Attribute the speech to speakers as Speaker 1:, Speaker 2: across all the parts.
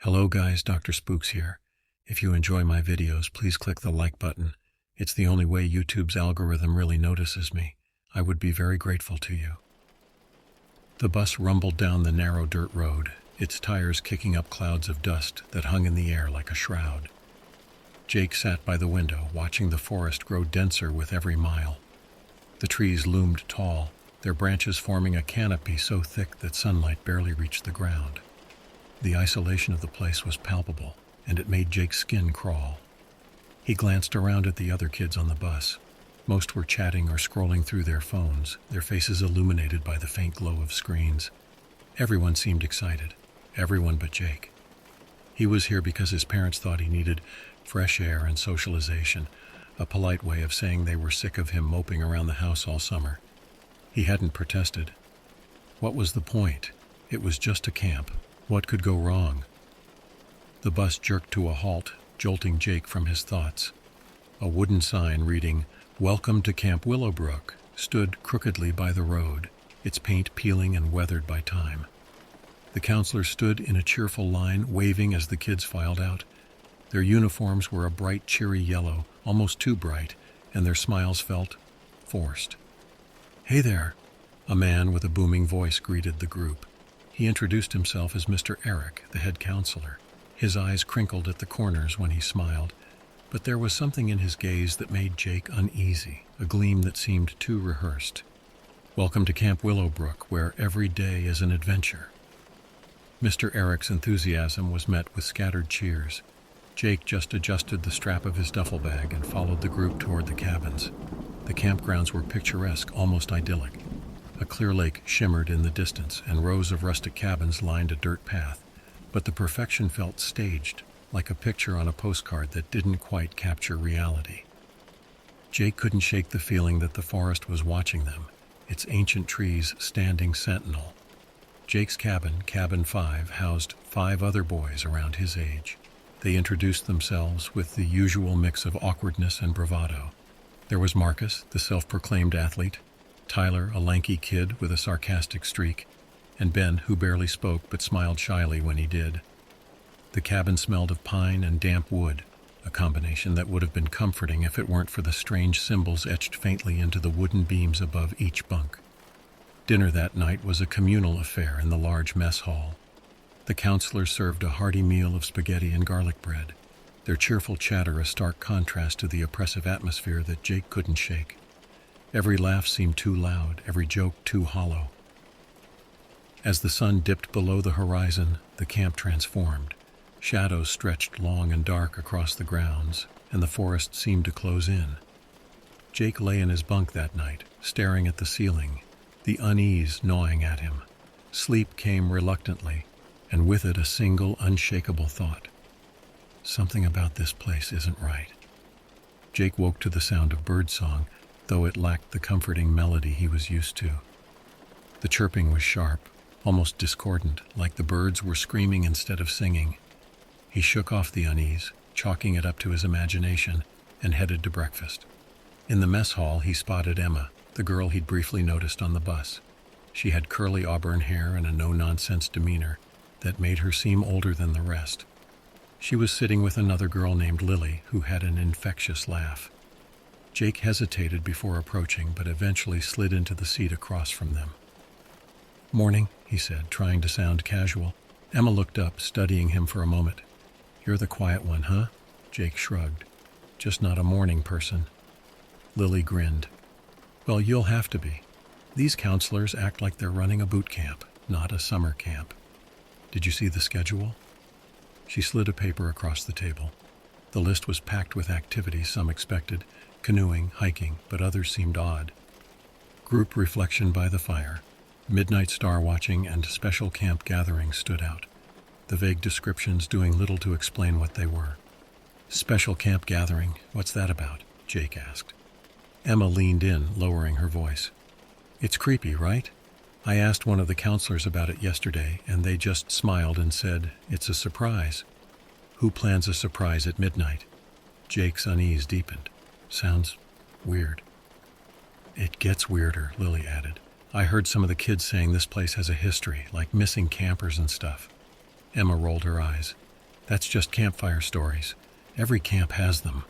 Speaker 1: Hello guys, Dr. Spooks here. If you enjoy my videos, please click the like button. It's the only way YouTube's algorithm really notices me. I would be very grateful to you. The bus rumbled down the narrow dirt road, its tires kicking up clouds of dust that hung in the air like a shroud. Jake sat by the window, watching the forest grow denser with every mile. The trees loomed tall, their branches forming a canopy so thick that sunlight barely reached the ground. The isolation of the place was palpable, and it made Jake's skin crawl. He glanced around at the other kids on the bus. Most were chatting or scrolling through their phones, their faces illuminated by the faint glow of screens. Everyone seemed excited, everyone but Jake. He was here because his parents thought he needed fresh air and socialization, a polite way of saying they were sick of him moping around the house all summer. He hadn't protested. What was the point? It was just a camp. What could go wrong? The bus jerked to a halt, jolting Jake from his thoughts. A wooden sign reading, "Welcome to Camp Willowbrook," stood crookedly by the road, its paint peeling and weathered by time. The counselors stood in a cheerful line, waving as the kids filed out. Their uniforms were a bright, cheery yellow, almost too bright, and their smiles felt forced. "Hey there," a man with a booming voice greeted the group. He introduced himself as Mr. Eric, the head counselor. His eyes crinkled at the corners when he smiled, but there was something in his gaze that made Jake uneasy, a gleam that seemed too rehearsed. "Welcome to Camp Willowbrook, where every day is an adventure." Mr. Eric's enthusiasm was met with scattered cheers. Jake just adjusted the strap of his duffel bag and followed the group toward the cabins. The campgrounds were picturesque, almost idyllic. A clear lake shimmered in the distance, and rows of rustic cabins lined a dirt path, but the perfection felt staged, like a picture on a postcard that didn't quite capture reality. Jake couldn't shake the feeling that the forest was watching them, its ancient trees standing sentinel. Jake's cabin, Cabin 5, housed 5 other boys around his age. They introduced themselves with the usual mix of awkwardness and bravado. There was Marcus, the self-proclaimed athlete, Tyler, a lanky kid with a sarcastic streak, and Ben, who barely spoke but smiled shyly when he did. The cabin smelled of pine and damp wood, a combination that would have been comforting if it weren't for the strange symbols etched faintly into the wooden beams above each bunk. Dinner that night was a communal affair in the large mess hall. The counselors served a hearty meal of spaghetti and garlic bread, their cheerful chatter a stark contrast to the oppressive atmosphere that Jake couldn't shake. Every laugh seemed too loud, every joke too hollow. As the sun dipped below the horizon, the camp transformed. Shadows stretched long and dark across the grounds, and the forest seemed to close in. Jake lay in his bunk that night, staring at the ceiling, the unease gnawing at him. Sleep came reluctantly, and with it a single, unshakable thought. Something about this place isn't right. Jake woke to the sound of birdsong, though it lacked the comforting melody he was used to. The chirping was sharp, almost discordant, like the birds were screaming instead of singing. He shook off the unease, chalking it up to his imagination, and headed to breakfast. In the mess hall, he spotted Emma, the girl he'd briefly noticed on the bus. She had curly auburn hair and a no-nonsense demeanor that made her seem older than the rest. She was sitting with another girl named Lily, who had an infectious laugh. Jake hesitated before approaching, but eventually slid into the seat across from them. "Morning," he said, trying to sound casual. Emma looked up, studying him for a moment. "You're the quiet one, huh?" Jake shrugged. "Just not a morning person." Lily grinned. "Well, you'll have to be. These counselors act like they're running a boot camp, not a summer camp. Did you see the schedule?" She slid a paper across the table. The list was packed with activities some expected, canoeing, hiking, but others seemed odd. Group reflection by the fire, midnight star watching, and special camp gatherings stood out, the vague descriptions doing little to explain what they were. "Special camp gathering, what's that about?" Jake asked. Emma leaned in, lowering her voice. "It's creepy, right? I asked one of the counselors about it yesterday, and they just smiled and said, it's a surprise." "Who plans a surprise at midnight?" Jake's unease deepened. "Sounds weird." "It gets weirder," Lily added. "I heard some of the kids saying this place has a history, like missing campers and stuff." Emma rolled her eyes. That's just campfire stories. Every camp has them.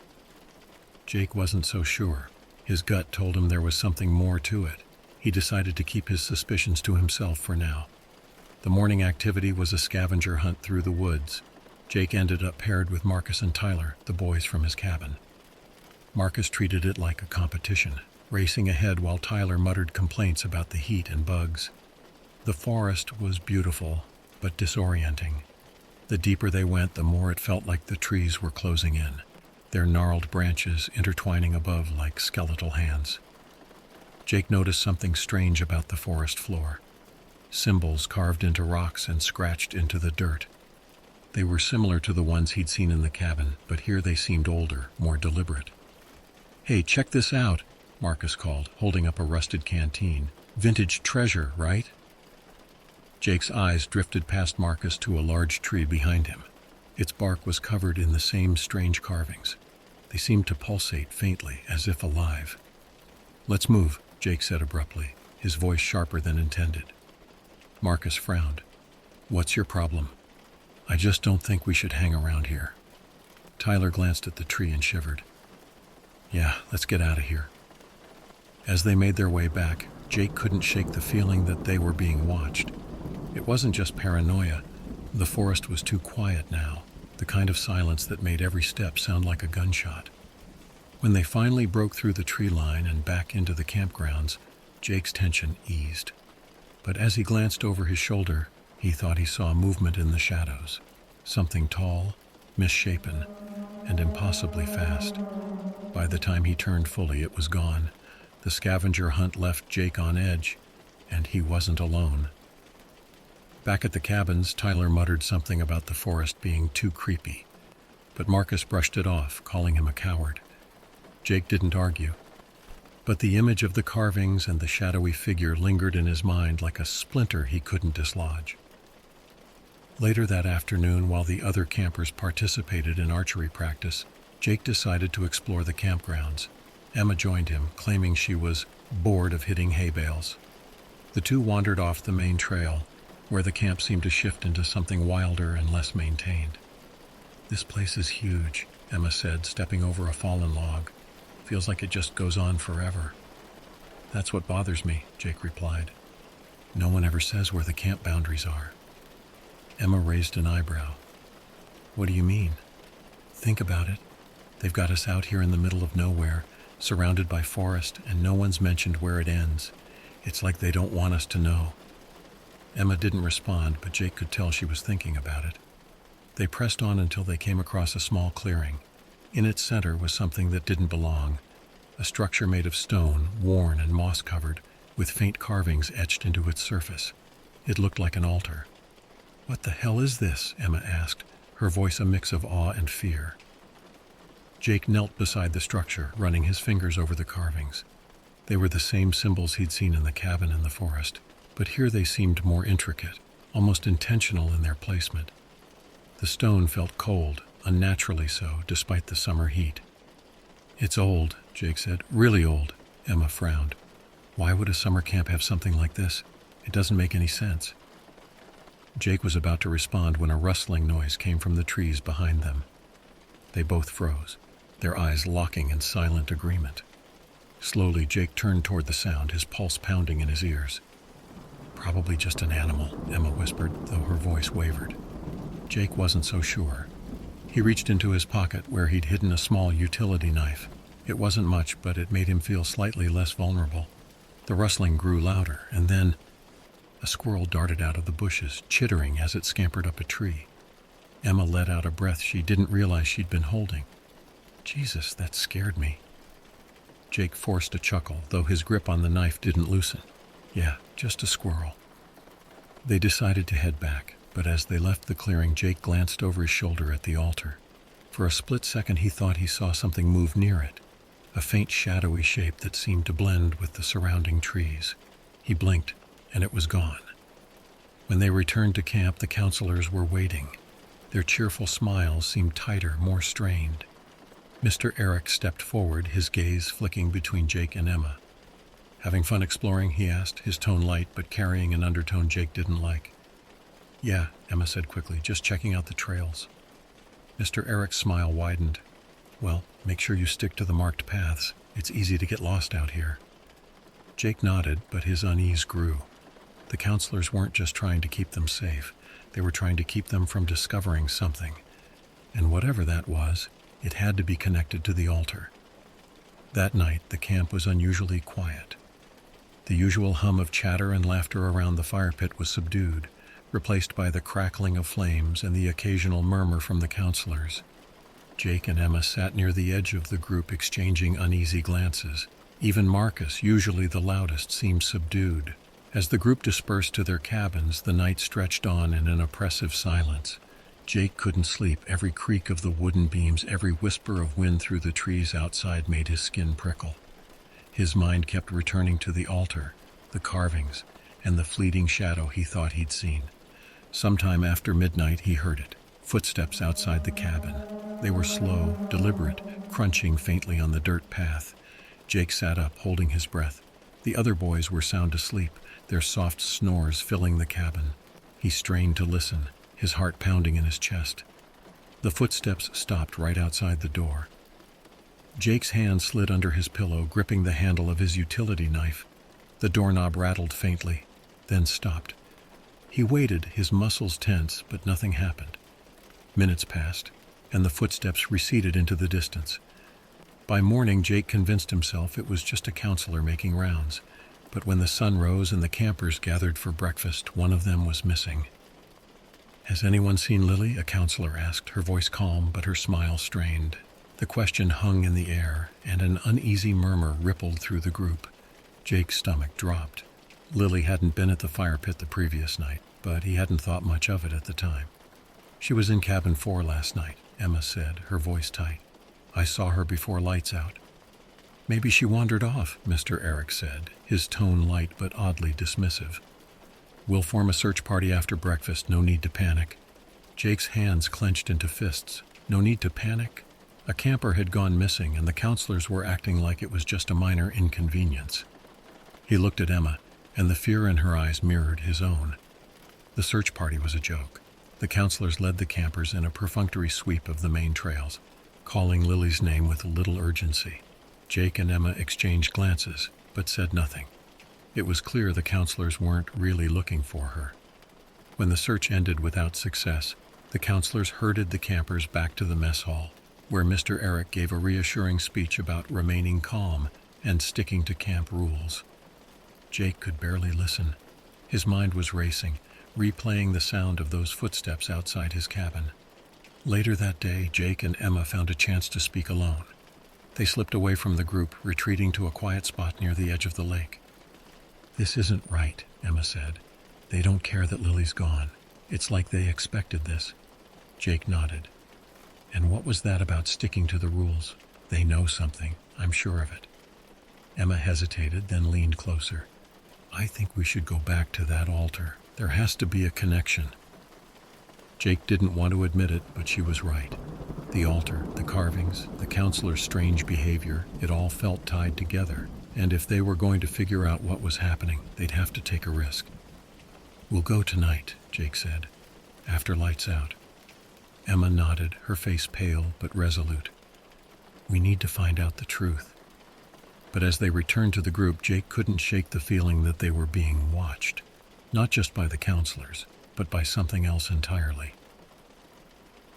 Speaker 1: Jake wasn't so sure. His gut told him there was something more to it. He decided to keep his suspicions to himself for now. The morning activity was a scavenger hunt through the woods. Jake ended up paired with Marcus and Tyler, the boys from his cabin. Marcus treated it like a competition, racing ahead while Tyler muttered complaints about the heat and bugs. The forest was beautiful, but disorienting. The deeper they went, the more it felt like the trees were closing in, their gnarled branches intertwining above like skeletal hands. Jake noticed something strange about the forest floor. Symbols carved into rocks and scratched into the dirt. They were similar to the ones he'd seen in the cabin, but here they seemed older, more deliberate. "Hey, check this out," Marcus called, holding up a rusted canteen. "Vintage treasure, right?" Jake's eyes drifted past Marcus to a large tree behind him. Its bark was covered in the same strange carvings. They seemed to pulsate faintly, as if alive. "Let's move," Jake said abruptly, his voice sharper than intended. Marcus frowned. "What's your problem?" "I just don't think we should hang around here." Tyler glanced at the tree and shivered. "Yeah, let's get out of here." As they made their way back, Jake couldn't shake the feeling that they were being watched. It wasn't just paranoia. The forest was too quiet now, the kind of silence that made every step sound like a gunshot. When they finally broke through the tree line and back into the campgrounds, Jake's tension eased. But as he glanced over his shoulder, he thought he saw movement in the shadows. Something tall, misshapen, and impossibly fast. By the time he turned fully, it was gone. The scavenger hunt left Jake on edge, and he wasn't alone. Back at the cabins, Tyler muttered something about the forest being too creepy, but Marcus brushed it off, calling him a coward. Jake didn't argue, but the image of the carvings and the shadowy figure lingered in his mind like a splinter he couldn't dislodge. Later that afternoon, while the other campers participated in archery practice, Jake decided to explore the campgrounds. Emma joined him, claiming she was bored of hitting hay bales. The two wandered off the main trail, where the camp seemed to shift into something wilder and less maintained. "This place is huge," Emma said, stepping over a fallen log. "Feels like it just goes on forever." "That's what bothers me," Jake replied. "No one ever says where the camp boundaries are." Emma raised an eyebrow. "What do you mean?" "Think about it. They've got us out here in the middle of nowhere, surrounded by forest, and no one's mentioned where it ends. It's like they don't want us to know." Emma didn't respond, but Jake could tell she was thinking about it. They pressed on until they came across a small clearing. In its center was something that didn't belong, a structure made of stone, worn and moss-covered, with faint carvings etched into its surface. It looked like an altar. "What the hell is this?" Emma asked, her voice a mix of awe and fear. Jake knelt beside the structure, running his fingers over the carvings. They were the same symbols he'd seen in the cabin in the forest, but here they seemed more intricate, almost intentional in their placement. The stone felt cold, unnaturally so, despite the summer heat. "It's old," Jake said. "Really old." Emma frowned. "Why would a summer camp have something like this? It doesn't make any sense." Jake was about to respond when a rustling noise came from the trees behind them. They both froze, their eyes locking in silent agreement. Slowly, Jake turned toward the sound, his pulse pounding in his ears. "Probably just an animal," Emma whispered, though her voice wavered. Jake wasn't so sure. He reached into his pocket where he'd hidden a small utility knife. It wasn't much, but it made him feel slightly less vulnerable. The rustling grew louder, and then a squirrel darted out of the bushes, chittering as it scampered up a tree. Emma let out a breath she didn't realize she'd been holding. "Jesus, that scared me." Jake forced a chuckle, though his grip on the knife didn't loosen. "Yeah, just a squirrel." They decided to head back, but as they left the clearing, Jake glanced over his shoulder at the altar. For a split second he thought he saw something move near it, a faint shadowy shape that seemed to blend with the surrounding trees. He blinked, and it was gone. When they returned to camp, the counselors were waiting. Their cheerful smiles seemed tighter, more strained. Mr. Eric stepped forward, his gaze flicking between Jake and Emma. "Having fun exploring?" he asked, his tone light but carrying an undertone Jake didn't like. "Yeah," Emma said quickly, "just checking out the trails." Mr. Eric's smile widened. Well, make sure you stick to the marked paths. It's easy to get lost out here. Jake nodded, but his unease grew. The counselors weren't just trying to keep them safe. They were trying to keep them from discovering something. And whatever that was, it had to be connected to the altar. That night, the camp was unusually quiet. The usual hum of chatter and laughter around the fire pit was subdued, replaced by the crackling of flames and the occasional murmur from the counselors. Jake and Emma sat near the edge of the group exchanging uneasy glances. Even Marcus, usually the loudest, seemed subdued. As the group dispersed to their cabins, the night stretched on in an oppressive silence. Jake couldn't sleep. Every creak of the wooden beams, every whisper of wind through the trees outside made his skin prickle. His mind kept returning to the altar, the carvings, and the fleeting shadow he thought he'd seen. Sometime after midnight, he heard it. Footsteps outside the cabin. They were slow, deliberate, crunching faintly on the dirt path. Jake sat up, holding his breath. The other boys were sound asleep, their soft snores filling the cabin. He strained to listen, his heart pounding in his chest. The footsteps stopped right outside the door. Jake's hand slid under his pillow, gripping the handle of his utility knife. The doorknob rattled faintly, then stopped. He waited, his muscles tense, but nothing happened. Minutes passed, and the footsteps receded into the distance. By morning, Jake convinced himself it was just a counselor making rounds. But when the sun rose and the campers gathered for breakfast, one of them was missing. Has anyone seen Lily? A counselor asked, her voice calm but her smile strained. The question hung in the air, and an uneasy murmur rippled through the group. Jake's stomach dropped. Lily hadn't been at the fire pit the previous night, but he hadn't thought much of it at the time. She was in cabin 4 last night, Emma said, her voice tight. I saw her before lights out. Maybe she wandered off, Mr. Eric said, his tone light but oddly dismissive. We'll form a search party after breakfast, no need to panic. Jake's hands clenched into fists. No need to panic? A camper had gone missing, and the counselors were acting like it was just a minor inconvenience. He looked at Emma, and the fear in her eyes mirrored his own. The search party was a joke. The counselors led the campers in a perfunctory sweep of the main trails, calling Lily's name with little urgency. Jake and Emma exchanged glances, but said nothing. It was clear the counselors weren't really looking for her. When the search ended without success, the counselors herded the campers back to the mess hall, where Mr. Eric gave a reassuring speech about remaining calm and sticking to camp rules. Jake could barely listen. His mind was racing, replaying the sound of those footsteps outside his cabin. Later that day, Jake and Emma found a chance to speak alone. They slipped away from the group, retreating to a quiet spot near the edge of the lake. This isn't right, Emma said. They don't care that Lily's gone. It's like they expected this. Jake nodded. And what was that about sticking to the rules? They know something, I'm sure of it. Emma hesitated, then leaned closer. I think we should go back to that altar. There has to be a connection. Jake didn't want to admit it, but she was right. The altar, the carvings, the counselor's strange behavior, it all felt tied together. And if they were going to figure out what was happening, they'd have to take a risk. We'll go tonight, Jake said, after lights out. Emma nodded, her face pale but resolute. We need to find out the truth. But as they returned to the group, Jake couldn't shake the feeling that they were being watched. Not just by the counselors, but by something else entirely.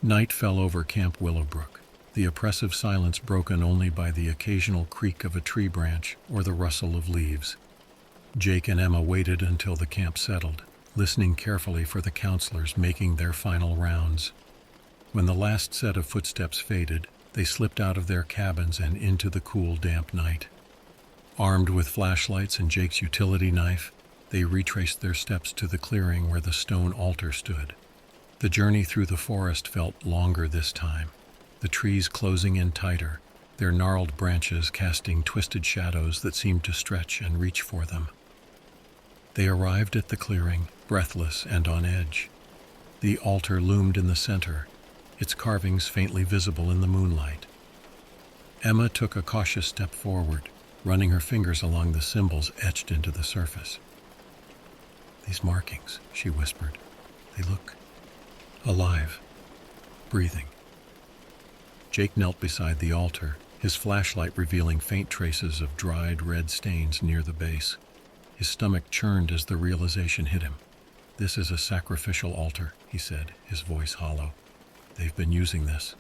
Speaker 1: Night fell over Camp Willowbrook, the oppressive silence broken only by the occasional creak of a tree branch or the rustle of leaves. Jake and Emma waited until the camp settled, listening carefully for the counselors making their final rounds. When the last set of footsteps faded, they slipped out of their cabins and into the cool, damp night. Armed with flashlights and Jake's utility knife, they retraced their steps to the clearing where the stone altar stood. The journey through the forest felt longer this time, the trees closing in tighter, their gnarled branches casting twisted shadows that seemed to stretch and reach for them. They arrived at the clearing, breathless and on edge. The altar loomed in the center, its carvings faintly visible in the moonlight. Emma took a cautious step forward, running her fingers along the symbols etched into the surface. These markings, she whispered, they look alive, breathing. Jake knelt beside the altar, his flashlight revealing faint traces of dried red stains near the base. His stomach churned as the realization hit him. "This is a sacrificial altar," he said, his voice hollow. "They've been using this."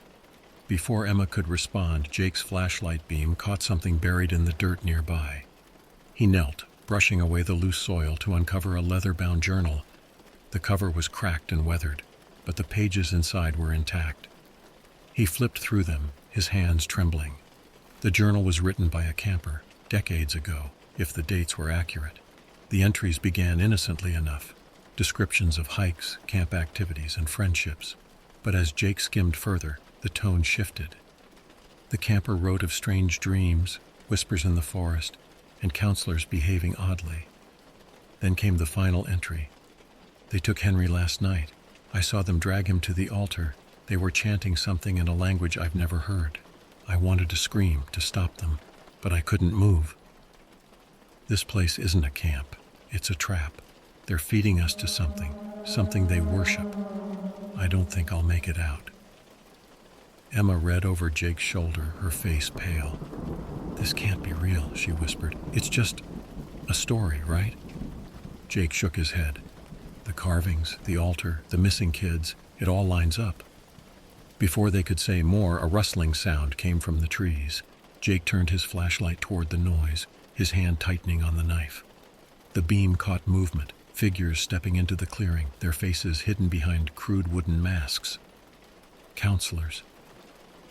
Speaker 1: Before Emma could respond, Jake's flashlight beam caught something buried in the dirt nearby. He knelt, brushing away the loose soil to uncover a leather-bound journal. The cover was cracked and weathered, but the pages inside were intact. He flipped through them, his hands trembling. The journal was written by a camper, decades ago, if the dates were accurate. The entries began innocently enough, descriptions of hikes, camp activities, and friendships. But as Jake skimmed further, the tone shifted. The camper wrote of strange dreams, whispers in the forest, and counselors behaving oddly. Then came the final entry. "They took Henry last night. I saw them drag him to the altar. They were chanting something in a language I've never heard. I wanted to scream, to stop them, but I couldn't move. This place isn't a camp. It's a trap. They're feeding us to something they worship. I don't think I'll make it out." Emma read over Jake's shoulder, her face pale. "This can't be real," she whispered. "It's just a story, right?" Jake shook his head. "The carvings, the altar, the missing kids, it all lines up." Before they could say more, a rustling sound came from the trees. Jake turned his flashlight toward the noise, his hand tightening on the knife. The beam caught movement, figures stepping into the clearing, their faces hidden behind crude wooden masks. "Counselors."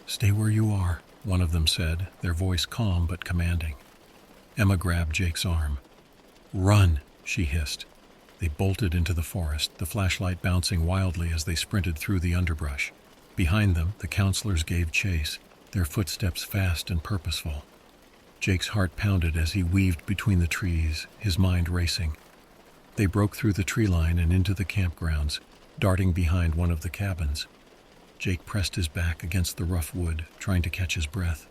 Speaker 1: "Stay where you are," one of them said, their voice calm but commanding. Emma grabbed Jake's arm. "Run," she hissed. They bolted into the forest, the flashlight bouncing wildly as they sprinted through the underbrush. Behind them, the counselors gave chase, their footsteps fast and purposeful. Jake's heart pounded as he weaved between the trees, his mind racing. They broke through the tree line and into the campgrounds, darting behind one of the cabins. Jake pressed his back against the rough wood, trying to catch his breath.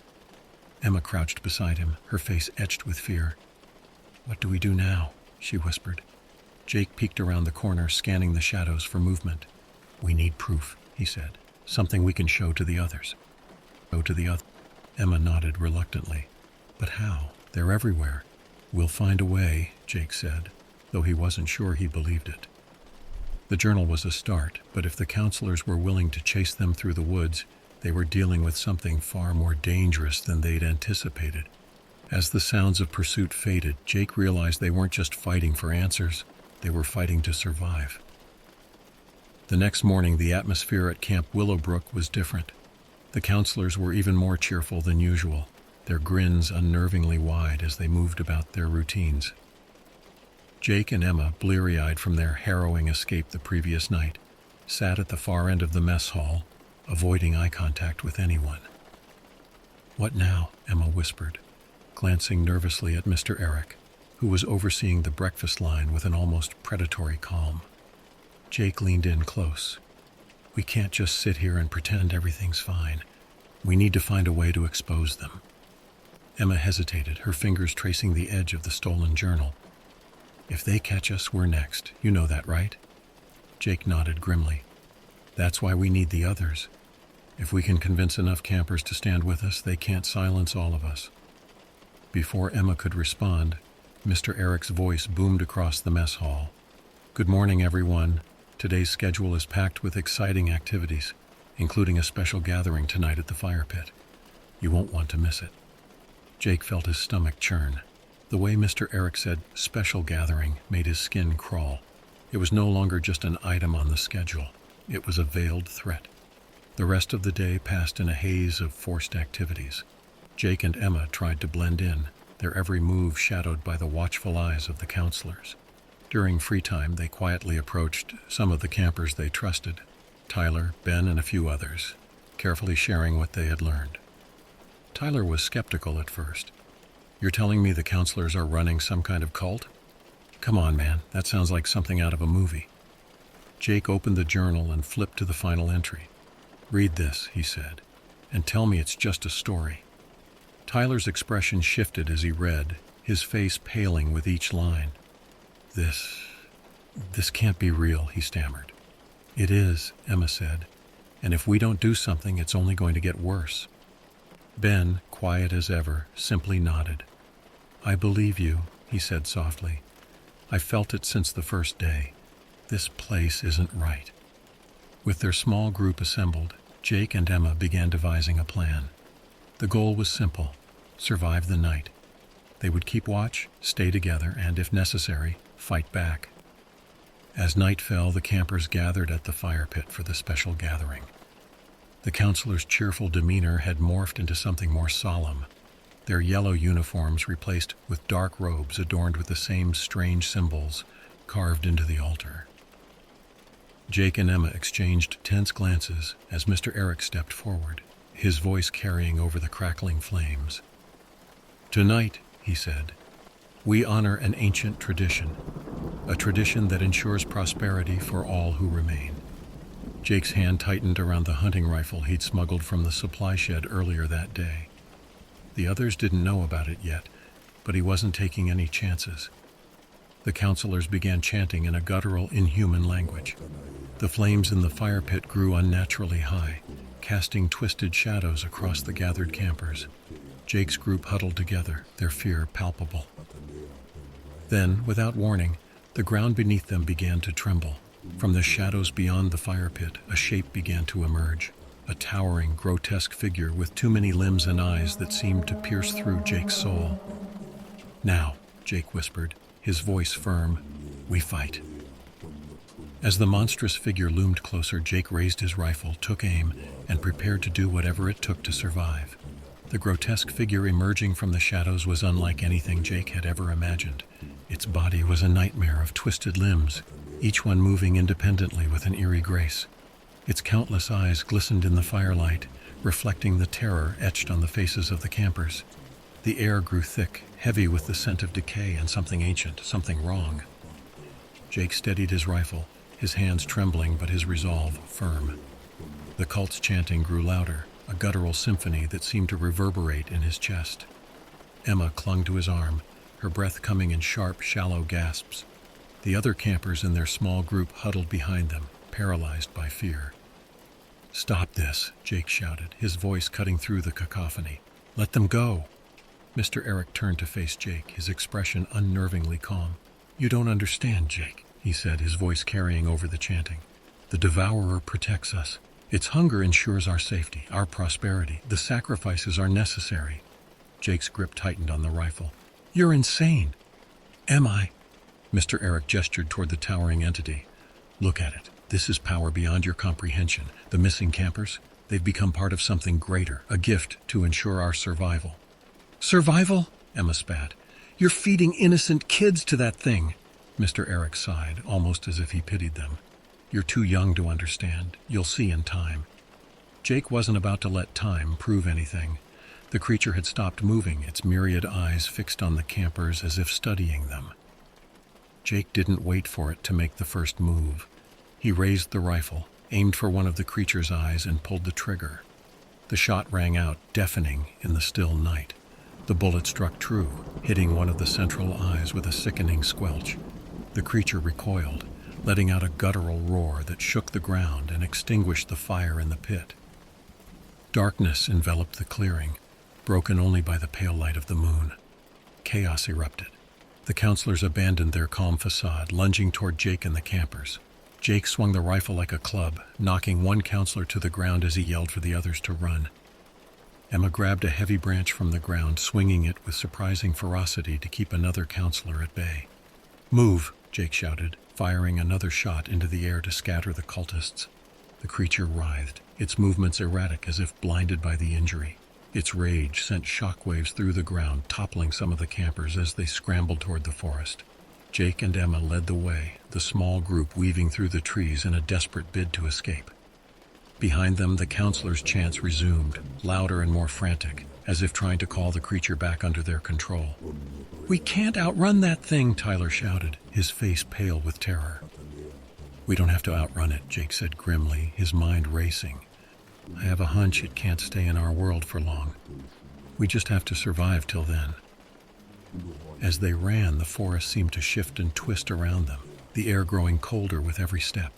Speaker 1: Emma crouched beside him, her face etched with fear. "What do we do now?" she whispered. Jake peeked around the corner, scanning the shadows for movement. "We need proof," he said. "Something we can show to the others." Emma nodded reluctantly. "But how? They're everywhere." "We'll find a way," Jake said, though he wasn't sure he believed it. The journal was a start, but if the counselors were willing to chase them through the woods, they were dealing with something far more dangerous than they'd anticipated. As the sounds of pursuit faded, Jake realized they weren't just fighting for answers, they were fighting to survive. The next morning, the atmosphere at Camp Willowbrook was different. The counselors were even more cheerful than usual, their grins unnervingly wide as they moved about their routines. Jake and Emma, bleary-eyed from their harrowing escape the previous night, sat at the far end of the mess hall, avoiding eye contact with anyone. "What now?" Emma whispered, glancing nervously at Mr. Eric, who was overseeing the breakfast line with an almost predatory calm. Jake leaned in close. "We can't just sit here and pretend everything's fine. We need to find a way to expose them." Emma hesitated, her fingers tracing the edge of the stolen journal. "If they catch us, we're next. You know that, right?" Jake nodded grimly. "That's why we need the others. If we can convince enough campers to stand with us, they can't silence all of us." Before Emma could respond, Mr. Eric's voice boomed across the mess hall. "Good morning, everyone. Today's schedule is packed with exciting activities, including a special gathering tonight at the fire pit. You won't want to miss it." Jake felt his stomach churn. The way Mr. Eric said "special gathering" made his skin crawl. It was no longer just an item on the schedule. It was a veiled threat. The rest of the day passed in a haze of forced activities. Jake and Emma tried to blend in, their every move shadowed by the watchful eyes of the counselors. During free time, they quietly approached some of the campers they trusted, Tyler, Ben, and a few others, carefully sharing what they had learned. Tyler was skeptical at first. "You're telling me the counselors are running some kind of cult? Come on, man, that sounds like something out of a movie." Jake opened the journal and flipped to the final entry. "Read this," he said, "and tell me it's just a story." Tyler's expression shifted as he read, his face paling with each line. This can't be real," he stammered. "It is," Emma said. And if we don't do something, it's only going to get worse. Ben, quiet as ever, simply nodded. I believe you, he said softly. I felt it since the first day. This place isn't right. With their small group assembled, Jake and Emma began devising a plan. The goal was simple: survive the night. They would keep watch, stay together, and, if necessary, fight back. As night fell, the campers gathered at the fire pit for the special gathering. The counselors' cheerful demeanor had morphed into something more solemn, their yellow uniforms replaced with dark robes adorned with the same strange symbols carved into the altar. Jake and Emma exchanged tense glances as Mr. Eric stepped forward, his voice carrying over the crackling flames. Tonight, he said, we honor an ancient tradition, a tradition that ensures prosperity for all who remain. Jake's hand tightened around the hunting rifle he'd smuggled from the supply shed earlier that day. The others didn't know about it yet, but he wasn't taking any chances. The counselors began chanting in a guttural, inhuman language. The flames in the fire pit grew unnaturally high, casting twisted shadows across the gathered campers. Jake's group huddled together, their fear palpable. Then, without warning, the ground beneath them began to tremble. From the shadows beyond the fire pit, a shape began to emerge, a towering, grotesque figure with too many limbs and eyes that seemed to pierce through Jake's soul. Now, Jake whispered, his voice firm, we fight. As the monstrous figure loomed closer, Jake raised his rifle, took aim, and prepared to do whatever it took to survive. The grotesque figure emerging from the shadows was unlike anything Jake had ever imagined. Its body was a nightmare of twisted limbs, each one moving independently with an eerie grace. Its countless eyes glistened in the firelight, reflecting the terror etched on the faces of the campers. The air grew thick, heavy with the scent of decay and something ancient, something wrong. Jake steadied his rifle, his hands trembling but his resolve firm. The cult's chanting grew louder, a guttural symphony that seemed to reverberate in his chest. Emma clung to his arm, her breath coming in sharp, shallow gasps. The other campers in their small group huddled behind them, paralyzed by fear. Stop this, Jake shouted, his voice cutting through the cacophony. Let them go. Mr. Eric turned to face Jake, his expression unnervingly calm. You don't understand, Jake, he said, his voice carrying over the chanting. The devourer protects us. Its hunger ensures our safety, our prosperity. The sacrifices are necessary. Jake's grip tightened on the rifle. You're insane. Am I? Mr. Eric gestured toward the towering entity. Look at it. This is power beyond your comprehension. The missing campers, they've become part of something greater, a gift to ensure our survival. Survival? Emma spat. You're feeding innocent kids to that thing. Mr. Eric sighed, almost as if he pitied them. You're too young to understand. You'll see in time. Jake wasn't about to let time prove anything. The creature had stopped moving, its myriad eyes fixed on the campers as if studying them. Jake didn't wait for it to make the first move. He raised the rifle, aimed for one of the creature's eyes, and pulled the trigger. The shot rang out, deafening in the still night. The bullet struck true, hitting one of the central eyes with a sickening squelch. The creature recoiled, letting out a guttural roar that shook the ground and extinguished the fire in the pit. Darkness enveloped the clearing, broken only by the pale light of the moon. Chaos erupted. The counselors abandoned their calm facade, lunging toward Jake and the campers. Jake swung the rifle like a club, knocking one counselor to the ground as he yelled for the others to run. Emma grabbed a heavy branch from the ground, swinging it with surprising ferocity to keep another counselor at bay. Move, Jake shouted, firing another shot into the air to scatter the cultists. The creature writhed, its movements erratic as if blinded by the injury. Its rage sent shockwaves through the ground, toppling some of the campers as they scrambled toward the forest. Jake and Emma led the way, the small group weaving through the trees in a desperate bid to escape. Behind them, the counselors' chants resumed, louder and more frantic, as if trying to call the creature back under their control. We can't outrun that thing, Tyler shouted, his face pale with terror. We don't have to outrun it, Jake said grimly, his mind racing. I have a hunch it can't stay in our world for long. We just have to survive till then. As they ran, the forest seemed to shift and twist around them, the air growing colder with every step.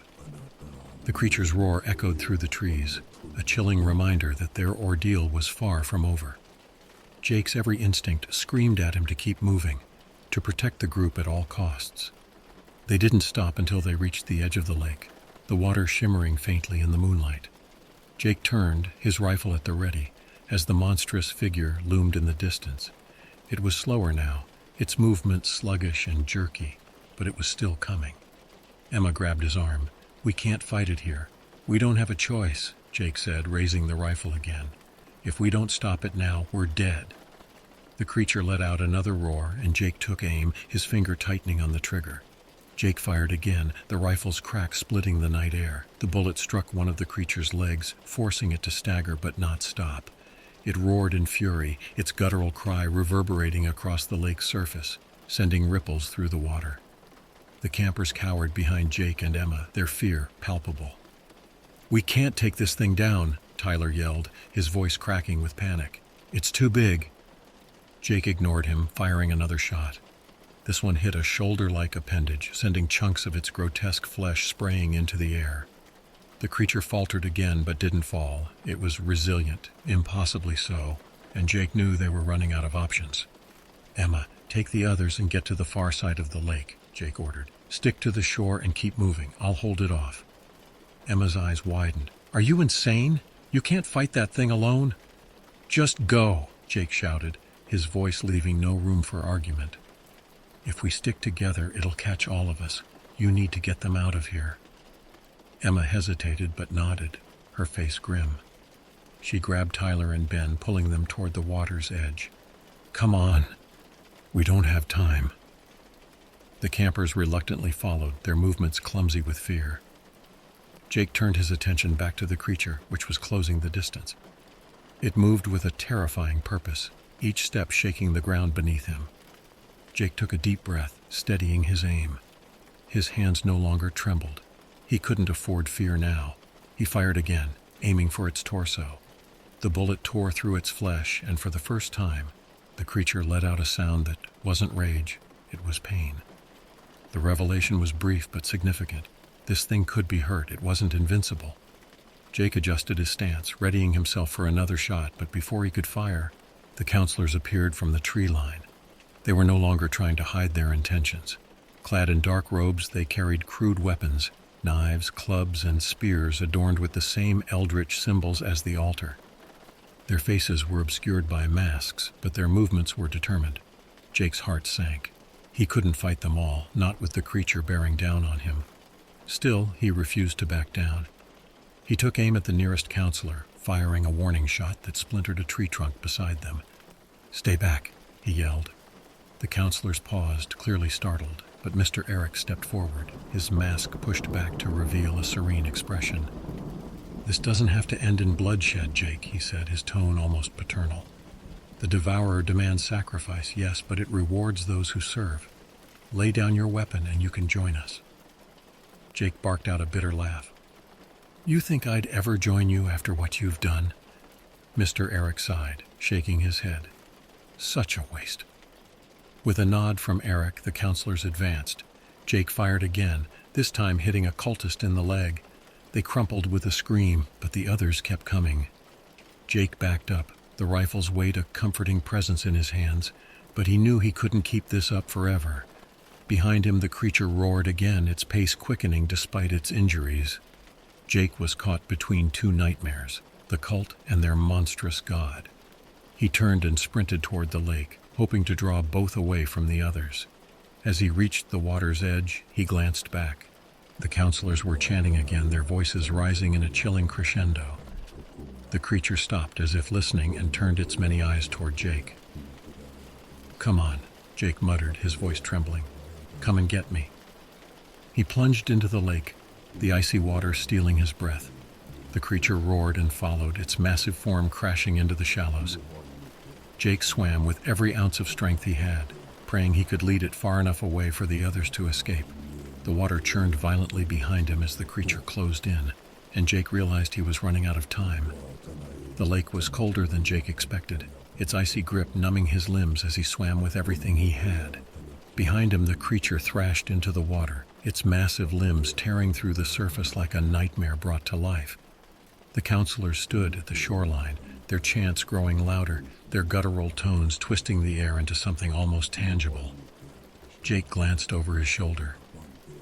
Speaker 1: The creature's roar echoed through the trees, a chilling reminder that their ordeal was far from over. Jake's every instinct screamed at him to keep moving, to protect the group at all costs. They didn't stop until they reached the edge of the lake, the water shimmering faintly in the moonlight. Jake turned, his rifle at the ready, as the monstrous figure loomed in the distance. It was slower now, its movement sluggish and jerky, but it was still coming. Emma grabbed his arm. "We can't fight it here. We don't have a choice," Jake said, raising the rifle again. "If we don't stop it now, we're dead." The creature let out another roar, and Jake took aim, his finger tightening on the trigger. Jake fired again, the rifle's crack splitting the night air. The bullet struck one of the creature's legs, forcing it to stagger but not stop. It roared in fury, its guttural cry reverberating across the lake's surface, sending ripples through the water. The campers cowered behind Jake and Emma, their fear palpable. "We can't take this thing down," Tyler yelled, his voice cracking with panic. "It's too big." Jake ignored him, firing another shot. This one hit a shoulder-like appendage, sending chunks of its grotesque flesh spraying into the air. The creature faltered again but didn't fall. It was resilient, impossibly so, and Jake knew they were running out of options. "Emma, take the others and get to the far side of the lake," Jake ordered. "Stick to the shore and keep moving. I'll hold it off." Emma's eyes widened. "Are you insane? You can't fight that thing alone." "Just go," Jake shouted, his voice leaving no room for argument. "If we stick together, it'll catch all of us. You need to get them out of here." Emma hesitated but nodded, her face grim. She grabbed Tyler and Ben, pulling them toward the water's edge. "Come on. We don't have time." The campers reluctantly followed, their movements clumsy with fear. Jake turned his attention back to the creature, which was closing the distance. It moved with a terrifying purpose, each step shaking the ground beneath him. Jake took a deep breath, steadying his aim. His hands no longer trembled. He couldn't afford fear now. He fired again, aiming for its torso. The bullet tore through its flesh, and for the first time, the creature let out a sound that wasn't rage, it was pain. The revelation was brief but significant. This thing could be hurt, it wasn't invincible. Jake adjusted his stance, readying himself for another shot, but before he could fire, the counselors appeared from the tree line. They were no longer trying to hide their intentions. Clad in dark robes, they carried crude weapons, knives, clubs, and spears adorned with the same eldritch symbols as the altar. Their faces were obscured by masks, but their movements were determined. Jake's heart sank. He couldn't fight them all, not with the creature bearing down on him. Still, he refused to back down. He took aim at the nearest counselor, firing a warning shot that splintered a tree trunk beside them. "Stay back," he yelled. The counselors paused, clearly startled, but Mr. Eric stepped forward, his mask pushed back to reveal a serene expression. "This doesn't have to end in bloodshed, Jake," he said, his tone almost paternal. "The devourer demands sacrifice, yes, but it rewards those who serve. Lay down your weapon and you can join us." Jake barked out a bitter laugh. "You think I'd ever join you after what you've done?" Mr. Eric sighed, shaking his head. "Such a waste." With a nod from Eric, the counselors advanced. Jake fired again, this time hitting a cultist in the leg. They crumpled with a scream, but the others kept coming. Jake backed up, the rifle's weight a comforting presence in his hands, but he knew he couldn't keep this up forever. Behind him, the creature roared again, its pace quickening despite its injuries. Jake was caught between two nightmares, the cult and their monstrous god. He turned and sprinted toward the lake, hoping to draw both away from the others. As he reached the water's edge, he glanced back. The counselors were chanting again, their voices rising in a chilling crescendo. The creature stopped as if listening and turned its many eyes toward Jake. "Come on," Jake muttered, his voice trembling. "Come and get me." He plunged into the lake, the icy water stealing his breath. The creature roared and followed, its massive form crashing into the shallows. Jake swam with every ounce of strength he had, praying he could lead it far enough away for the others to escape. The water churned violently behind him as the creature closed in, and Jake realized he was running out of time. The lake was colder than Jake expected, its icy grip numbing his limbs as he swam with everything he had. Behind him, the creature thrashed into the water, its massive limbs tearing through the surface like a nightmare brought to life. The counselors stood at the shoreline, their chants growing louder, their guttural tones twisting the air into something almost tangible. Jake glanced over his shoulder.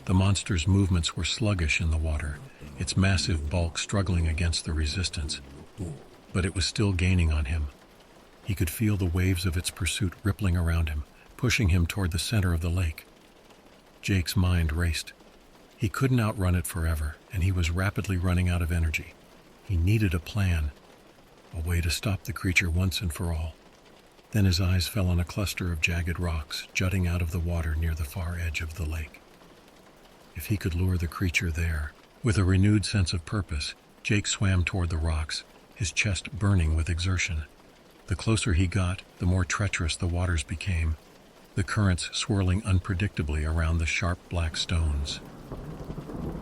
Speaker 1: The monster's movements were sluggish in the water, its massive bulk struggling against the resistance. But it was still gaining on him. He could feel the waves of its pursuit rippling around him, pushing him toward the center of the lake. Jake's mind raced. He couldn't outrun it forever, and he was rapidly running out of energy. He needed a plan, a way to stop the creature once and for all. Then his eyes fell on a cluster of jagged rocks jutting out of the water near the far edge of the lake. If he could lure the creature there. With a renewed sense of purpose, Jake swam toward the rocks, his chest burning with exertion. The closer he got, the more treacherous the waters became, the currents swirling unpredictably around the sharp black stones.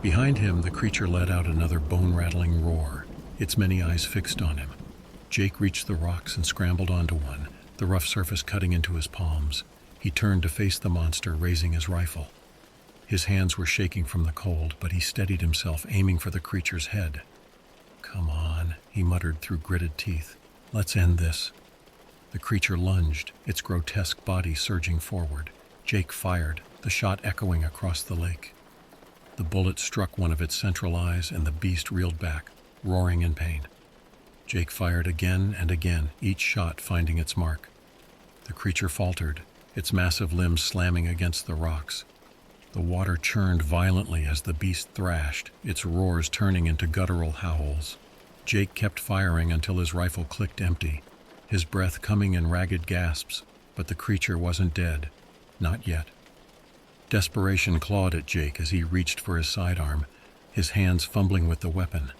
Speaker 1: Behind him, the creature let out another bone-rattling roar, its many eyes fixed on him. Jake reached the rocks and scrambled onto one, the rough surface cutting into his palms. He turned to face the monster, raising his rifle. His hands were shaking from the cold, but he steadied himself, aiming for the creature's head. "Come on," he muttered through gritted teeth. "Let's end this." The creature lunged, its grotesque body surging forward. Jake fired, the shot echoing across the lake. The bullet struck one of its central eyes, and the beast reeled back, roaring in pain. Jake fired again and again, each shot finding its mark. The creature faltered, its massive limbs slamming against the rocks. The water churned violently as the beast thrashed, its roars turning into guttural howls. Jake kept firing until his rifle clicked empty, his breath coming in ragged gasps, but the creature wasn't dead. Not yet. Desperation clawed at Jake as he reached for his sidearm, his hands fumbling with the weapon.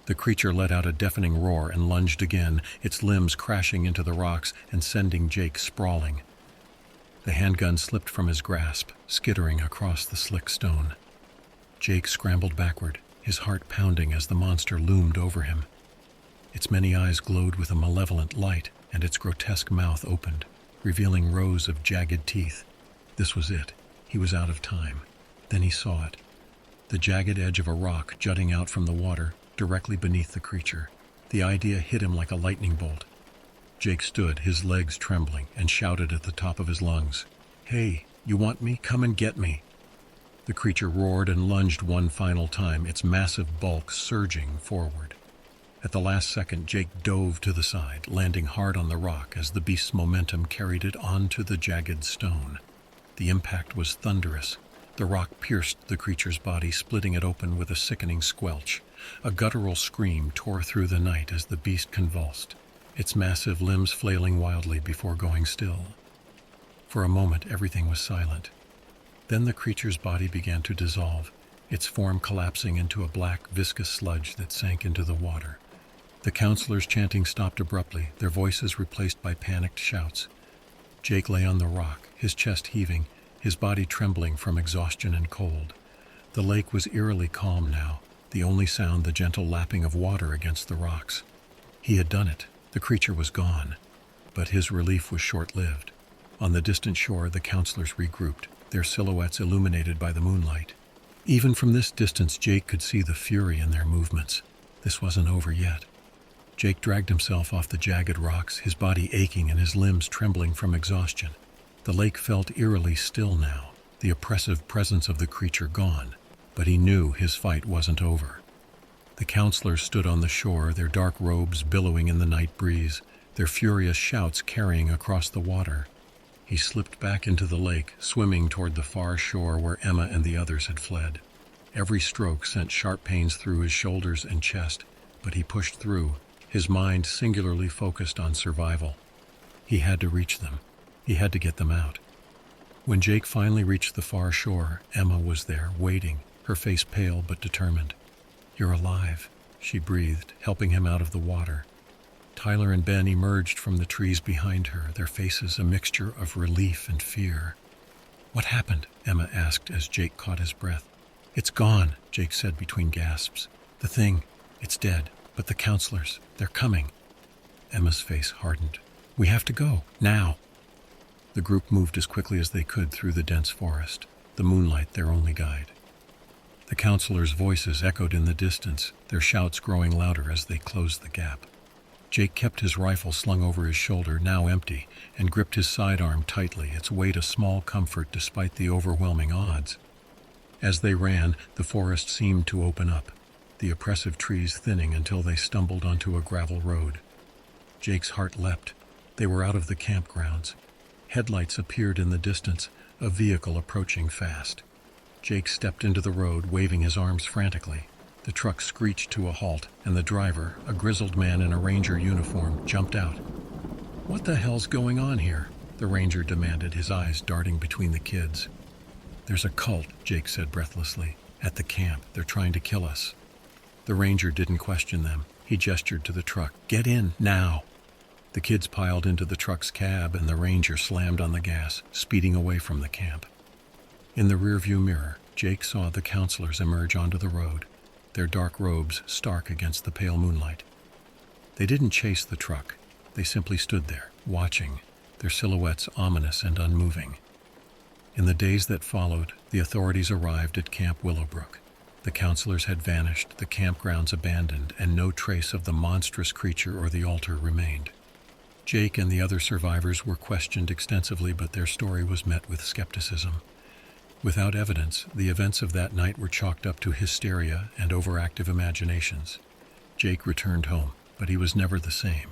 Speaker 1: The creature let out a deafening roar and lunged again, its limbs crashing into the rocks and sending Jake sprawling. The handgun slipped from his grasp, skittering across the slick stone. Jake scrambled backward, his heart pounding as the monster loomed over him. Its many eyes glowed with a malevolent light, and its grotesque mouth opened, revealing rows of jagged teeth. This was it. He was out of time. Then he saw it. The jagged edge of a rock jutting out from the water, directly beneath the creature. The idea hit him like a lightning bolt. Jake stood, his legs trembling, and shouted at the top of his lungs, "Hey, you want me? Come and get me." The creature roared and lunged one final time, its massive bulk surging forward. At the last second, Jake dove to the side, landing hard on the rock as the beast's momentum carried it onto the jagged stone. The impact was thunderous. The rock pierced the creature's body, splitting it open with a sickening squelch. A guttural scream tore through the night as the beast convulsed, its massive limbs flailing wildly before going still. For a moment, everything was silent. Then the creature's body began to dissolve, its form collapsing into a black, viscous sludge that sank into the water. The counselors' chanting stopped abruptly, their voices replaced by panicked shouts. Jake lay on the rock, his chest heaving, his body trembling from exhaustion and cold. The lake was eerily calm now, the only sound the gentle lapping of water against the rocks. He had done it. The creature was gone. But his relief was short-lived. On the distant shore, the counselors regrouped, their silhouettes illuminated by the moonlight. Even from this distance, Jake could see the fury in their movements. This wasn't over yet. Jake dragged himself off the jagged rocks, his body aching and his limbs trembling from exhaustion. The lake felt eerily still now, the oppressive presence of the creature gone, but he knew his fight wasn't over. The counselors stood on the shore, their dark robes billowing in the night breeze, their furious shouts carrying across the water. He slipped back into the lake, swimming toward the far shore where Emma and the others had fled. Every stroke sent sharp pains through his shoulders and chest, but he pushed through, his mind singularly focused on survival. He had to reach them. He had to get them out. When Jake finally reached the far shore, Emma was there, waiting, her face pale but determined. "You're alive," she breathed, helping him out of the water. Tyler and Ben emerged from the trees behind her, their faces a mixture of relief and fear. "What happened?" Emma asked as Jake caught his breath. "It's gone," Jake said between gasps. "The thing, it's dead, but the counselors, they're coming." Emma's face hardened. "We have to go, now." The group moved as quickly as they could through the dense forest, the moonlight their only guide. The counselors' voices echoed in the distance, their shouts growing louder as they closed the gap. Jake kept his rifle slung over his shoulder, now empty, and gripped his sidearm tightly, its weight a small comfort despite the overwhelming odds. As they ran, the forest seemed to open up, the oppressive trees thinning until they stumbled onto a gravel road. Jake's heart leapt. They were out of the campgrounds. Headlights appeared in the distance, a vehicle approaching fast. Jake stepped into the road, waving his arms frantically. The truck screeched to a halt, and the driver, a grizzled man in a ranger uniform, jumped out. "What the hell's going on here?" the ranger demanded, his eyes darting between the kids. "There's a cult," Jake said breathlessly. "At the camp. They're trying to kill us." The ranger didn't question them. He gestured to the truck. "Get in, now!" The kids piled into the truck's cab, and the ranger slammed on the gas, speeding away from the camp. In the rearview mirror, Jake saw the counselors emerge onto the road, their dark robes stark against the pale moonlight. They didn't chase the truck. They simply stood there, watching, their silhouettes ominous and unmoving. In the days that followed, the authorities arrived at Camp Willowbrook. The counselors had vanished, the campgrounds abandoned, and no trace of the monstrous creature or the altar remained. Jake and the other survivors were questioned extensively, but their story was met with skepticism. Without evidence, the events of that night were chalked up to hysteria and overactive imaginations. Jake returned home, but he was never the same.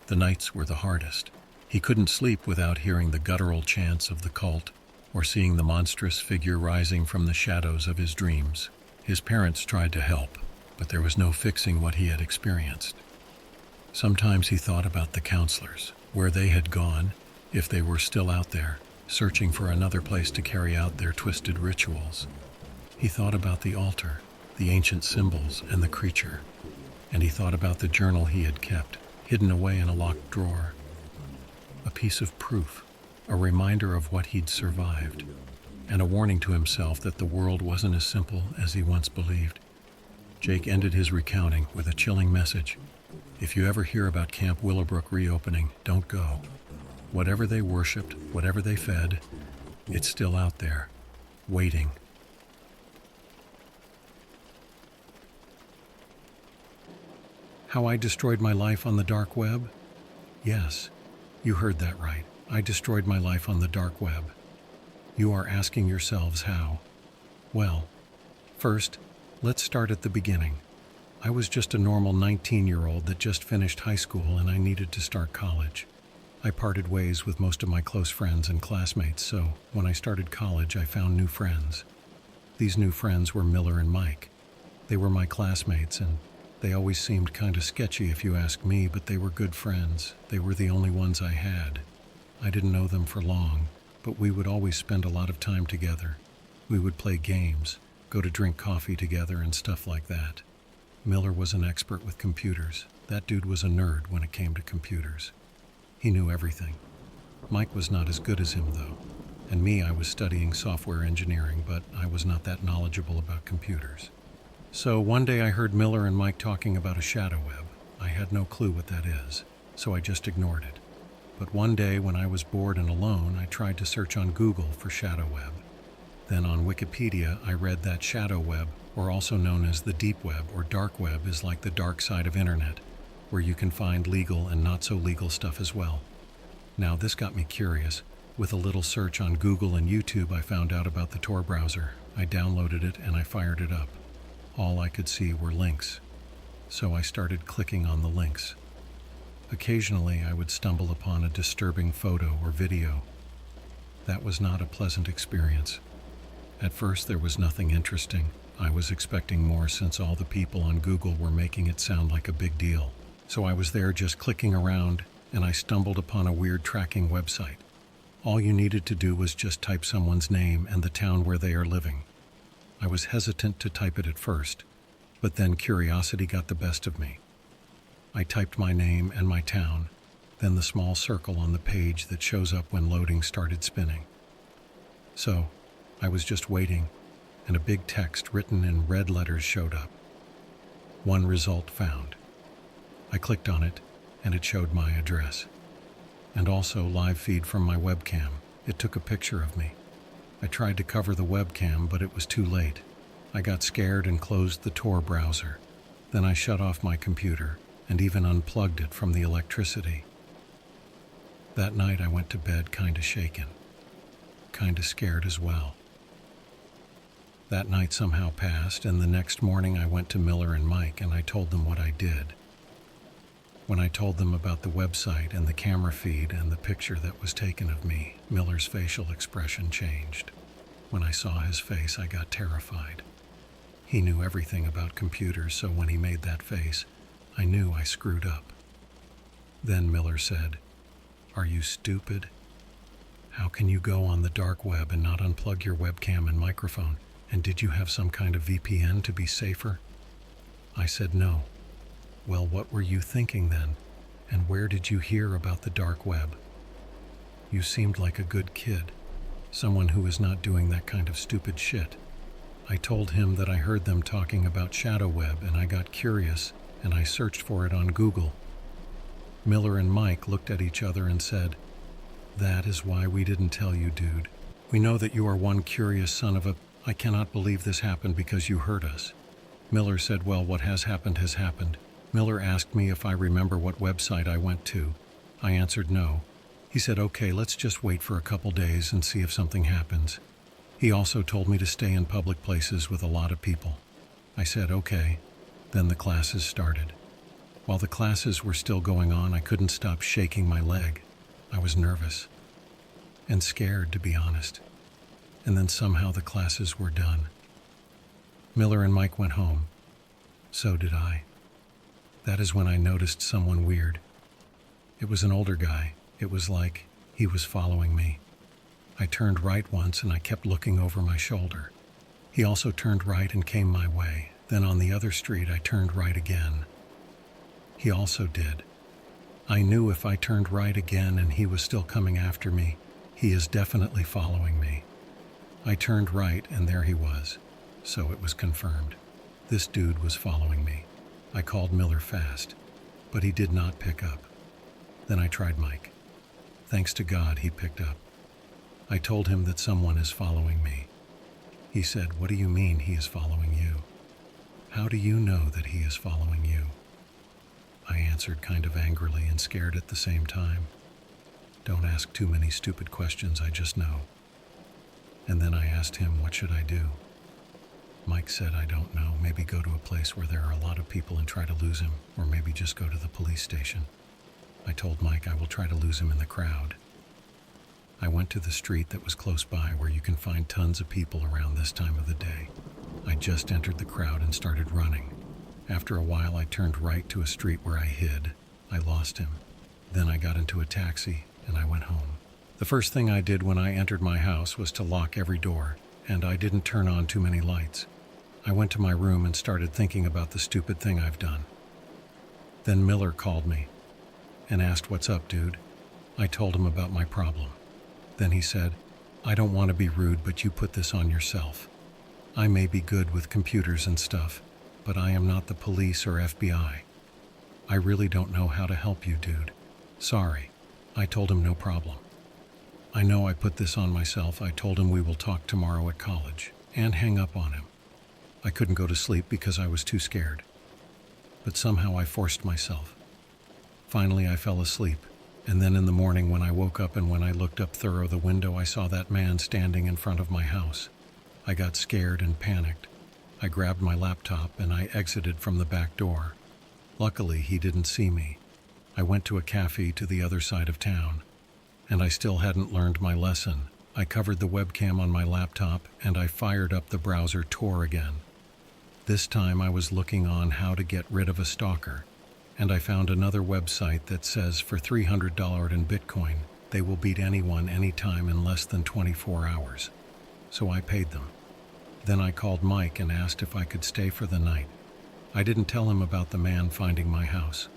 Speaker 1: The nights were the hardest. He couldn't sleep without hearing the guttural chants of the cult or seeing the monstrous figure rising from the shadows of his dreams. His parents tried to help, but there was no fixing what he had experienced. Sometimes he thought about the counselors, where they had gone, if they were still out there, searching for another place to carry out their twisted rituals. He thought about the altar, the ancient symbols, and the creature. And he thought about the journal he had kept, hidden away in a locked drawer. A piece of proof, a reminder of what he'd survived, and a warning to himself that the world wasn't as simple as he once believed. Jake ended his recounting with a chilling message. If you ever hear about Camp Willowbrook reopening, don't go. Whatever they worshipped, whatever they fed, it's still out there, waiting. How I destroyed my life on the dark web? Yes, you heard that right. I destroyed my life on the dark web. You are asking yourselves how. Well, first, let's start at the beginning. I was just a normal 19-year-old that just finished high school, and I needed to start college. I parted ways with most of my close friends and classmates, so when I started college, I found new friends. These new friends were Miller and Mike. They were my classmates, and they always seemed kind of sketchy if you ask me, but they were good friends. They were the only ones I had. I didn't know them for long, but we would always spend a lot of time together. We would play games, go to drink coffee together, and stuff like that. Miller was an expert with computers. That dude was a nerd when it came to computers. He knew everything. Mike was not as good as him, though. And me, I was studying software engineering, but I was not that knowledgeable about computers. So one day I heard Miller and Mike talking about a shadow web. I had no clue what that is, so I just ignored it. But one day when I was bored and alone, I tried to search on Google for shadow web. Then on Wikipedia, I read that shadow web, or also known as the deep web or dark web, is like the dark side of internet, where you can find legal and not so legal stuff as well. Now this got me curious. With a little search on Google and YouTube, I found out about the Tor browser. I downloaded it and I fired it up. All I could see were links. So I started clicking on the links. Occasionally I would stumble upon a disturbing photo or video. That was not a pleasant experience. At first there was nothing interesting. I was expecting more since all the people on Google were making it sound like a big deal. So I was there just clicking around, and I stumbled upon a weird tracking website. All you needed to do was just type someone's name and the town where they are living. I was hesitant to type it at first, but then curiosity got the best of me. I typed my name and my town, then the small circle on the page that shows up when loading started spinning. So, I was just waiting, and a big text written in red letters showed up. One result found. I clicked on it, and it showed my address. And also live feed from my webcam. It took a picture of me. I tried to cover the webcam, but it was too late. I got scared and closed the Tor browser. Then I shut off my computer and even unplugged it from the electricity. That night I went to bed kinda shaken, kinda scared as well. That night somehow passed, and the next morning I went to Miller and Mike and I told them what I did. When I told them about the website and the camera feed and the picture that was taken of me, Miller's facial expression changed. When I saw his face, I got terrified. He knew everything about computers, so when he made that face, I knew I screwed up. Then Miller said, "Are you stupid? How can you go on the dark web and not unplug your webcam and microphone? And did you have some kind of VPN to be safer?" I said no. "Well, what were you thinking then? And where did you hear about the dark web? You seemed like a good kid, someone who is not doing that kind of stupid shit." I told him that I heard them talking about shadow web and I got curious and I searched for it on Google. Miller and Mike looked at each other and said, "That is why we didn't tell you, dude. We know that you are one curious son of a... I cannot believe this happened because you hurt us." Miller said, "Well, what has happened has happened." Miller asked me if I remember what website I went to. I answered no. He said, "Okay, let's just wait for a couple days and see if something happens." He also told me to stay in public places with a lot of people. I said, "Okay." Then the classes started. While the classes were still going on, I couldn't stop shaking my leg. I was nervous and scared, to be honest. And then somehow the classes were done. Miller and Mike went home. So did I. That is when I noticed someone weird. It was an older guy. It was like he was following me. I turned right once and I kept looking over my shoulder. He also turned right and came my way. Then on the other street I turned right again. He also did. I knew if I turned right again and he was still coming after me, he is definitely following me. I turned right and there he was. So it was confirmed. This dude was following me. I called Miller fast, but he did not pick up. Then I tried Mike. Thanks to God, he picked up. I told him that someone is following me. He said, "What do you mean he is following you? How do you know that he is following you?" I answered kind of angrily and scared at the same time. Don't ask too many stupid questions, I just know. And then I asked him, "What should I do?" Mike said, "I don't know, maybe go to a place where there are a lot of people and try to lose him, or maybe just go to the police station." I told Mike I will try to lose him in the crowd. I went to the street that was close by where you can find tons of people around this time of the day. I just entered the crowd and started running. After a while I turned right to a street where I hid. I lost him. Then I got into a taxi and I went home. The first thing I did when I entered my house was to lock every door, and I didn't turn on too many lights. I went to my room and started thinking about the stupid thing I've done. Then Miller called me and asked, "What's up, dude?" I told him about my problem. Then he said, "I don't want to be rude, but you put this on yourself. I may be good with computers and stuff, but I am not the police or FBI. I really don't know how to help you, dude. Sorry." I told him no problem. I know I put this on myself. I told him we will talk tomorrow at college and hang up on him. I couldn't go to sleep because I was too scared. But somehow I forced myself. Finally, I fell asleep. And then in the morning when I woke up and when I looked up through the window, I saw that man standing in front of my house. I got scared and panicked. I grabbed my laptop and I exited from the back door. Luckily, he didn't see me. I went to a cafe to the other side of town. And I still hadn't learned my lesson. I covered the webcam on my laptop and I fired up the browser Tor again. This time I was looking on how to get rid of a stalker. And I found another website that says for $300 in Bitcoin, they will beat anyone anytime in less than 24 hours. So I paid them. Then I called Mike and asked if I could stay for the night. I didn't tell him about the man finding my house.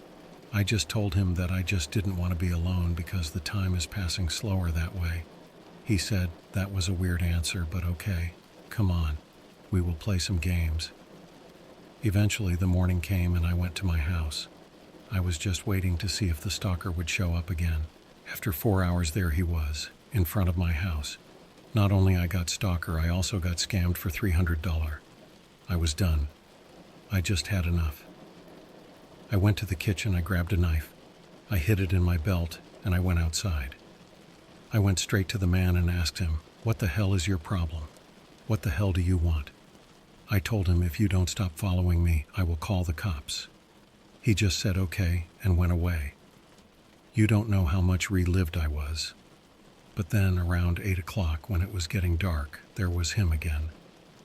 Speaker 1: I just told him that I just didn't want to be alone because the time is passing slower that way. He said that was a weird answer, but okay, come on, we will play some games. Eventually the morning came and I went to my house. I was just waiting to see if the stalker would show up again. After 4 hours there he was, in front of my house. Not only I got stalker, I also got scammed for $300. I was done. I just had enough. I went to the kitchen, I grabbed a knife. I hid it in my belt, and I went outside. I went straight to the man and asked him, "What the hell is your problem? What the hell do you want?" I told him, "If you don't stop following me, I will call the cops." He just said okay and went away. You don't know how much relived I was. But then around 8 o'clock, when it was getting dark, there was him again.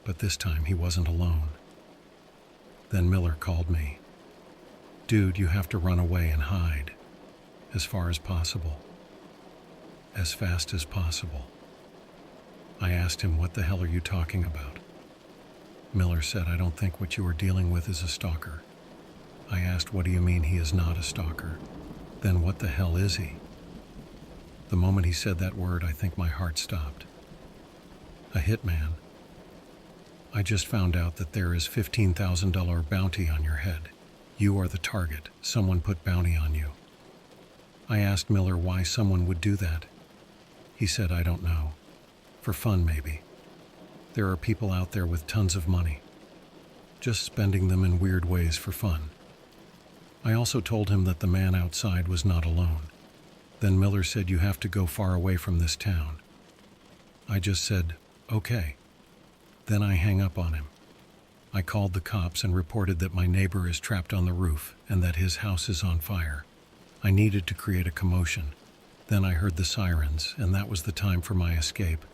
Speaker 1: But this time he wasn't alone. Then Miller called me. "Dude, you have to run away and hide. As far as possible. As fast as possible." I asked him, "What the hell are you talking about?" Miller said, "I don't think what you are dealing with is a stalker." I asked, "What do you mean he is not a stalker? Then what the hell is he?" The moment he said that word, I think my heart stopped. A hitman. I just found out that there is $15,000 bounty on your head. You are the target. Someone put bounty on you. I asked Miller why someone would do that. He said, "I don't know. For fun, maybe. There are people out there with tons of money, just spending them in weird ways for fun." I also told him that the man outside was not alone. Then Miller said, "You have to go far away from this town." I just said, "Okay." Then I hang up on him. I called the cops and reported that my neighbor is trapped on the roof and that his house is on fire. I needed to create a commotion. Then I heard the sirens, and that was the time for my escape.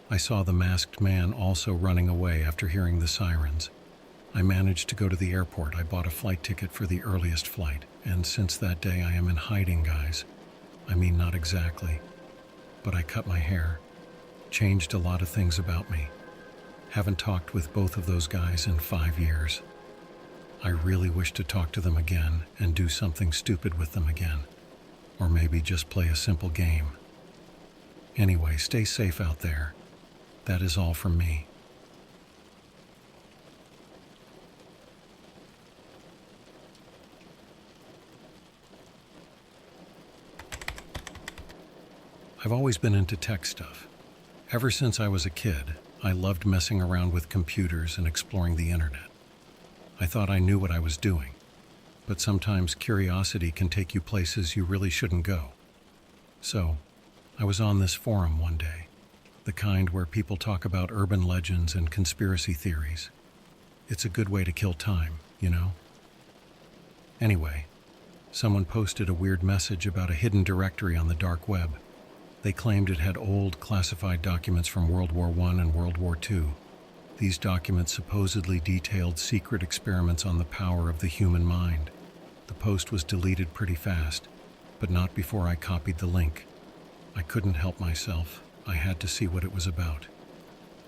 Speaker 1: I saw the masked man also running away after hearing the sirens. I managed to go to the airport. I bought a flight ticket for the earliest flight, and since that day I am in hiding, guys. I mean, not exactly, but I cut my hair, changed a lot of things about me. Haven't talked with both of those guys in 5 years. I really wish to talk to them again and do something stupid with them again. Or maybe just play a simple game. Anyway, stay safe out there. That is all from me. I've always been into tech stuff. Ever since I was a kid, I loved messing around with computers and exploring the internet. I thought I knew what I was doing, but sometimes curiosity can take you places you really shouldn't go. So, I was on this forum one day, the kind where people talk about urban legends and conspiracy theories. It's a good way to kill time, you know? Anyway, someone posted a weird message about a hidden directory on the dark web. They claimed it had old, classified documents from World War I and World War II. These documents supposedly detailed secret experiments on the power of the human mind. The post was deleted pretty fast, but not before I copied the link. I couldn't help myself. I had to see what it was about.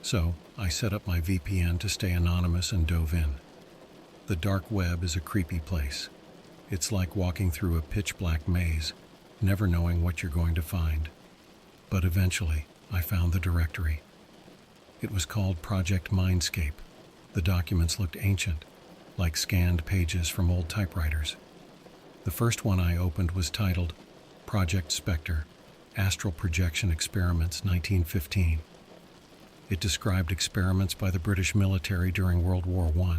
Speaker 1: So, I set up my VPN to stay anonymous and dove in. The dark web is a creepy place. It's like walking through a pitch-black maze, never knowing what you're going to find. But eventually, I found the directory. It was called Project Mindscape. The documents looked ancient, like scanned pages from old typewriters. The first one I opened was titled Project Spectre, Astral Projection Experiments 1915. It described experiments by the British military during World War I.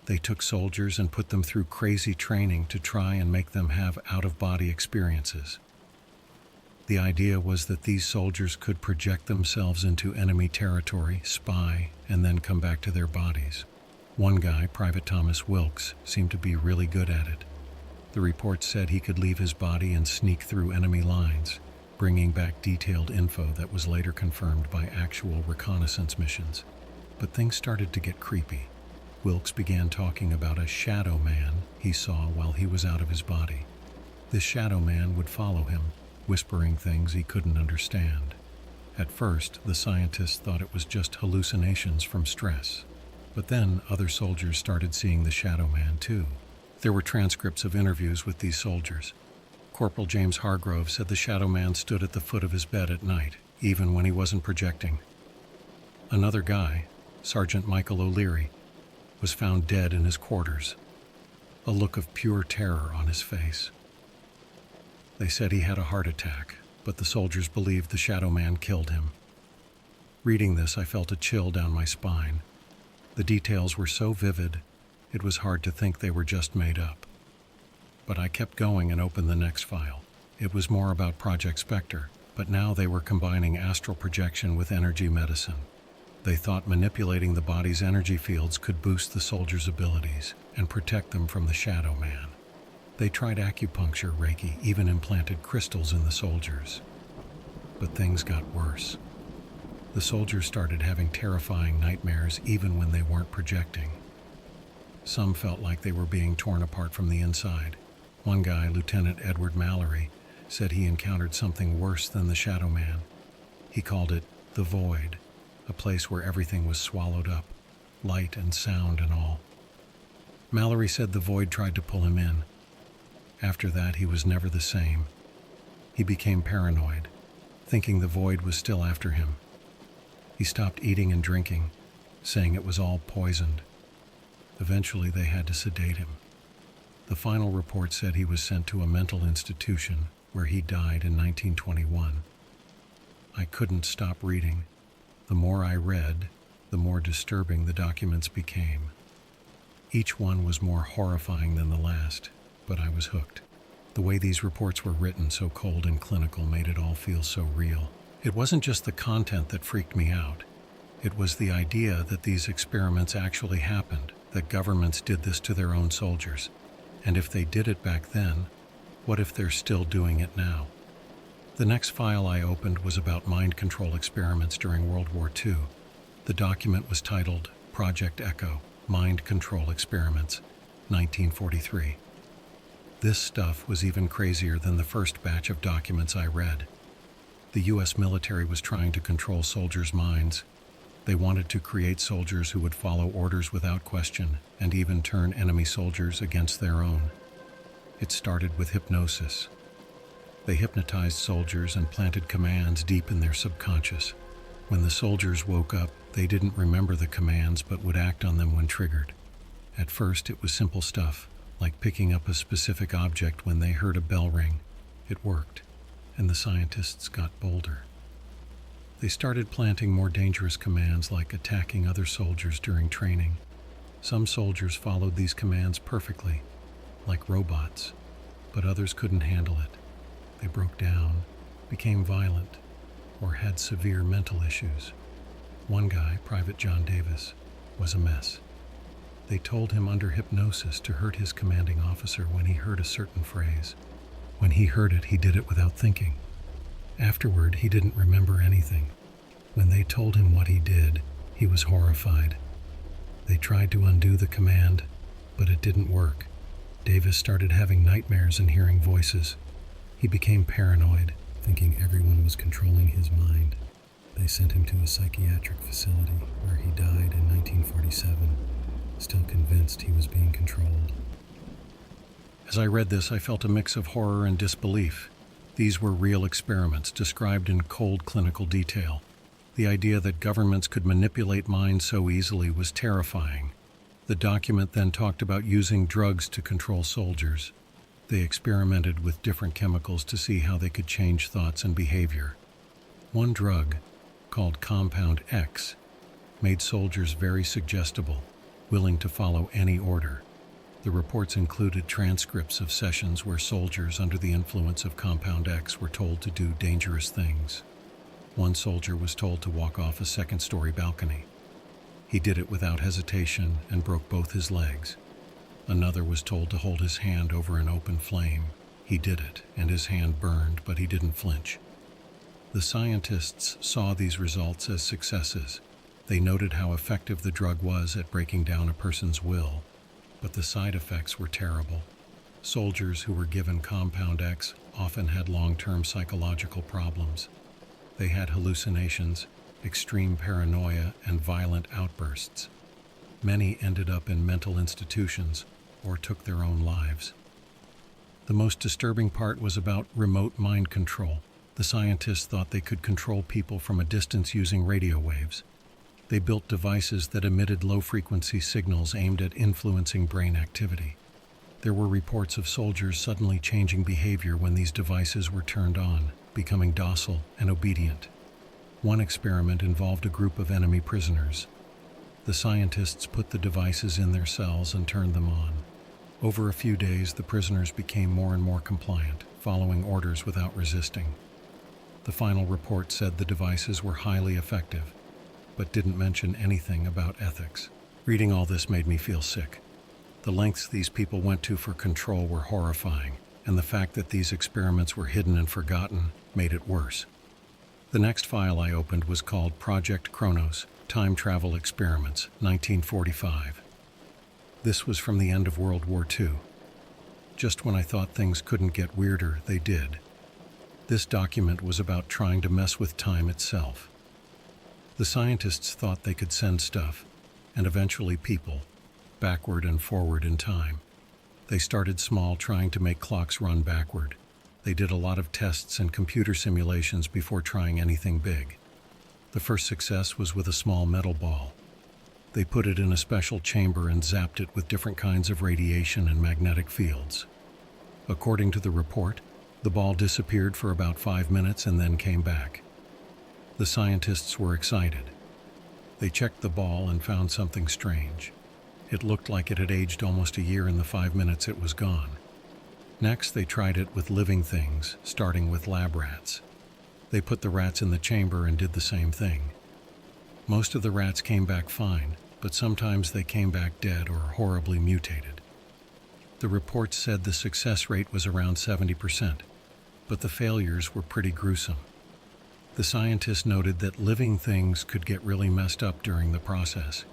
Speaker 1: They took soldiers and put them through crazy training to try and make them have out-of-body experiences. The idea was that these soldiers could project themselves into enemy territory, spy, and then come back to their bodies. One guy, Private Thomas Wilkes, seemed to be really good at it. The report said he could leave his body and sneak through enemy lines, bringing back detailed info that was later confirmed by actual reconnaissance missions. But things started to get creepy. Wilkes began talking about a shadow man he saw while he was out of his body. This shadow man would follow him, whispering things he couldn't understand. At first, the scientists thought it was just hallucinations from stress. But then other soldiers started seeing the shadow man too. There were transcripts of interviews with these soldiers. Corporal James Hargrove said the shadow man stood at the foot of his bed at night, even when he wasn't projecting. Another guy, Sergeant Michael O'Leary, was found dead in his quarters, a look of pure terror on his face. They said he had a heart attack, but the soldiers believed the shadow man killed him. Reading this, I felt a chill down my spine. The details were so vivid, it was hard to think they were just made up. But I kept going and opened the next file. It was more about Project Spectre, but now they were combining astral projection with energy medicine. They thought manipulating the body's energy fields could boost the soldiers' abilities and protect them from the Shadow Man. They tried acupuncture, Reiki, even implanted crystals in the soldiers. But things got worse. The soldiers started having terrifying nightmares even when they weren't projecting. Some felt like they were being torn apart from the inside. One guy, Lieutenant Edward Mallory, said he encountered something worse than the Shadow Man. He called it the Void, a place where everything was swallowed up, light and sound and all. Mallory said the Void tried to pull him in. After that, he was never the same. He became paranoid, thinking the Void was still after him. He stopped eating and drinking, saying it was all poisoned. Eventually, they had to sedate him. The final report said he was sent to a mental institution where he died in 1921. I couldn't stop reading. The more I read, the more disturbing the documents became. Each one was more horrifying than the last, but I was hooked. The way these reports were written, so cold and clinical, made it all feel so real. It wasn't just the content that freaked me out. It was the idea that these experiments actually happened, that governments did this to their own soldiers. And if they did it back then, what if they're still doing it now? The next file I opened was about mind control experiments during World War II. The document was titled Project Echo, Mind Control Experiments, 1943. This stuff was even crazier than the first batch of documents I read. The U.S. military was trying to control soldiers' minds. They wanted to create soldiers who would follow orders without question and even turn enemy soldiers against their own. It started with hypnosis. They hypnotized soldiers and planted commands deep in their subconscious. When the soldiers woke up, they didn't remember the commands but would act on them when triggered. At first, it was simple stuff, like picking up a specific object when they heard a bell ring. It worked, and the scientists got bolder. They started planting more dangerous commands like attacking other soldiers during training. Some soldiers followed these commands perfectly, like robots, but others couldn't handle it. They broke down, became violent, or had severe mental issues. One guy, Private John Davis, was a mess. They told him under hypnosis to hurt his commanding officer when he heard a certain phrase. When he heard it, he did it without thinking. Afterward, he didn't remember anything. When they told him what he did, he was horrified. They tried to undo the command, but it didn't work. Davis started having nightmares and hearing voices. He became paranoid, thinking everyone was controlling his mind. They sent him to a psychiatric facility where he died in 1947, still convinced he was being controlled. As I read this, I felt a mix of horror and disbelief. These were real experiments described in cold clinical detail. The idea that governments could manipulate minds so easily was terrifying. The document then talked about using drugs to control soldiers. They experimented with different chemicals to see how they could change thoughts and behavior. One drug, called Compound X, made soldiers very suggestible, willing to follow any order. The reports included transcripts of sessions where soldiers under the influence of Compound X were told to do dangerous things. One soldier was told to walk off a second-story balcony. He did it without hesitation and broke both his legs. Another was told to hold his hand over an open flame. He did it, and his hand burned, but he didn't flinch. The scientists saw these results as successes. They noted how effective the drug was at breaking down a person's will, but the side effects were terrible. Soldiers who were given Compound X often had long-term psychological problems. They had hallucinations, extreme paranoia, and violent outbursts. Many ended up in mental institutions or took their own lives. The most disturbing part was about remote mind control. The scientists thought they could control people from a distance using radio waves. They built devices that emitted low-frequency signals aimed at influencing brain activity. There were reports of soldiers suddenly changing behavior when these devices were turned on, becoming docile and obedient. One experiment involved a group of enemy prisoners. The scientists put the devices in their cells and turned them on. Over a few days, the prisoners became more and more compliant, following orders without resisting. The final report said the devices were highly effective, but didn't mention anything about ethics. Reading all this made me feel sick. The lengths these people went to for control were horrifying, and the fact that these experiments were hidden and forgotten made it worse. The next file I opened was called Project Kronos, Time Travel Experiments, 1945. This was from the end of World War II. Just when I thought things couldn't get weirder, they did. This document was about trying to mess with time itself. The scientists thought they could send stuff, and eventually people, backward and forward in time. They started small, trying to make clocks run backward. They did a lot of tests and computer simulations before trying anything big. The first success was with a small metal ball. They put it in a special chamber and zapped it with different kinds of radiation and magnetic fields. According to the report, the ball disappeared for about 5 minutes and then came back. The scientists were excited. They checked the ball and found something strange. It looked like it had aged almost a year in the 5 minutes it was gone. Next, they tried it with living things, starting with lab rats. They put the rats in the chamber and did the same thing. Most of the rats came back fine, but sometimes they came back dead or horribly mutated. The report said the success rate was around 70%, but the failures were pretty gruesome. The scientists noted that living things could get really messed up during the process.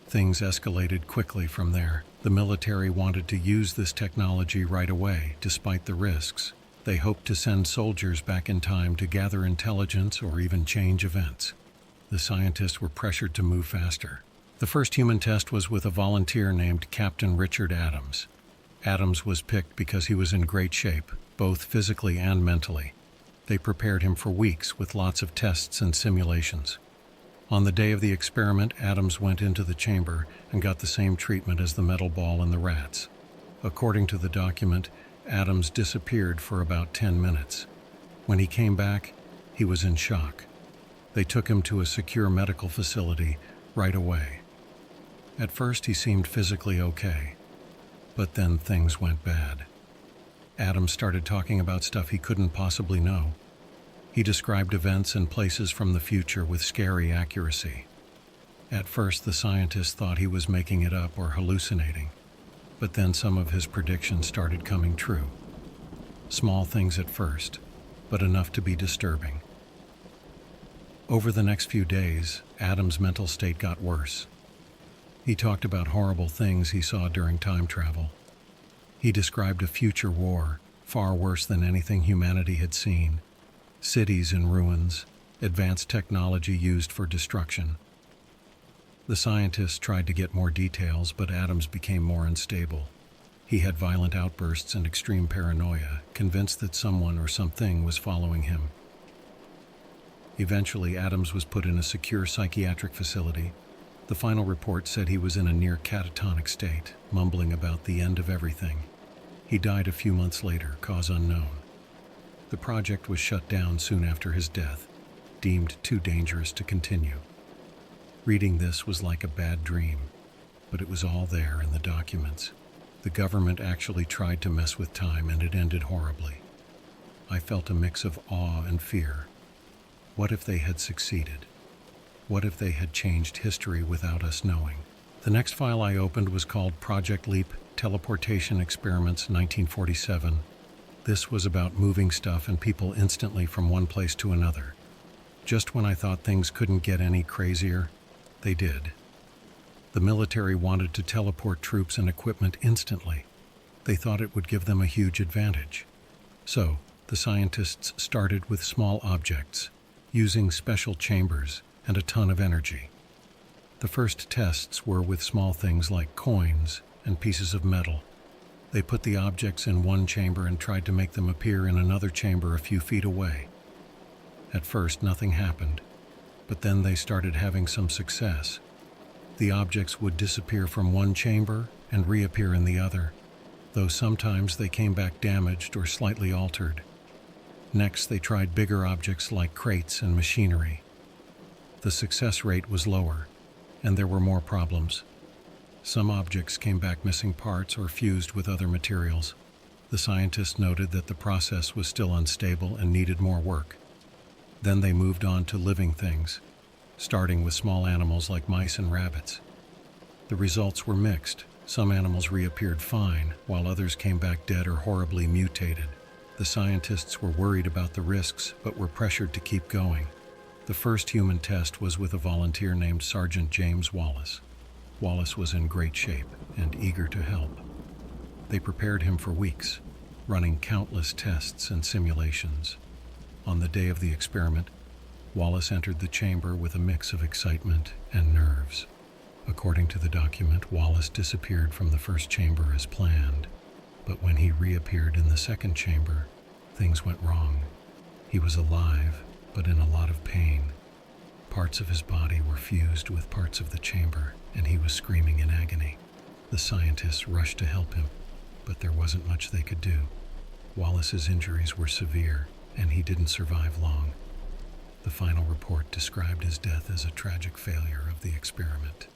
Speaker 1: Things escalated quickly from there. The military wanted to use this technology right away, despite the risks. They hoped to send soldiers back in time to gather intelligence or even change events. The scientists were pressured to move faster. The first human test was with a volunteer named Captain Richard Adams. Adams was picked because he was in great shape, both physically and mentally. They prepared him for weeks with lots of tests and simulations. On the day of the experiment, Adams went into the chamber and got the same treatment as the metal ball and the rats. According to the document, Adams disappeared for about 10 minutes. When he came back, he was in shock. They took him to a secure medical facility right away. At first, he seemed physically okay, but then things went bad. Adams started talking about stuff he couldn't possibly know. He described events and places from the future with scary accuracy. At first, the scientists thought he was making it up or hallucinating, but then some of his predictions started coming true. Small things at first, but enough to be disturbing. Over the next few days, Adams' mental state got worse. He talked about horrible things he saw during time travel. He described a future war, far worse than anything humanity had seen. Cities in ruins, advanced technology used for destruction. The scientists tried to get more details, but Adams became more unstable. He had violent outbursts and extreme paranoia, convinced that someone or something was following him. Eventually, Adams was put in a secure psychiatric facility. The final report said he was in a near catatonic state, mumbling about the end of everything. He died a few months later, cause unknown. The project was shut down soon after his death, deemed too dangerous to continue. Reading this was like a bad dream, but it was all there in the documents. The government actually tried to mess with time, and it ended horribly. I felt a mix of awe and fear. What if they had succeeded? What if they had changed history without us knowing? The next file I opened was called Project Leap, Teleportation Experiments, 1947. This was about moving stuff and people instantly from one place to another. Just when I thought things couldn't get any crazier, they did. The military wanted to teleport troops and equipment instantly. They thought it would give them a huge advantage. So, the scientists started with small objects, using special chambers and a ton of energy. The first tests were with small things like coins and pieces of metal. They put the objects in one chamber and tried to make them appear in another chamber a few feet away. At first, nothing happened, but then they started having some success. The objects would disappear from one chamber and reappear in the other, though sometimes they came back damaged or slightly altered. Next, they tried bigger objects like crates and machinery. The success rate was lower, And there were more problems. Some objects came back missing parts or fused with other materials. The scientists noted that the process was still unstable and needed more work. Then they moved on to living things, starting with small animals like mice and rabbits. The results were mixed. Some animals reappeared fine, while others came back dead or horribly mutated. The scientists were worried about the risks, but were pressured to keep going. The first human test was with a volunteer named Sergeant James Wallace. Wallace was in great shape and eager to help. They prepared him for weeks, running countless tests and simulations. On the day of the experiment, Wallace entered the chamber with a mix of excitement and nerves. According to the document, Wallace disappeared from the first chamber as planned, but when he reappeared in the second chamber, things went wrong. He was alive, but in a lot of pain. Parts of his body were fused with parts of the chamber, and he was screaming in agony. The scientists rushed to help him, but there wasn't much they could do. Wallace's injuries were severe, and he didn't survive long. The final report described his death as a tragic failure of the experiment.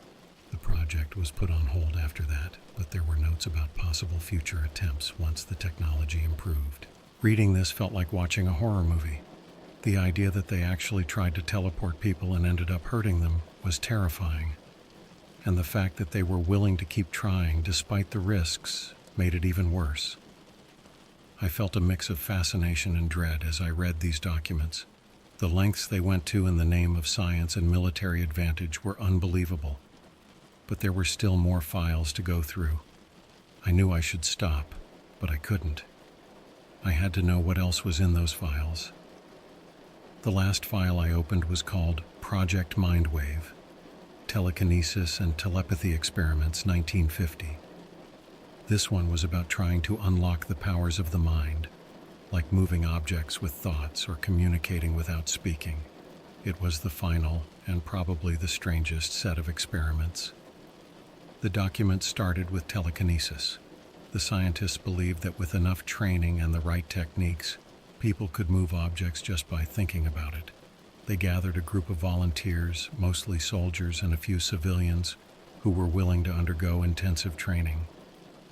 Speaker 1: The project was put on hold after that, but there were notes about possible future attempts once the technology improved. Reading this felt like watching a horror movie. The idea that they actually tried to teleport people and ended up hurting them was terrifying. And the fact that they were willing to keep trying despite the risks made it even worse. I felt a mix of fascination and dread as I read these documents. The lengths they went to in the name of science and military advantage were unbelievable. But there were still more files to go through. I knew I should stop, but I couldn't. I had to know what else was in those files. The last file I opened was called Project Mindwave, Telekinesis and Telepathy Experiments 1950. This one was about trying to unlock the powers of the mind, like moving objects with thoughts or communicating without speaking. It was the final and probably the strangest set of experiments. The document started with telekinesis. The scientists believed that with enough training and the right techniques, people could move objects just by thinking about it. They gathered a group of volunteers, mostly soldiers and a few civilians, who were willing to undergo intensive training.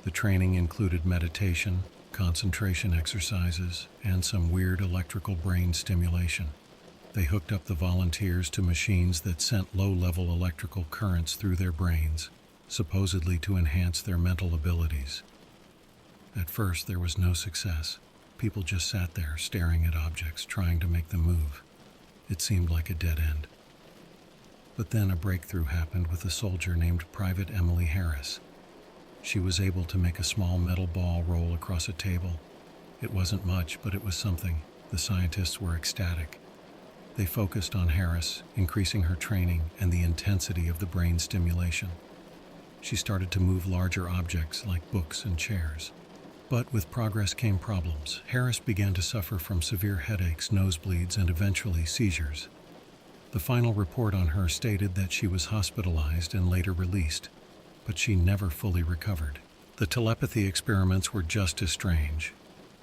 Speaker 1: The training included meditation, concentration exercises, and some weird electrical brain stimulation. They hooked up the volunteers to machines that sent low-level electrical currents through their brains, supposedly to enhance their mental abilities. At first, there was no success. People just sat there, staring at objects, trying to make them move. It seemed like a dead end. But then a breakthrough happened with a soldier named Private Emily Harris. She was able to make a small metal ball roll across a table. It wasn't much, but it was something. The scientists were ecstatic. They focused on Harris, increasing her training and the intensity of the brain stimulation. She started to move larger objects like books and chairs. But with progress came problems. Harris began to suffer from severe headaches, nosebleeds, and eventually seizures. The final report on her stated that she was hospitalized and later released, but she never fully recovered. The telepathy experiments were just as strange.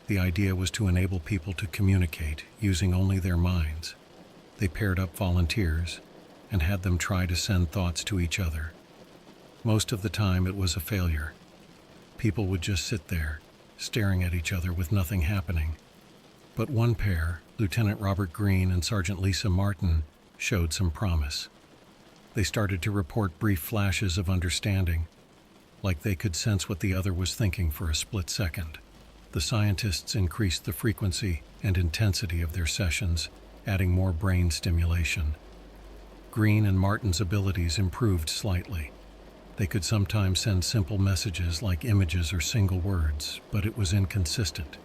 Speaker 1: The idea was to enable people to communicate using only their minds. They paired up volunteers and had them try to send thoughts to each other. Most of the time it was a failure. People would just sit there, staring at each other with nothing happening. But one pair, Lieutenant Robert Green and Sergeant Lisa Martin, showed some promise. They started to report brief flashes of understanding, like they could sense what the other was thinking for a split second. The scientists increased the frequency and intensity of their sessions, adding more brain stimulation. Green and Martin's abilities improved slightly. They could sometimes send simple messages like images or single words, but it was inconsistent.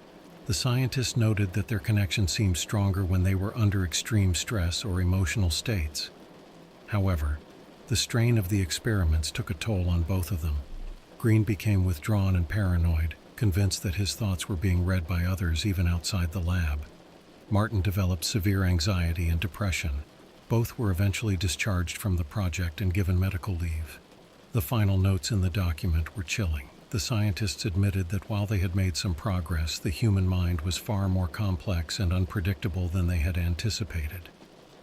Speaker 1: The scientists noted that their connection seemed stronger when they were under extreme stress or emotional states. However, the strain of the experiments took a toll on both of them. Green became withdrawn and paranoid, convinced that his thoughts were being read by others even outside the lab. Martin developed severe anxiety and depression. Both were eventually discharged from the project and given medical leave. The final notes in the document were chilling. The scientists admitted that while they had made some progress, the human mind was far more complex and unpredictable than they had anticipated.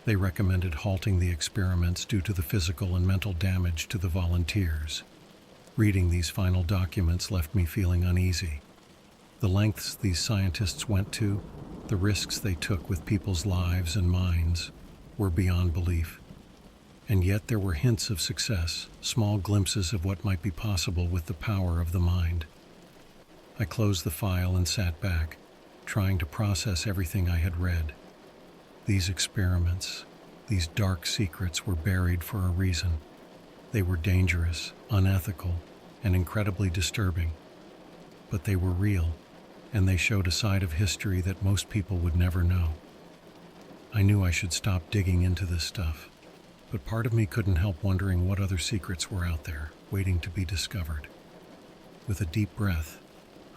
Speaker 1: They recommended halting the experiments due to the physical and mental damage to the volunteers. Reading these final documents left me feeling uneasy. The lengths these scientists went to, the risks they took with people's lives and minds, were beyond belief. And yet there were hints of success, small glimpses of what might be possible with the power of the mind. I closed the file and sat back, trying to process everything I had read. These experiments, these dark secrets were buried for a reason. They were dangerous, unethical, and incredibly disturbing. But they were real, and they showed a side of history that most people would never know. I knew I should stop digging into this stuff, but part of me couldn't help wondering what other secrets were out there, waiting to be discovered. With a deep breath,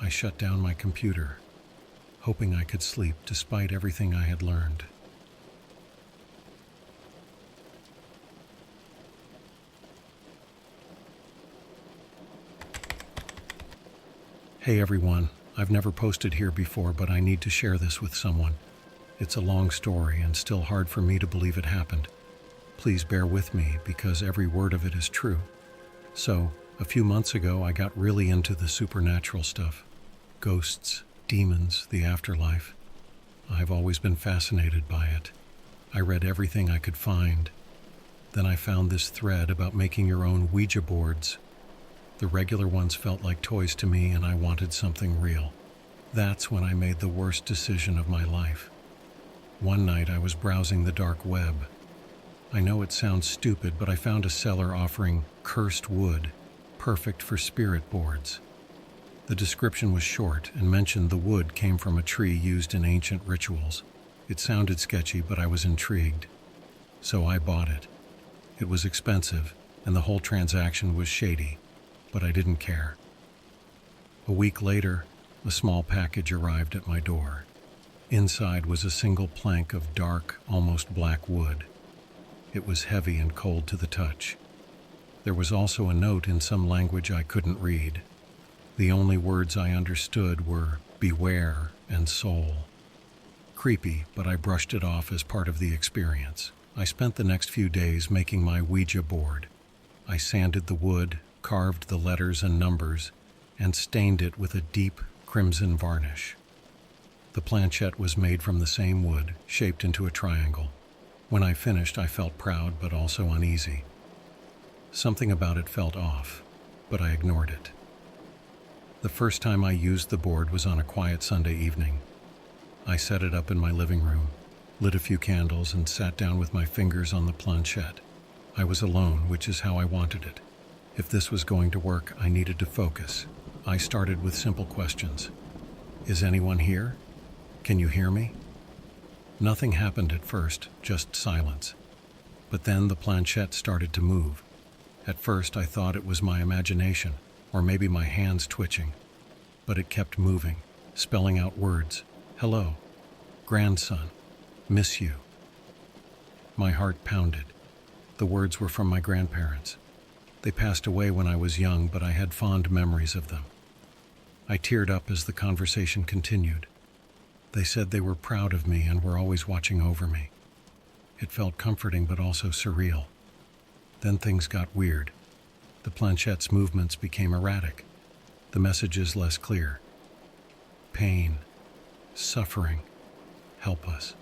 Speaker 1: I shut down my computer, hoping I could sleep despite everything I had learned. Hey everyone, I've never posted here before, but I need to share this with someone. It's a long story and still hard for me to believe it happened. Please bear with me because every word of it is true. So, a few months ago I got really into the supernatural stuff. Ghosts, demons, the afterlife. I've always been fascinated by it. I read everything I could find. Then I found this thread about making your own Ouija boards. The regular ones felt like toys to me and I wanted something real. That's when I made the worst decision of my life. One night I was browsing the dark web. I know it sounds stupid, but I found a seller offering cursed wood, perfect for spirit boards. The description was short and mentioned the wood came from a tree used in ancient rituals. It sounded sketchy, but I was intrigued. So I bought it. It was expensive, and the whole transaction was shady, but I didn't care. A week later, a small package arrived at my door. Inside was a single plank of dark, almost black wood. It was heavy and cold to the touch. There was also a note in some language I couldn't read. The only words I understood were beware and soul. Creepy, but I brushed it off as part of the experience. I spent the next few days making my Ouija board. I sanded the wood, carved the letters and numbers, and stained it with a deep crimson varnish. The planchette was made from the same wood, shaped into a triangle. When I finished, I felt proud but also uneasy. Something about it felt off, but I ignored it. The first time I used the board was on a quiet Sunday evening. I set it up in my living room, lit a few candles, and sat down with my fingers on the planchette. I was alone, which is how I wanted it. If this was going to work, I needed to focus. I started with simple questions. Is anyone here? Can you hear me? Nothing happened at first, just silence. But then the planchette started to move. At first I thought it was my imagination, or maybe my hands twitching. But it kept moving, spelling out words. Hello, grandson, miss you. My heart pounded. The words were from my grandparents. They passed away when I was young, but I had fond memories of them. I teared up as the conversation continued. They said they were proud of me and were always watching over me. It felt comforting but also surreal. Then things got weird. The planchette's movements became erratic, the messages less clear. Pain, suffering, help us.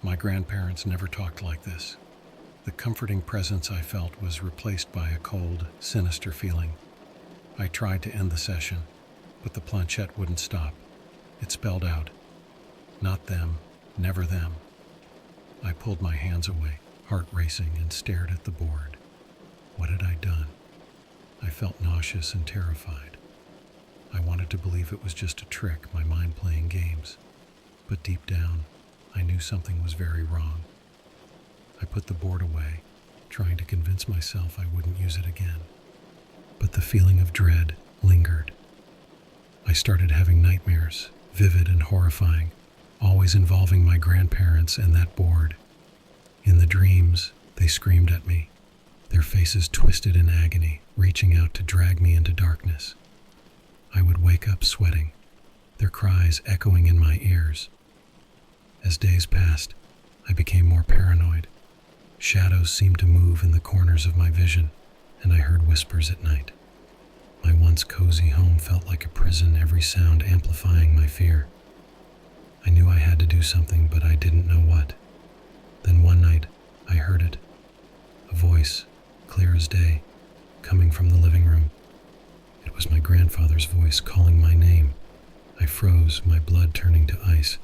Speaker 1: My grandparents never talked like this. The comforting presence I felt was replaced by a cold, sinister feeling. I tried to end the session, but the planchette wouldn't stop. It spelled out, not them, never them. I pulled my hands away, heart racing, and stared at the board. What had I done? I felt nauseous and terrified. I wanted to believe it was just a trick, my mind playing games. But deep down, I knew something was very wrong. I put the board away, trying to convince myself I wouldn't use it again. But the feeling of dread lingered. I started having nightmares, vivid and horrifying, always involving my grandparents and that board. In the dreams, they screamed at me, their faces twisted in agony, reaching out to drag me into darkness. I would wake up sweating, their cries echoing in my ears. As days passed, I became more paranoid. Shadows seemed to move in the corners of my vision, and I heard whispers at night. My once cozy home felt like a prison, every sound amplifying my fear. I knew I had to do something, but I didn't know what. Then one night, I heard it. A voice, clear as day, coming from the living room. It was my grandfather's voice calling my name. I froze, my blood turning to ice.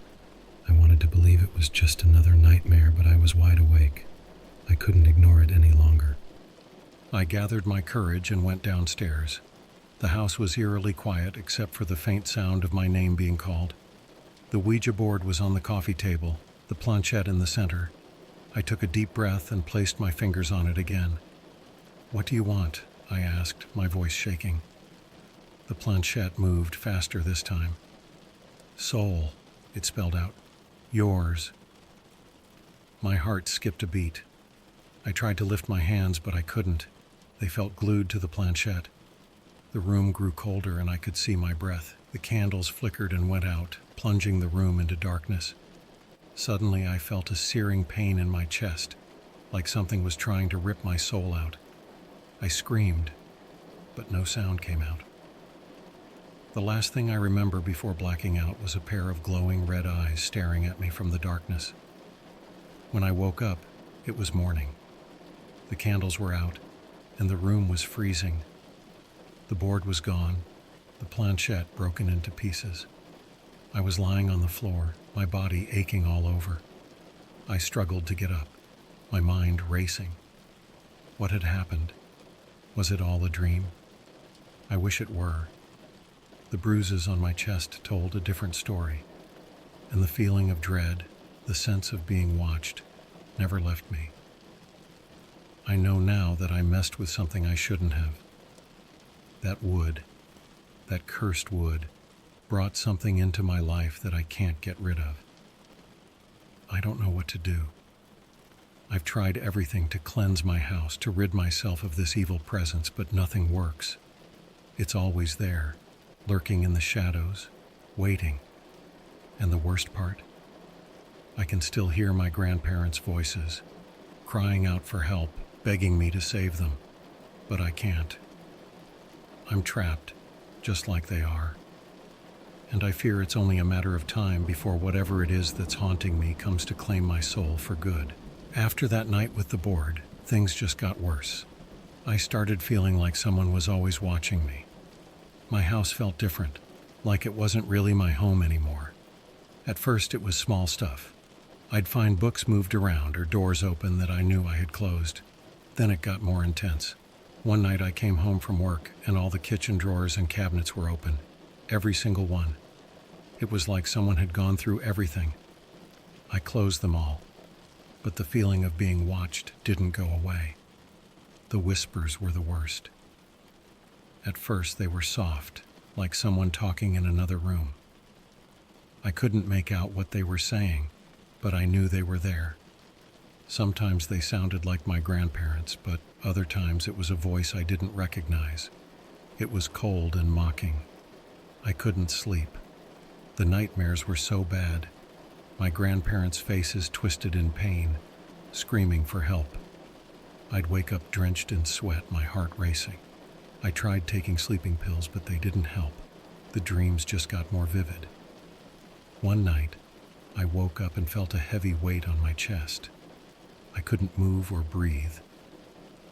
Speaker 1: I wanted to believe it was just another nightmare, but I was wide awake. I couldn't ignore it any longer. I gathered my courage and went downstairs. The house was eerily quiet except for the faint sound of my name being called. The Ouija board was on the coffee table, the planchette in the center. I took a deep breath and placed my fingers on it again. "What do you want?" I asked, my voice shaking. The planchette moved faster this time. "Soul," it spelled out. "Yours." My heart skipped a beat. I tried to lift my hands, but I couldn't. They felt glued to the planchette. The room grew colder and I could see my breath. The candles flickered and went out, plunging the room into darkness. Suddenly I felt a searing pain in my chest, like something was trying to rip my soul out. I screamed, but no sound came out. The last thing I remember before blacking out was a pair of glowing red eyes staring at me from the darkness. When I woke up, it was morning. The candles were out, and the room was freezing. The board was gone, the planchette broken into pieces. I was lying on the floor, my body aching all over. I struggled to get up, my mind racing. What had happened? Was it all a dream? I wish it were. The bruises on my chest told a different story, and the feeling of dread, the sense of being watched, never left me. I know now that I messed with something I shouldn't have. That wood, that cursed wood, brought something into my life that I can't get rid of. I don't know what to do. I've tried everything to cleanse my house, to rid myself of this evil presence, but nothing works. It's always there, lurking in the shadows, waiting. And the worst part? I can still hear my grandparents' voices, crying out for help, begging me to save them, but I can't. I'm trapped, just like they are. And I fear it's only a matter of time before whatever it is that's haunting me comes to claim my soul for good. After that night with the board, things just got worse. I started feeling like someone was always watching me. My house felt different, like it wasn't really my home anymore. At first it was small stuff. I'd find books moved around or doors open that I knew I had closed. Then it got more intense. One night I came home from work and all the kitchen drawers and cabinets were open. Every single one. It was like someone had gone through everything. I closed them all, but the feeling of being watched didn't go away. The whispers were the worst. At first they were soft, like someone talking in another room. I couldn't make out what they were saying, but I knew they were there. Sometimes they sounded like my grandparents, but other times it was a voice I didn't recognize. It was cold and mocking. I couldn't sleep. The nightmares were so bad. My grandparents' faces twisted in pain, screaming for help. I'd wake up drenched in sweat, my heart racing. I tried taking sleeping pills, but they didn't help. The dreams just got more vivid. One night, I woke up and felt a heavy weight on my chest. I couldn't move or breathe.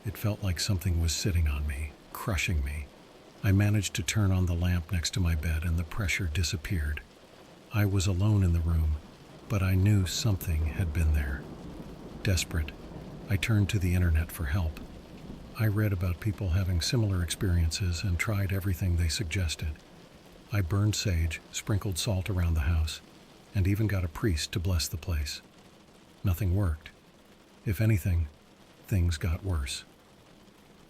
Speaker 1: It felt like something was sitting on me, crushing me. I managed to turn on the lamp next to my bed and the pressure disappeared. I was alone in the room, but I knew something had been there. Desperate, I turned to the internet for help. I read about people having similar experiences and tried everything they suggested. I burned sage, sprinkled salt around the house, and even got a priest to bless the place. Nothing worked. If anything, things got worse.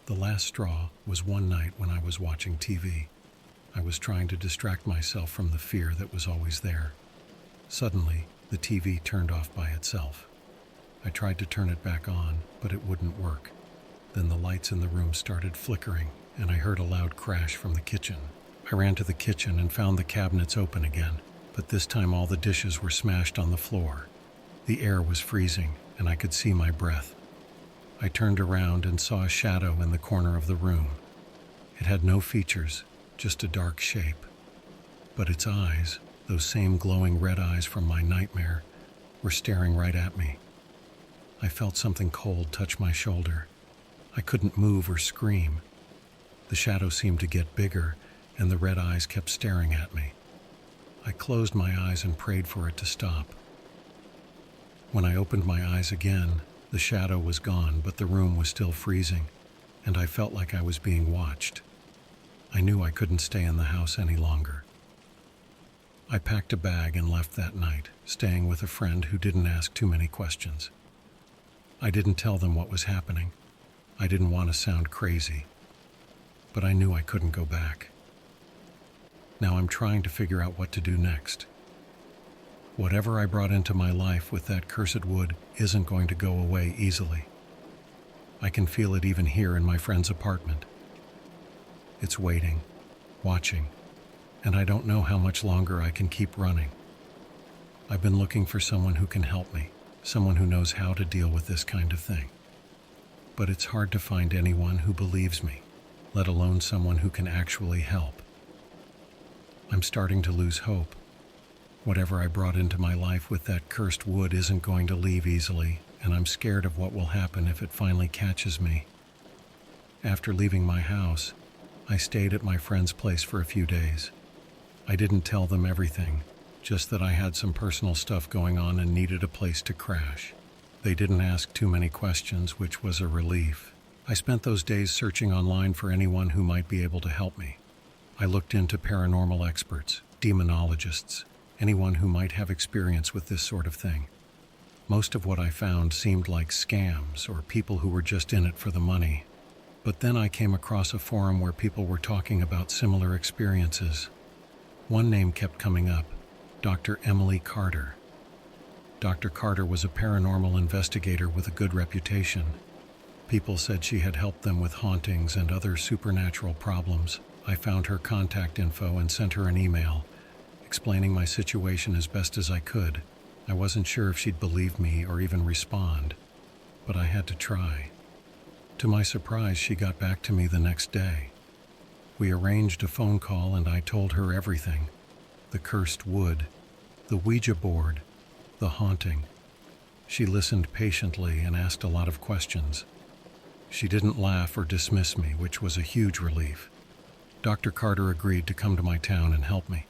Speaker 1: The last straw was one night when I was watching TV. I was trying to distract myself from the fear that was always there. Suddenly, the TV turned off by itself. I tried to turn it back on, but it wouldn't work. Then the lights in the room started flickering, and I heard a loud crash from the kitchen. I ran to the kitchen and found the cabinets open again, but this time all the dishes were smashed on the floor. The air was freezing, and I could see my breath. I turned around and saw a shadow in the corner of the room. It had no features, just a dark shape. But its eyes, those same glowing red eyes from my nightmare, were staring right at me. I felt something cold touch my shoulder. I couldn't move or scream. The shadow seemed to get bigger, and the red eyes kept staring at me. I closed my eyes and prayed for it to stop. When I opened my eyes again, the shadow was gone, but the room was still freezing, and I felt like I was being watched. I knew I couldn't stay in the house any longer. I packed a bag and left that night, staying with a friend who didn't ask too many questions. I didn't tell them what was happening. I didn't want to sound crazy, but I knew I couldn't go back. Now I'm trying to figure out what to do next. Whatever I brought into my life with that cursed wood isn't going to go away easily. I can feel it even here in my friend's apartment. It's waiting, watching, and I don't know how much longer I can keep running. I've been looking for someone who can help me, someone who knows how to deal with this kind of thing. But it's hard to find anyone who believes me, let alone someone who can actually help. I'm starting to lose hope. Whatever I brought into my life with that cursed wood isn't going to leave easily, and I'm scared of what will happen if it finally catches me. After leaving my house, I stayed at my friend's place for a few days. I didn't tell them everything, just that I had some personal stuff going on and needed a place to crash. They didn't ask too many questions, which was a relief. I spent those days searching online for anyone who might be able to help me. I looked into paranormal experts, demonologists, anyone who might have experience with this sort of thing. Most of what I found seemed like scams or people who were just in it for the money. But then I came across a forum where people were talking about similar experiences. One name kept coming up, Dr. Emily Carter. Dr. Carter was a paranormal investigator with a good reputation. People said she had helped them with hauntings and other supernatural problems. I found her contact info and sent her an email, explaining my situation as best as I could. I wasn't sure if she'd believe me or even respond, but I had to try. To my surprise, she got back to me the next day. We arranged a phone call and I told her everything. The cursed wood, the Ouija board, the haunting. She listened patiently and asked a lot of questions. She didn't laugh or dismiss me, which was a huge relief. Dr. Carter agreed to come to my town and help me.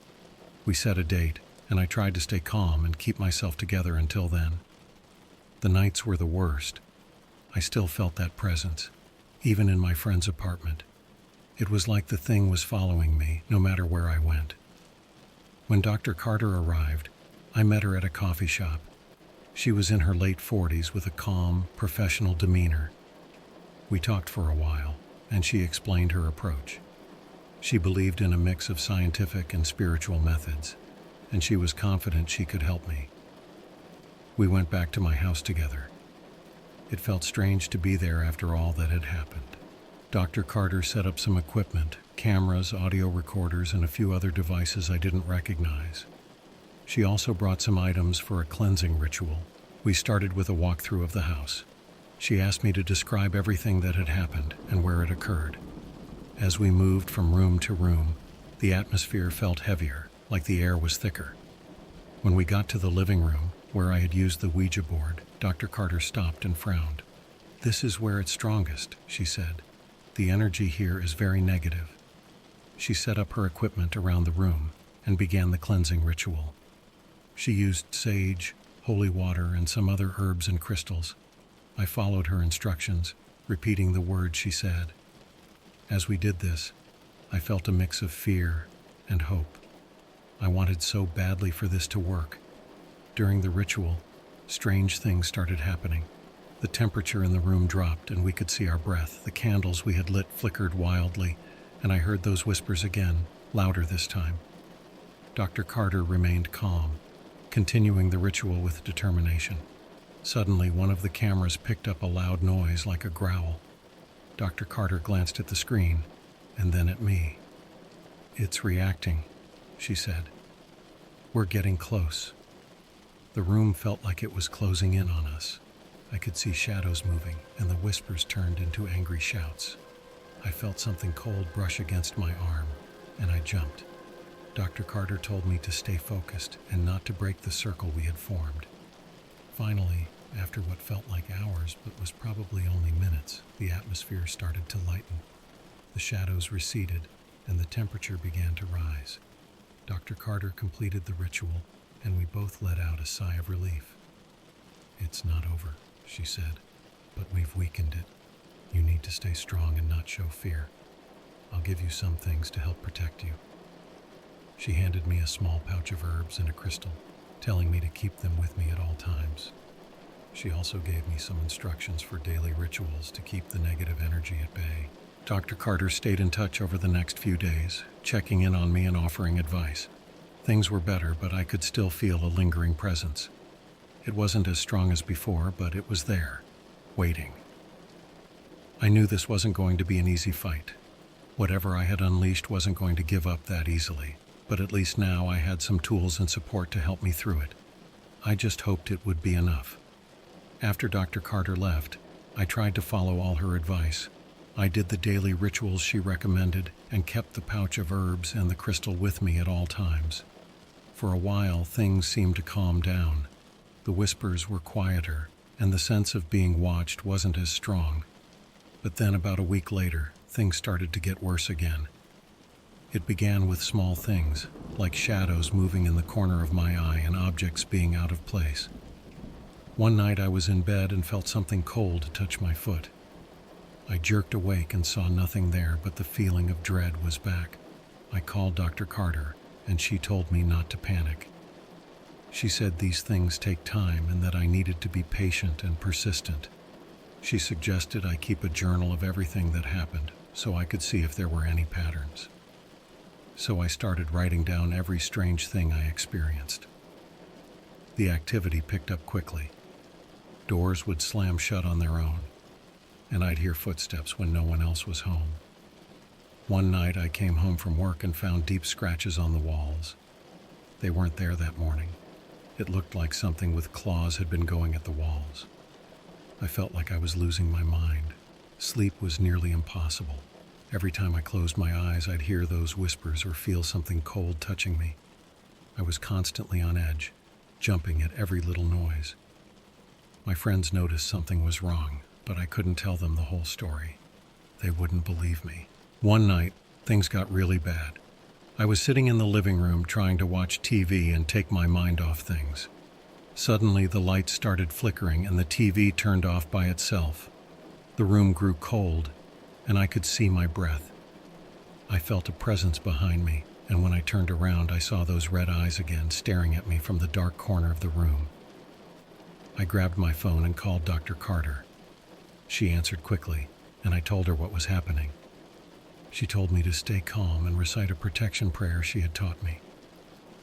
Speaker 1: We set a date, and I tried to stay calm and keep myself together until then. The nights were the worst. I still felt that presence, even in my friend's apartment. It was like the thing was following me, no matter where I went. When Dr. Carter arrived, I met her at a coffee shop. She was in her late 40s with a calm, professional demeanor. We talked for a while, and she explained her approach. She believed in a mix of scientific and spiritual methods, and she was confident she could help me. We went back to my house together. It felt strange to be there after all that had happened. Dr. Carter set up some equipment, cameras, audio recorders, and a few other devices I didn't recognize. She also brought some items for a cleansing ritual. We started with a walkthrough of the house. She asked me to describe everything that had happened and where it occurred. As we moved from room to room, the atmosphere felt heavier, like the air was thicker. When we got to the living room, where I had used the Ouija board, Dr. Carter stopped and frowned. "This is where it's strongest," she said. "The energy here is very negative." She set up her equipment around the room and began the cleansing ritual. She used sage, holy water, and some other herbs and crystals. I followed her instructions, repeating the words she said. As we did this, I felt a mix of fear and hope. I wanted so badly for this to work. During the ritual, strange things started happening. The temperature in the room dropped and we could see our breath. The candles we had lit flickered wildly, and I heard those whispers again, louder this time. Dr. Carter remained calm, continuing the ritual with determination. Suddenly, one of the cameras picked up a loud noise like a growl. Dr. Carter glanced at the screen, and then at me. "It's reacting," she said. "We're getting close." The room felt like it was closing in on us. I could see shadows moving, and the whispers turned into angry shouts. I felt something cold brush against my arm, and I jumped. Dr. Carter told me to stay focused and not to break the circle we had formed. Finally, after what felt like hours but was probably only minutes, the atmosphere started to lighten. The shadows receded, and the temperature began to rise. Dr. Carter completed the ritual, and we both let out a sigh of relief. "It's not over," she said, "but we've weakened it. You need to stay strong and not show fear. I'll give you some things to help protect you." She handed me a small pouch of herbs and a crystal, telling me to keep them with me at all times. She also gave me some instructions for daily rituals to keep the negative energy at bay. Dr. Carter stayed in touch over the next few days, checking in on me and offering advice. Things were better, but I could still feel a lingering presence. It wasn't as strong as before, but it was there, waiting. I knew this wasn't going to be an easy fight. Whatever I had unleashed wasn't going to give up that easily, but at least now I had some tools and support to help me through it. I just hoped it would be enough. After Dr. Carter left, I tried to follow all her advice. I did the daily rituals she recommended and kept the pouch of herbs and the crystal with me at all times. For a while, things seemed to calm down. The whispers were quieter, and the sense of being watched wasn't as strong. But then about a week later, things started to get worse again. It began with small things, like shadows moving in the corner of my eye and objects being out of place. One night I was in bed and felt something cold touch my foot. I jerked awake and saw nothing there, but the feeling of dread was back. I called Dr. Carter, and she told me not to panic. She said these things take time and that I needed to be patient and persistent. She suggested I keep a journal of everything that happened, so I could see if there were any patterns. So I started writing down every strange thing I experienced. The activity picked up quickly. Doors would slam shut on their own, and I'd hear footsteps when no one else was home. One night I came home from work and found deep scratches on the walls. They weren't there that morning. It looked like something with claws had been going at the walls. I felt like I was losing my mind. Sleep was nearly impossible. Every time I closed my eyes, I'd hear those whispers or feel something cold touching me. I was constantly on edge, jumping at every little noise. My friends noticed something was wrong, but I couldn't tell them the whole story. They wouldn't believe me. One night, things got really bad. I was sitting in the living room trying to watch TV and take my mind off things. Suddenly, the lights started flickering and the TV turned off by itself. The room grew cold, and I could see my breath. I felt a presence behind me, and when I turned around, I saw those red eyes again staring at me from the dark corner of the room. I grabbed my phone and called Dr. Carter. She answered quickly, and I told her what was happening. She told me to stay calm and recite a protection prayer she had taught me.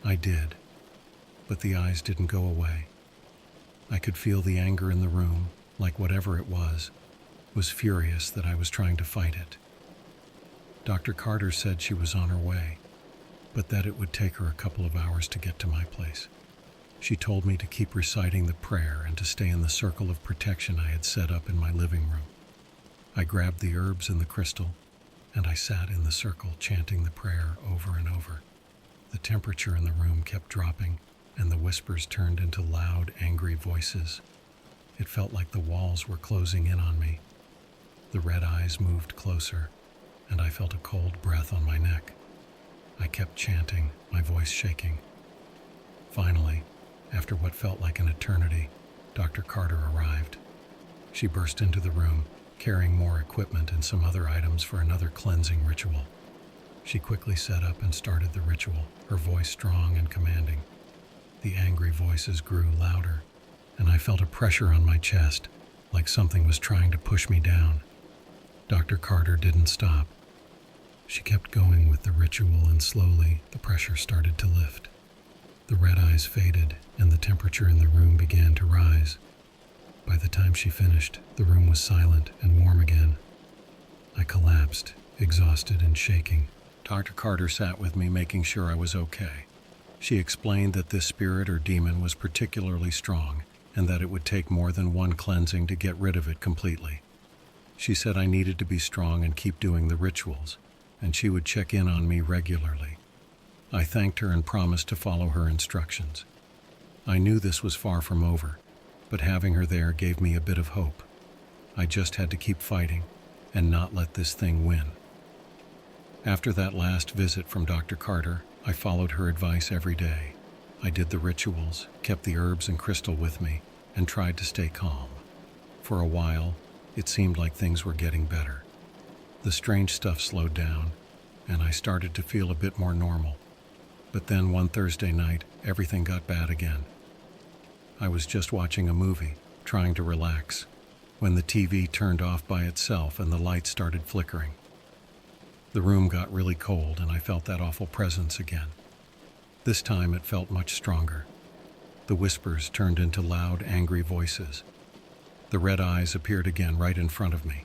Speaker 1: I did, but the eyes didn't go away. I could feel the anger in the room, like whatever it was furious that I was trying to fight it. Dr. Carter said she was on her way, but that it would take her a couple of hours to get to my place. She told me to keep reciting the prayer and to stay in the circle of protection I had set up in my living room. I grabbed the herbs and the crystal, and I sat in the circle chanting the prayer over and over. The temperature in the room kept dropping, and the whispers turned into loud, angry voices. It felt like the walls were closing in on me. The red eyes moved closer, and I felt a cold breath on my neck. I kept chanting, my voice shaking. Finally, after what felt like an eternity, Dr. Carter arrived. She burst into the room, carrying more equipment and some other items for another cleansing ritual. She quickly set up and started the ritual, her voice strong and commanding. The angry voices grew louder, and I felt a pressure on my chest, like something was trying to push me down. Dr. Carter didn't stop. She kept going with the ritual, and slowly the pressure started to lift. The red eyes faded, and the temperature in the room began to rise. By the time she finished, the room was silent and warm again. I collapsed, exhausted and shaking. Dr. Carter sat with me, making sure I was okay. She explained that this spirit or demon was particularly strong and that it would take more than one cleansing to get rid of it completely. She said I needed to be strong and keep doing the rituals, and she would check in on me regularly. I thanked her and promised to follow her instructions. I knew this was far from over, but having her there gave me a bit of hope. I just had to keep fighting and not let this thing win. After that last visit from Dr. Carter, I followed her advice every day. I did the rituals, kept the herbs and crystal with me, and tried to stay calm. For a while, it seemed like things were getting better. The strange stuff slowed down, and I started to feel a bit more normal. But then one Thursday night, everything got bad again. I was just watching a movie, trying to relax, when the TV turned off by itself and the lights started flickering. The room got really cold and I felt that awful presence again. This time it felt much stronger. The whispers turned into loud, angry voices. The red eyes appeared again right in front of me.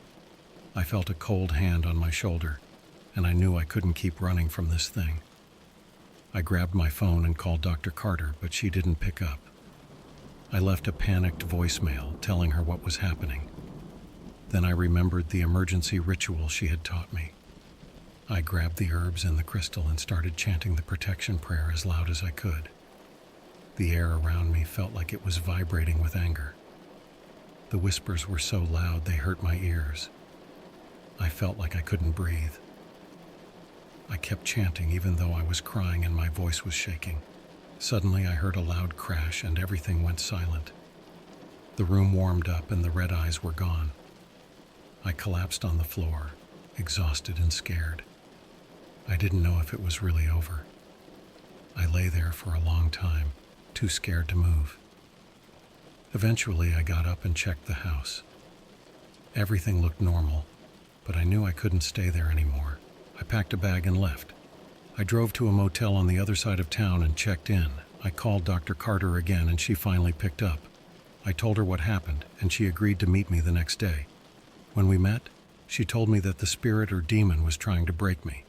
Speaker 1: I felt a cold hand on my shoulder, and I knew I couldn't keep running from this thing. I grabbed my phone and called Dr. Carter, but she didn't pick up. I left a panicked voicemail telling her what was happening. Then I remembered the emergency ritual she had taught me. I grabbed the herbs and the crystal and started chanting the protection prayer as loud as I could. The air around me felt like it was vibrating with anger. The whispers were so loud they hurt my ears. I felt like I couldn't breathe. I kept chanting even though I was crying and my voice was shaking. Suddenly I heard a loud crash and everything went silent. The room warmed up and the red eyes were gone. I collapsed on the floor, exhausted and scared. I didn't know if it was really over. I lay there for a long time, too scared to move. Eventually I got up and checked the house. Everything looked normal, but I knew I couldn't stay there anymore. I packed a bag and left. I drove to a motel on the other side of town and checked in. I called Dr. Carter again and she finally picked up. I told her what happened and she agreed to meet me the next day. When we met, she told me that the spirit or demon was trying to break me.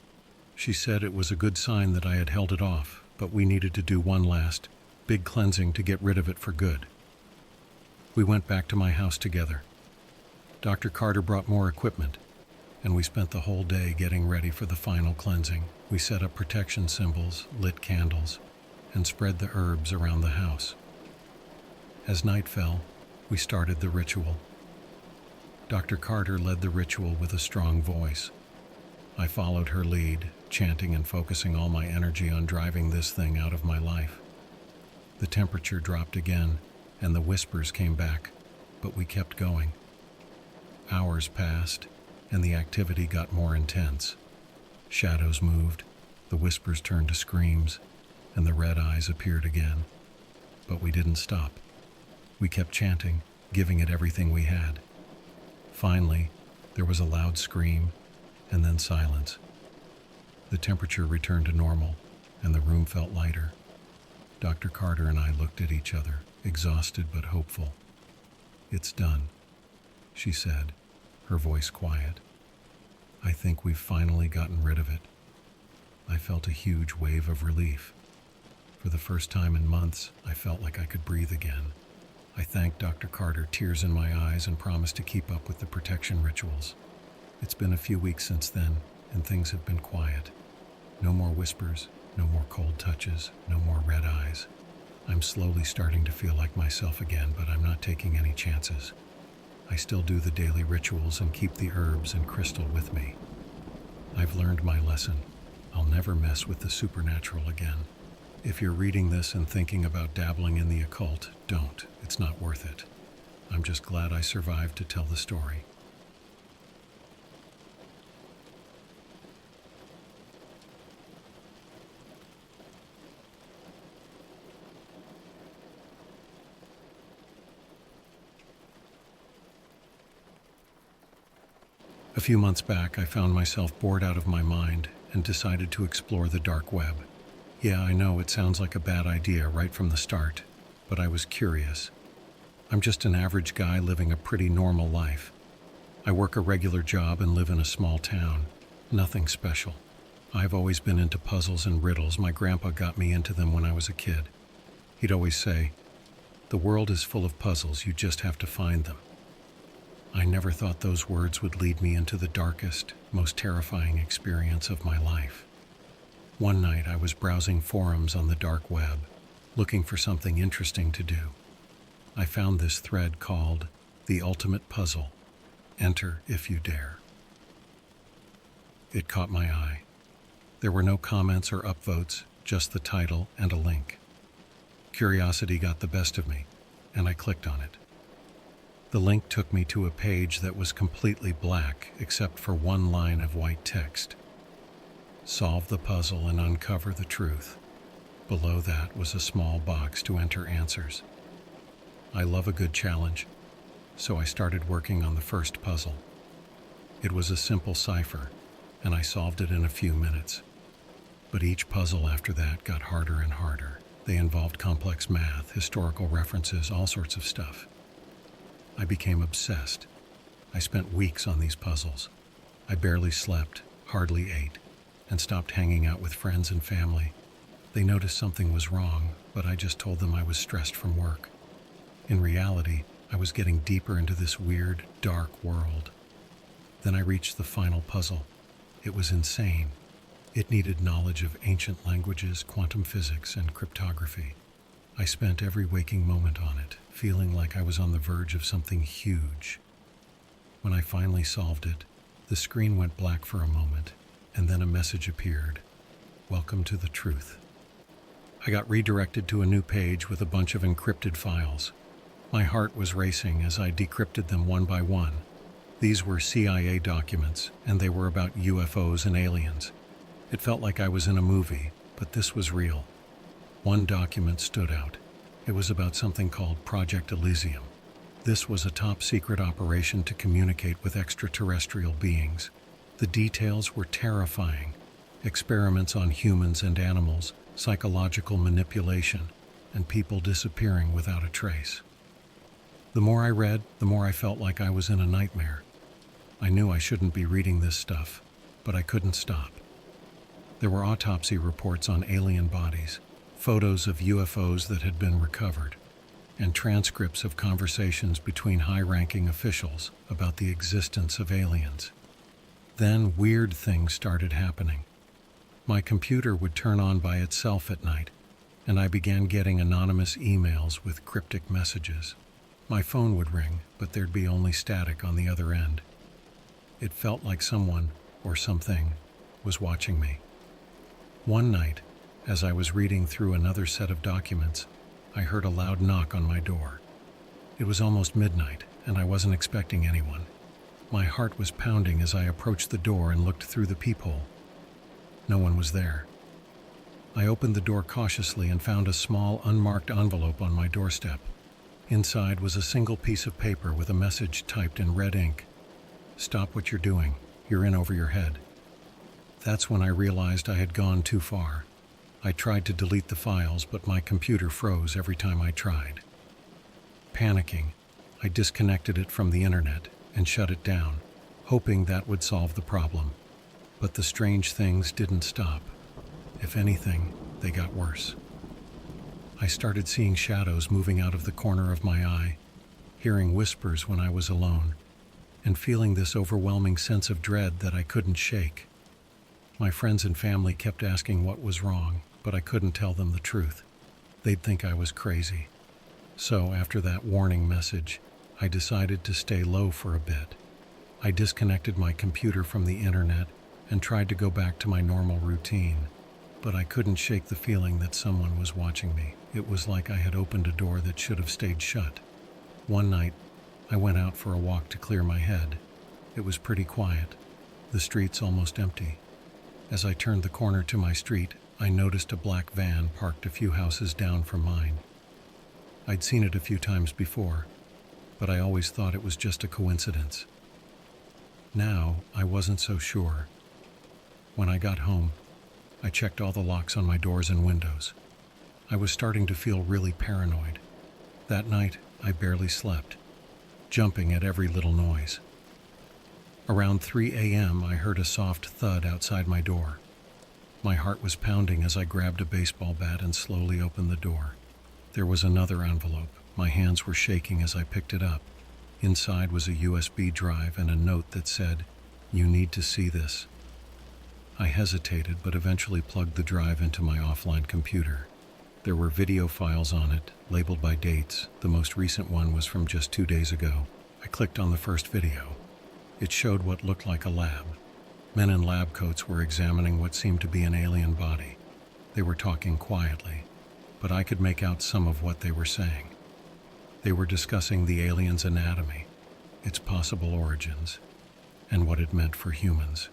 Speaker 1: She said it was a good sign that I had held it off, but we needed to do one last, big cleansing to get rid of it for good. We went back to my house together. Dr. Carter brought more equipment, and we spent the whole day getting ready for the final cleansing. We set up protection symbols, lit candles, and spread the herbs around the house. As night fell, we started the ritual. Dr. Carter led the ritual with a strong voice. I followed her lead, chanting and focusing all my energy on driving this thing out of my life. The temperature dropped again, and the whispers came back, but we kept going. Hours passed, and the activity got more intense. Shadows moved, the whispers turned to screams, and the red eyes appeared again. But we didn't stop. We kept chanting, giving it everything we had. Finally, there was a loud scream, and then silence. The temperature returned to normal, and the room felt lighter. Dr. Carter and I looked at each other, exhausted but hopeful. "It's done," she said, her voice quiet. "I think we've finally gotten rid of it." I felt a huge wave of relief. For the first time in months, I felt like I could breathe again. I thanked Dr. Carter, tears in my eyes, and promised to keep up with the protection rituals. It's been a few weeks since then, and things have been quiet. No more whispers, no more cold touches, no more red eyes. I'm slowly starting to feel like myself again, but I'm not taking any chances. I still do the daily rituals and keep the herbs and crystal with me. I've learned my lesson. I'll never mess with the supernatural again. If you're reading this and thinking about dabbling in the occult, don't. It's not worth it. I'm just glad I survived to tell the story. A few months back, I found myself bored out of my mind and decided to explore the dark web. Yeah, I know it sounds like a bad idea right from the start, but I was curious. I'm just an average guy living a pretty normal life. I work a regular job and live in a small town. Nothing special. I've always been into puzzles and riddles. My grandpa got me into them when I was a kid. He'd always say, "The world is full of puzzles, you just have to find them." I never thought those words would lead me into the darkest, most terrifying experience of my life. One night I was browsing forums on the dark web, looking for something interesting to do. I found this thread called "The Ultimate Puzzle. Enter if you dare." It caught my eye. There were no comments or upvotes, just the title and a link. Curiosity got the best of me, and I clicked on it. The link took me to a page that was completely black except for one line of white text. Solve the puzzle and uncover the truth. Below that was a small box to enter answers. I love a good challenge, so I started working on the first puzzle. It was a simple cipher, and I solved it in a few minutes. But each puzzle after that got harder and harder. They involved complex math, historical references, all sorts of stuff. I became obsessed. I spent weeks on these puzzles. I barely slept, hardly ate, and stopped hanging out with friends and family. They noticed something was wrong, but I just told them I was stressed from work. In reality, I was getting deeper into this weird, dark world. Then I reached the final puzzle. It was insane. It needed knowledge of ancient languages, quantum physics, and cryptography. I spent every waking moment on it, feeling like I was on the verge of something huge. When I finally solved it, the screen went black for a moment, and then a message appeared. "Welcome to the truth." I got redirected to a new page with a bunch of encrypted files. My heart was racing as I decrypted them one by one. These were CIA documents, and they were about UFOs and aliens. It felt like I was in a movie, but this was real. One document stood out. It was about something called Project Elysium. This was a top-secret operation to communicate with extraterrestrial beings. The details were terrifying. Experiments on humans and animals, psychological manipulation, and people disappearing without a trace. The more I read, the more I felt like I was in a nightmare. I knew I shouldn't be reading this stuff, but I couldn't stop. There were autopsy reports on alien bodies, photos of UFOs that had been recovered, and transcripts of conversations between high-ranking officials about the existence of aliens. Then weird things started happening. My computer would turn on by itself at night, and I began getting anonymous emails with cryptic messages. My phone would ring, but there'd be only static on the other end. It felt like someone, or something, was watching me. One night, as I was reading through another set of documents, I heard a loud knock on my door. It was almost midnight, and I wasn't expecting anyone. My heart was pounding as I approached the door and looked through the peephole. No one was there. I opened the door cautiously and found a small, unmarked envelope on my doorstep. Inside was a single piece of paper with a message typed in red ink. "Stop what you're doing. You're in over your head." That's when I realized I had gone too far. I tried to delete the files, but my computer froze every time I tried. Panicking, I disconnected it from the internet and shut it down, hoping that would solve the problem. But the strange things didn't stop. If anything, they got worse. I started seeing shadows moving out of the corner of my eye, hearing whispers when I was alone, and feeling this overwhelming sense of dread that I couldn't shake. My friends and family kept asking what was wrong, but I couldn't tell them the truth. They'd think I was crazy. So after that warning message, I decided to stay low for a bit. I disconnected my computer from the internet and tried to go back to my normal routine, but I couldn't shake the feeling that someone was watching me. It was like I had opened a door that should have stayed shut. One night, I went out for a walk to clear my head. It was pretty quiet, the streets almost empty. As I turned the corner to my street, I noticed a black van parked a few houses down from mine. I'd seen it a few times before, but I always thought it was just a coincidence. Now, I wasn't so sure. When I got home, I checked all the locks on my doors and windows. I was starting to feel really paranoid. That night, I barely slept, jumping at every little noise. Around 3 a.m., I heard a soft thud outside my door. My heart was pounding as I grabbed a baseball bat and slowly opened the door. There was another envelope. My hands were shaking as I picked it up. Inside was a USB drive and a note that said, "You need to see this." I hesitated, but eventually plugged the drive into my offline computer. There were video files on it, labeled by dates. The most recent one was from just 2 days ago. I clicked on the first video. It showed what looked like a lab. Men in lab coats were examining what seemed to be an alien body. They were talking quietly, but I could make out some of what they were saying. They were discussing the alien's anatomy, its possible origins, and what it meant for humans.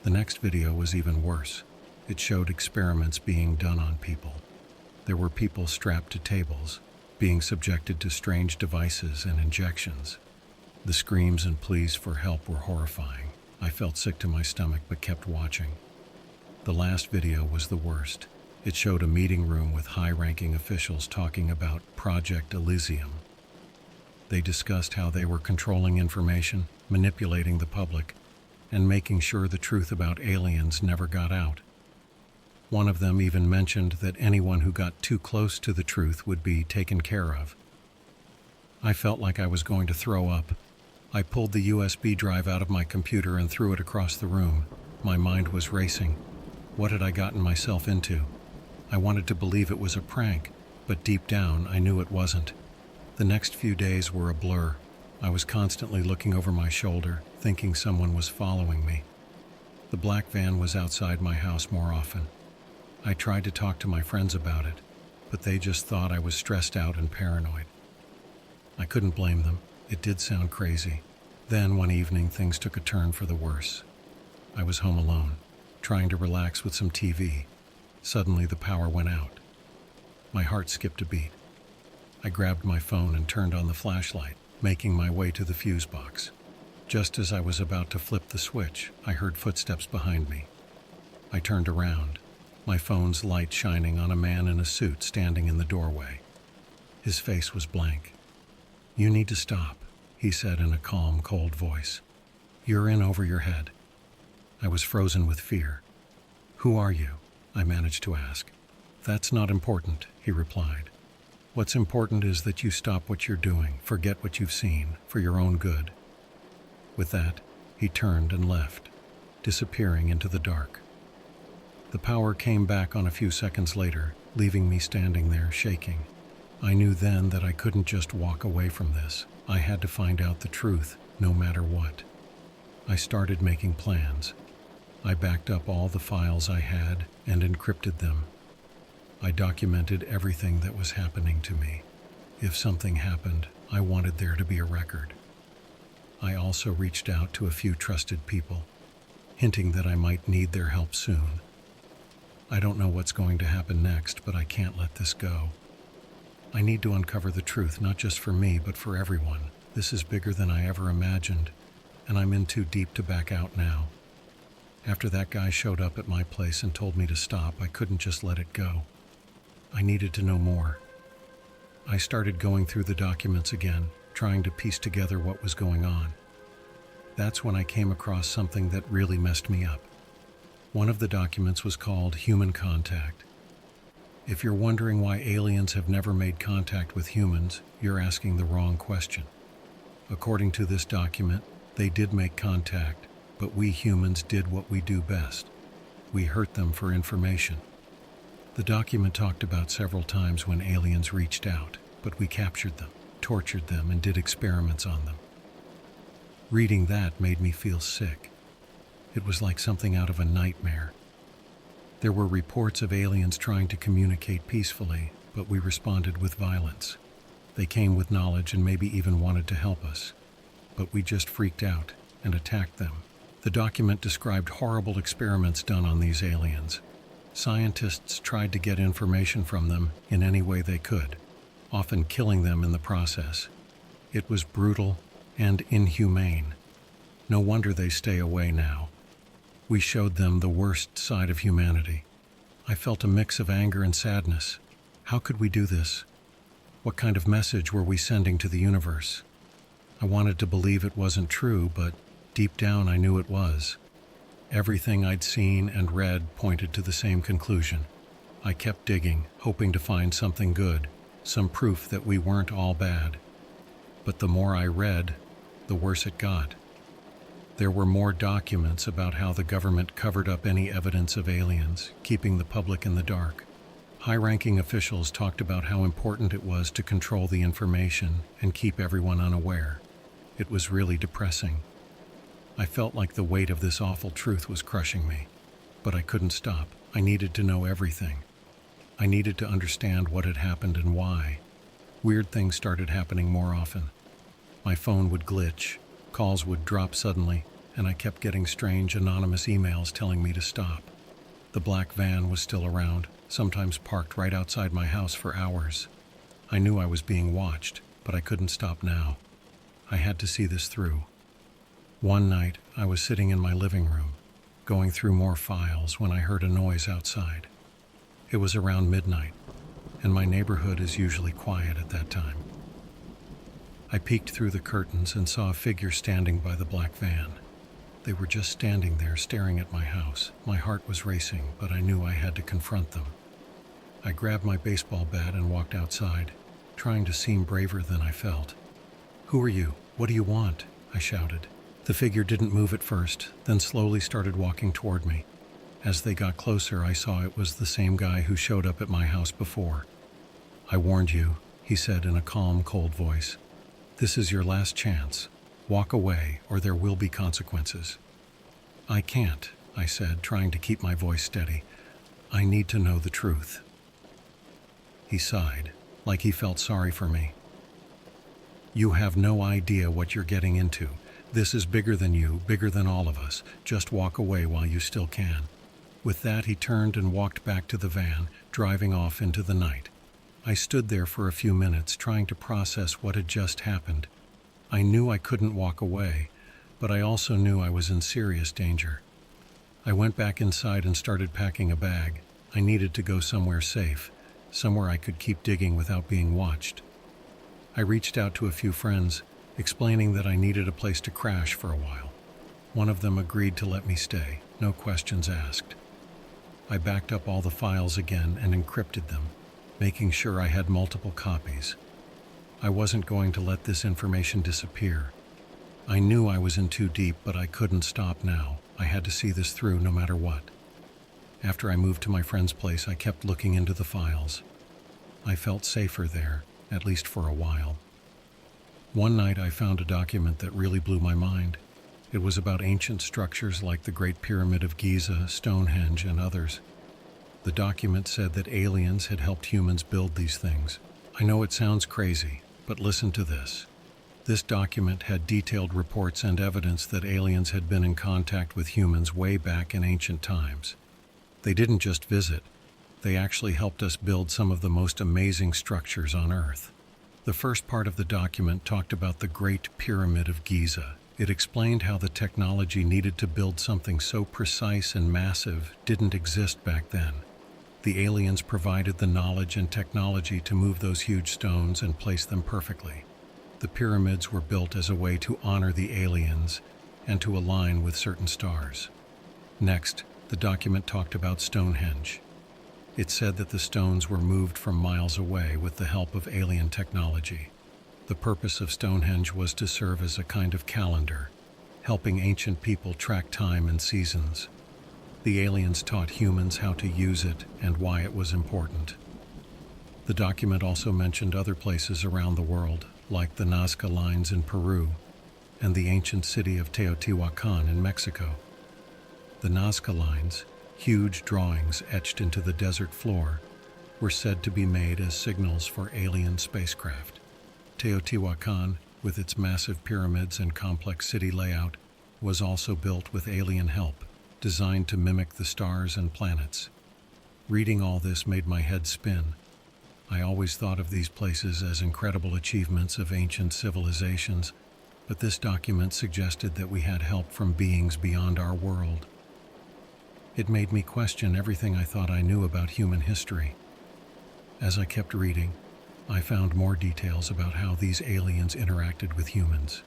Speaker 1: The next video was even worse. It showed experiments being done on people. There were people strapped to tables, being subjected to strange devices and injections. The screams and pleas for help were horrifying. I felt sick to my stomach but kept watching. The last video was the worst. It showed a meeting room with high-ranking officials talking about Project Elysium. They discussed how they were controlling information, manipulating the public, and making sure the truth about aliens never got out. One of them even mentioned that anyone who got too close to the truth would be taken care of. I felt like I was going to throw up. I pulled the USB drive out of my computer and threw it across the room. My mind was racing. What had I gotten myself into? I wanted to believe it was a prank, but deep down I knew it wasn't. The next few days were a blur. I was constantly looking over my shoulder, thinking someone was following me. The black van was outside my house more often. I tried to talk to my friends about it, but they just thought I was stressed out and paranoid. I couldn't blame them. It did sound crazy. Then one evening things took a turn for the worse. I was home alone, trying to relax with some TV. Suddenly the power went out. My heart skipped a beat. I grabbed my phone and turned on the flashlight, making my way to the fuse box. Just as I was about to flip the switch, I heard footsteps behind me. I turned around, my phone's light shining on a man in a suit standing in the doorway. His face was blank. "You need to stop," he said in a calm, cold voice. "You're in over your head." I was frozen with fear. "Who are you?" I managed to ask. "That's not important," he replied. "What's important is that you stop what you're doing, forget what you've seen, for your own good." With that, he turned and left, disappearing into the dark. The power came back on a few seconds later, leaving me standing there, shaking. I knew then that I couldn't just walk away from this. I had to find out the truth, no matter what. I started making plans. I backed up all the files I had and encrypted them. I documented everything that was happening to me. If something happened, I wanted there to be a record. I also reached out to a few trusted people, hinting that I might need their help soon. I don't know what's going to happen next, but I can't let this go. I need to uncover the truth, not just for me, but for everyone. This is bigger than I ever imagined, and I'm in too deep to back out now. After that guy showed up at my place and told me to stop, I couldn't just let it go. I needed to know more. I started going through the documents again, trying to piece together what was going on. That's when I came across something that really messed me up. One of the documents was called Human Contact. If you're wondering why aliens have never made contact with humans, you're asking the wrong question. According to this document, they did make contact, but we humans did what we do best. We hurt them for information. The document talked about several times when aliens reached out, but we captured them, tortured them, and did experiments on them. Reading that made me feel sick. It was like something out of a nightmare. There were reports of aliens trying to communicate peacefully, but we responded with violence. They came with knowledge and maybe even wanted to help us, but we just freaked out and attacked them. The document described horrible experiments done on these aliens. Scientists tried to get information from them in any way they could, often killing them in the process. It was brutal and inhumane. No wonder they stay away now. We showed them the worst side of humanity. I felt a mix of anger and sadness. How could we do this? What kind of message were we sending to the universe? I wanted to believe it wasn't true, but deep down I knew it was. Everything I'd seen and read pointed to the same conclusion. I kept digging, hoping to find something good, some proof that we weren't all bad. But the more I read, the worse it got. There were more documents about how the government covered up any evidence of aliens, keeping the public in the dark. High-ranking officials talked about how important it was to control the information and keep everyone unaware. It was really depressing. I felt like the weight of this awful truth was crushing me. But I couldn't stop. I needed to know everything. I needed to understand what had happened and why. Weird things started happening more often. My phone would glitch, calls would drop suddenly, and I kept getting strange anonymous emails telling me to stop. The black van was still around, sometimes parked right outside my house for hours. I knew I was being watched, but I couldn't stop now. I had to see this through. One night, I was sitting in my living room, going through more files when I heard a noise outside. It was around midnight, and my neighborhood is usually quiet at that time. I peeked through the curtains and saw a figure standing by the black van. They were just standing there staring at my house. My heart was racing, but I knew I had to confront them. I grabbed my baseball bat and walked outside, trying to seem braver than I felt. "Who are you? What do you want?" I shouted. The figure didn't move at first, then slowly started walking toward me. As they got closer, I saw it was the same guy who showed up at my house before. "I warned you," he said in a calm, cold voice. "This is your last chance. Walk away, or there will be consequences." "I can't," I said, trying to keep my voice steady. "I need to know the truth." He sighed, like he felt sorry for me. "You have no idea what you're getting into. This is bigger than you, bigger than all of us. Just walk away while you still can." With that, he turned and walked back to the van, driving off into the night. I stood there for a few minutes, trying to process what had just happened. I knew I couldn't walk away, but I also knew I was in serious danger. I went back inside and started packing a bag. I needed to go somewhere safe, somewhere I could keep digging without being watched. I reached out to a few friends, explaining that I needed a place to crash for a while. One of them agreed to let me stay, no questions asked. I backed up all the files again and encrypted them, making sure I had multiple copies. I wasn't going to let this information disappear. I knew I was in too deep, but I couldn't stop now. I had to see this through no matter what. After I moved to my friend's place, I kept looking into the files. I felt safer there, at least for a while. One night I found a document that really blew my mind. It was about ancient structures like the Great Pyramid of Giza, Stonehenge, and others. The document said that aliens had helped humans build these things. I know it sounds crazy, but listen to this. This document had detailed reports and evidence that aliens had been in contact with humans way back in ancient times. They didn't just visit. They actually helped us build some of the most amazing structures on Earth. The first part of the document talked about the Great Pyramid of Giza. It explained how the technology needed to build something so precise and massive didn't exist back then. The aliens provided the knowledge and technology to move those huge stones and place them perfectly. The pyramids were built as a way to honor the aliens and to align with certain stars. Next, the document talked about Stonehenge. It said that the stones were moved from miles away with the help of alien technology. The purpose of Stonehenge was to serve as a kind of calendar, helping ancient people track time and seasons. The aliens taught humans how to use it and why it was important. The document also mentioned other places around the world, like the Nazca Lines in Peru and the ancient city of Teotihuacan in Mexico. The Nazca Lines, huge drawings etched into the desert floor, were said to be made as signals for alien spacecraft. Teotihuacan, with its massive pyramids and complex city layout, was also built with alien help, designed to mimic the stars and planets. Reading all this made my head spin. I always thought of these places as incredible achievements of ancient civilizations, but this document suggested that we had help from beings beyond our world. It made me question everything I thought I knew about human history. As I kept reading, I found more details about how these aliens interacted with humans.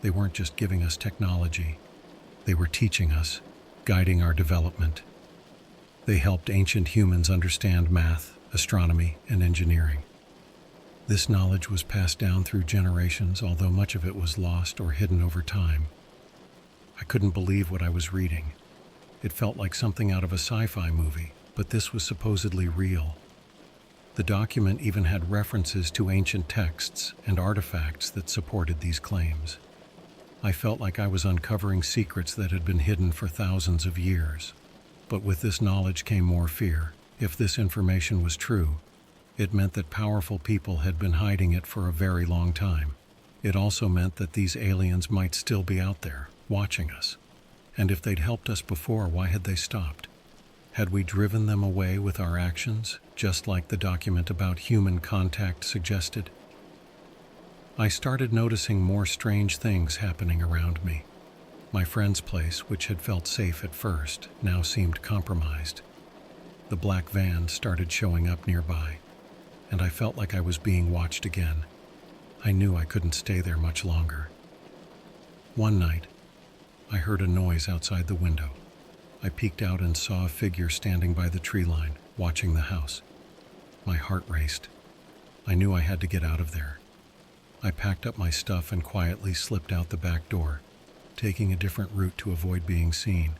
Speaker 1: They weren't just giving us technology, they were teaching us, guiding our development. They helped ancient humans understand math, astronomy, and engineering. This knowledge was passed down through generations, although much of it was lost or hidden over time. I couldn't believe what I was reading. It felt like something out of a sci-fi movie, but this was supposedly real. The document even had references to ancient texts and artifacts that supported these claims. I felt like I was uncovering secrets that had been hidden for thousands of years. But with this knowledge came more fear. If this information was true, it meant that powerful people had been hiding it for a very long time. It also meant that these aliens might still be out there, watching us. And if they'd helped us before, why had they stopped? Had we driven them away with our actions, just like the document about human contact suggested? I started noticing more strange things happening around me. My friend's place, which had felt safe at first, now seemed compromised. The black van started showing up nearby, and I felt like I was being watched again. I knew I couldn't stay there much longer. One night, I heard a noise outside the window. I peeked out and saw a figure standing by the tree line, watching the house. My heart raced. I knew I had to get out of there. I packed up my stuff and quietly slipped out the back door, taking a different route to avoid being seen.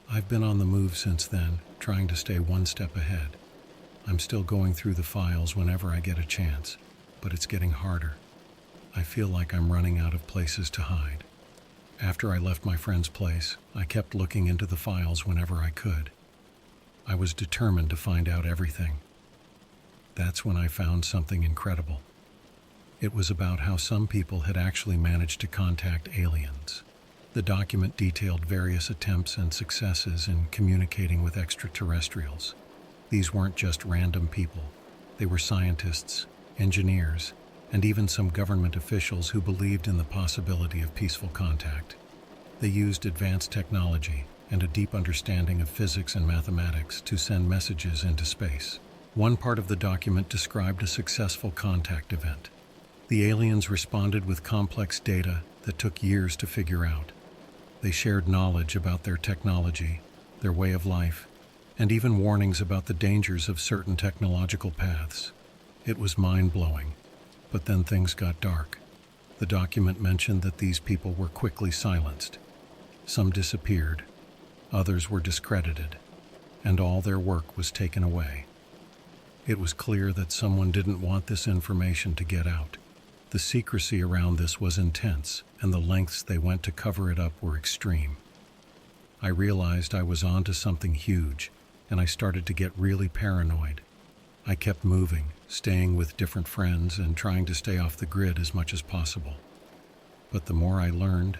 Speaker 1: I've been on the move since then, trying to stay one step ahead. I'm still going through the files whenever I get a chance, but it's getting harder. I feel like I'm running out of places to hide. After I left my friend's place, I kept looking into the files whenever I could. I was determined to find out everything. That's when I found something incredible. It was about how some people had actually managed to contact aliens. The document detailed various attempts and successes in communicating with extraterrestrials. These weren't just random people. They were scientists, engineers, and even some government officials who believed in the possibility of peaceful contact. They used advanced technology and a deep understanding of physics and mathematics to send messages into space. One part of the document described a successful contact event. The aliens responded with complex data that took years to figure out. They shared knowledge about their technology, their way of life, and even warnings about the dangers of certain technological paths. It was mind-blowing. But then things got dark. The document mentioned that these people were quickly silenced. Some disappeared, others were discredited, and all their work was taken away. It was clear that someone didn't want this information to get out. The secrecy around this was intense, and the lengths they went to cover it up were extreme. I realized I was onto something huge, and I started to get really paranoid. I kept moving, staying with different friends and trying to stay off the grid as much as possible. But the more I learned,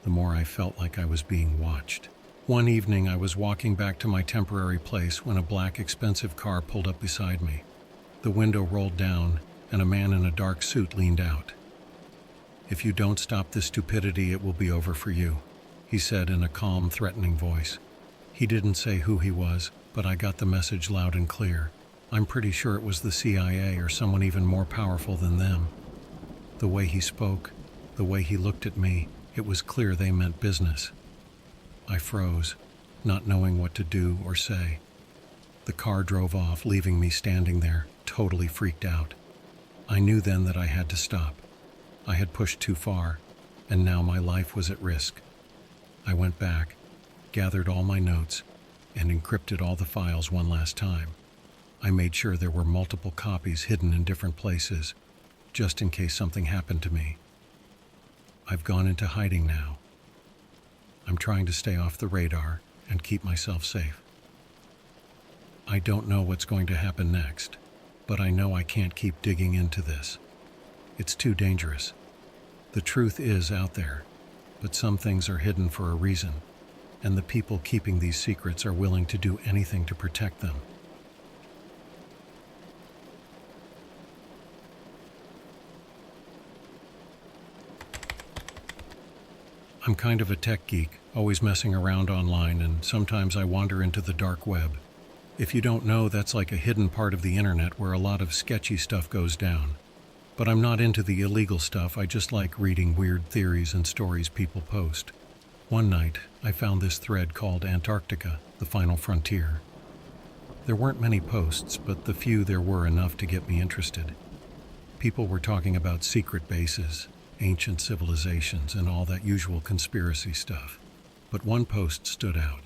Speaker 1: the more I felt like I was being watched. One evening I was walking back to my temporary place when a black, expensive car pulled up beside me. The window rolled down, and a man in a dark suit leaned out. "If you don't stop this stupidity, it will be over for you," he said in a calm, threatening voice. He didn't say who he was, but I got the message loud and clear. I'm pretty sure it was the CIA or someone even more powerful than them. The way he spoke, the way he looked at me, it was clear they meant business. I froze, not knowing what to do or say. The car drove off, leaving me standing there, totally freaked out. I knew then that I had to stop. I had pushed too far, and now my life was at risk. I went back, gathered all my notes, and encrypted all the files one last time. I made sure there were multiple copies hidden in different places, just in case something happened to me. I've gone into hiding now. I'm trying to stay off the radar and keep myself safe. I don't know what's going to happen next, but I know I can't keep digging into this. It's too dangerous. The truth is out there, but some things are hidden for a reason, and the people keeping these secrets are willing to do anything to protect them. I'm kind of a tech geek, always messing around online, and sometimes I wander into the dark web. If you don't know, that's like a hidden part of the internet where a lot of sketchy stuff goes down. But I'm not into the illegal stuff, I just like reading weird theories and stories people post. One night, I found this thread called Antarctica, the Final Frontier. There weren't many posts, but the few there were enough to get me interested. People were talking about secret bases, ancient civilizations, and all that usual conspiracy stuff. But one post stood out.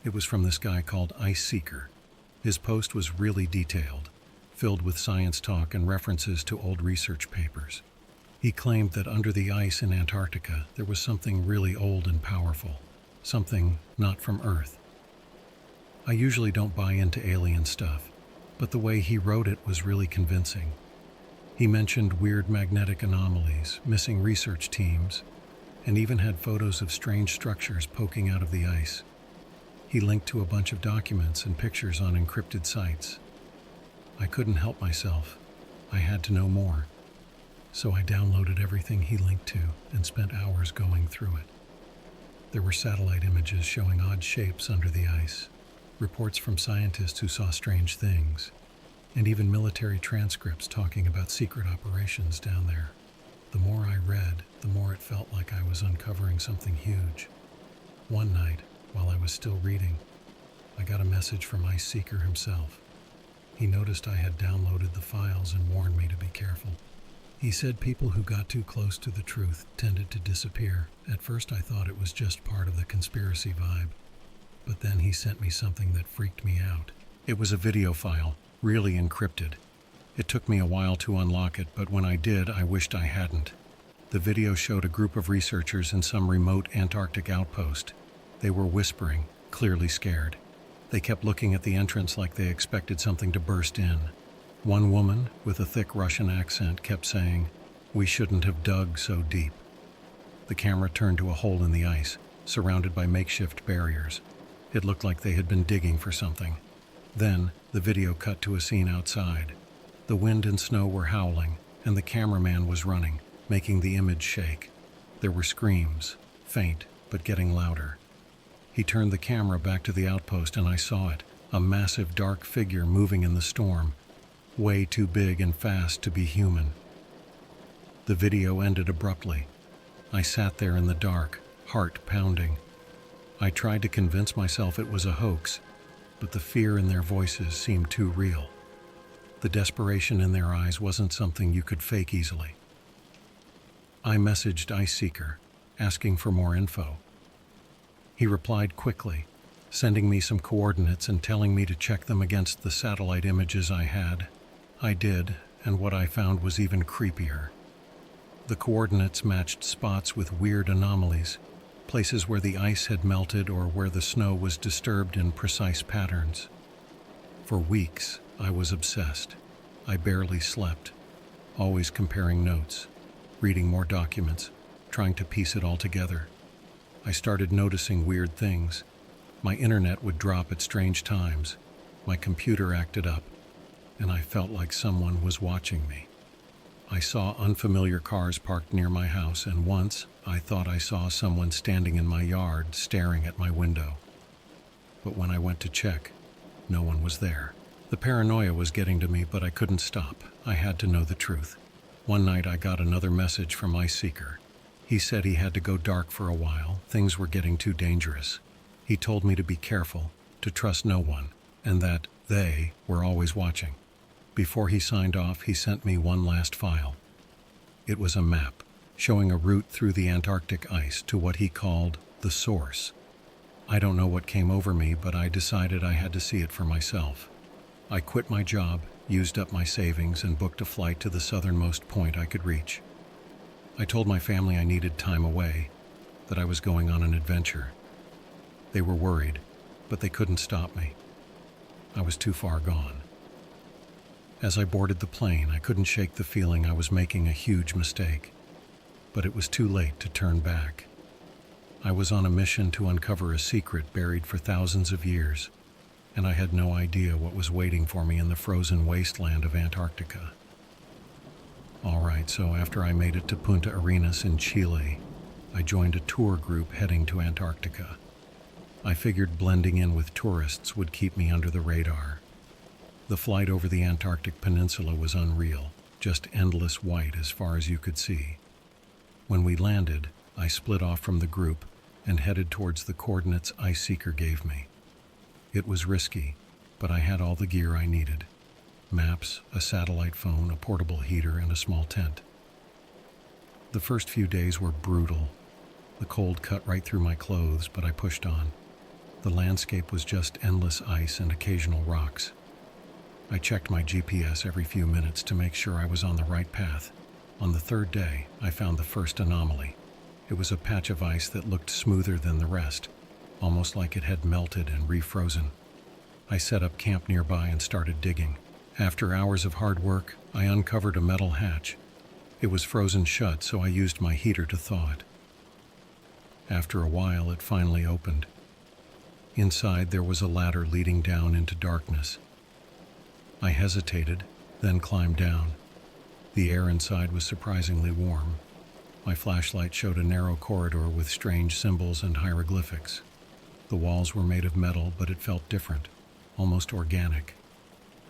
Speaker 1: It was from this guy called Ice Seeker. His post was really detailed, filled with science talk and references to old research papers. He claimed that under the ice in Antarctica there was something really old and powerful, something not from Earth. I usually don't buy into alien stuff, but the way he wrote it was really convincing. He mentioned weird magnetic anomalies, missing research teams, and even had photos of strange structures poking out of the ice. He linked to a bunch of documents and pictures on encrypted sites. I couldn't help myself. I had to know more. So I downloaded everything he linked to and spent hours going through it. There were satellite images showing odd shapes under the ice, reports from scientists who saw strange things, and even military transcripts talking about secret operations down there. The more I read, the more it felt like I was uncovering something huge. One night, while I was still reading, I got a message from Ice Seeker himself. He noticed I had downloaded the files and warned me to be careful. He said people who got too close to the truth tended to disappear. At first I thought it was just part of the conspiracy vibe, but then he sent me something that freaked me out. It was a video file, really encrypted. It took me a while to unlock it, but when I did, I wished I hadn't. The video showed a group of researchers in some remote Antarctic outpost. They were whispering, clearly scared. They kept looking at the entrance like they expected something to burst in. One woman, with a thick Russian accent, kept saying, "We shouldn't have dug so deep." The camera turned to a hole in the ice, surrounded by makeshift barriers. It looked like they had been digging for something. Then, the video cut to a scene outside. The wind and snow were howling, and the cameraman was running, making the image shake. There were screams, faint, but getting louder. He turned the camera back to the outpost and I saw it, a massive dark figure moving in the storm, way too big and fast to be human. The video ended abruptly. I sat there in the dark, heart pounding. I tried to convince myself it was a hoax, but the fear in their voices seemed too real. The desperation in their eyes wasn't something you could fake easily. I messaged Ice Seeker, asking for more info. He replied quickly, sending me some coordinates and telling me to check them against the satellite images I had. I did, and what I found was even creepier. The coordinates matched spots with weird anomalies, places where the ice had melted or where the snow was disturbed in precise patterns. For weeks, I was obsessed. I barely slept, always comparing notes, reading more documents, trying to piece it all together. I started noticing weird things. My internet would drop at strange times. My computer acted up, and I felt like someone was watching me. I saw unfamiliar cars parked near my house, and once I thought I saw someone standing in my yard staring at my window. But when I went to check, no one was there. The paranoia was getting to me, but I couldn't stop. I had to know the truth. One night I got another message from Ice Seeker. He said he had to go dark for a while. Things were getting too dangerous. He told me to be careful, to trust no one, and that they were always watching. Before he signed off, he sent me one last file. It was a map showing a route through the Antarctic ice to what he called the source. I don't know what came over me, but I decided I had to see it for myself. I quit my job, used up my savings, and booked a flight to the southernmost point I could reach. I told my family I needed time away, that I was going on an adventure. They were worried, but they couldn't stop me. I was too far gone. As I boarded the plane, I couldn't shake the feeling I was making a huge mistake, but it was too late to turn back. I was on a mission to uncover a secret buried for thousands of years, and I had no idea what was waiting for me in the frozen wasteland of Antarctica. All right, so after I made it to Punta Arenas in Chile, I joined a tour group heading to Antarctica. I figured blending in with tourists would keep me under the radar. The flight over the Antarctic Peninsula was unreal, just endless white as far as you could see. When we landed, I split off from the group and headed towards the coordinates Ice Seeker gave me. It was risky, but I had all the gear I needed: maps, a satellite phone, a portable heater, and a small tent. The first few days were brutal. The cold cut right through my clothes, but I pushed on. The landscape was just endless ice and occasional rocks. I checked my GPS every few minutes to make sure I was on the right path. On the third day, I found the first anomaly. It was a patch of ice that looked smoother than the rest, almost like it had melted and refrozen. I set up camp nearby and started digging. After hours of hard work, I uncovered a metal hatch. It was frozen shut, so I used my heater to thaw it. After a while, it finally opened. Inside, there was a ladder leading down into darkness. I hesitated, then climbed down. The air inside was surprisingly warm. My flashlight showed a narrow corridor with strange symbols and hieroglyphics. The walls were made of metal, but it felt different, almost organic.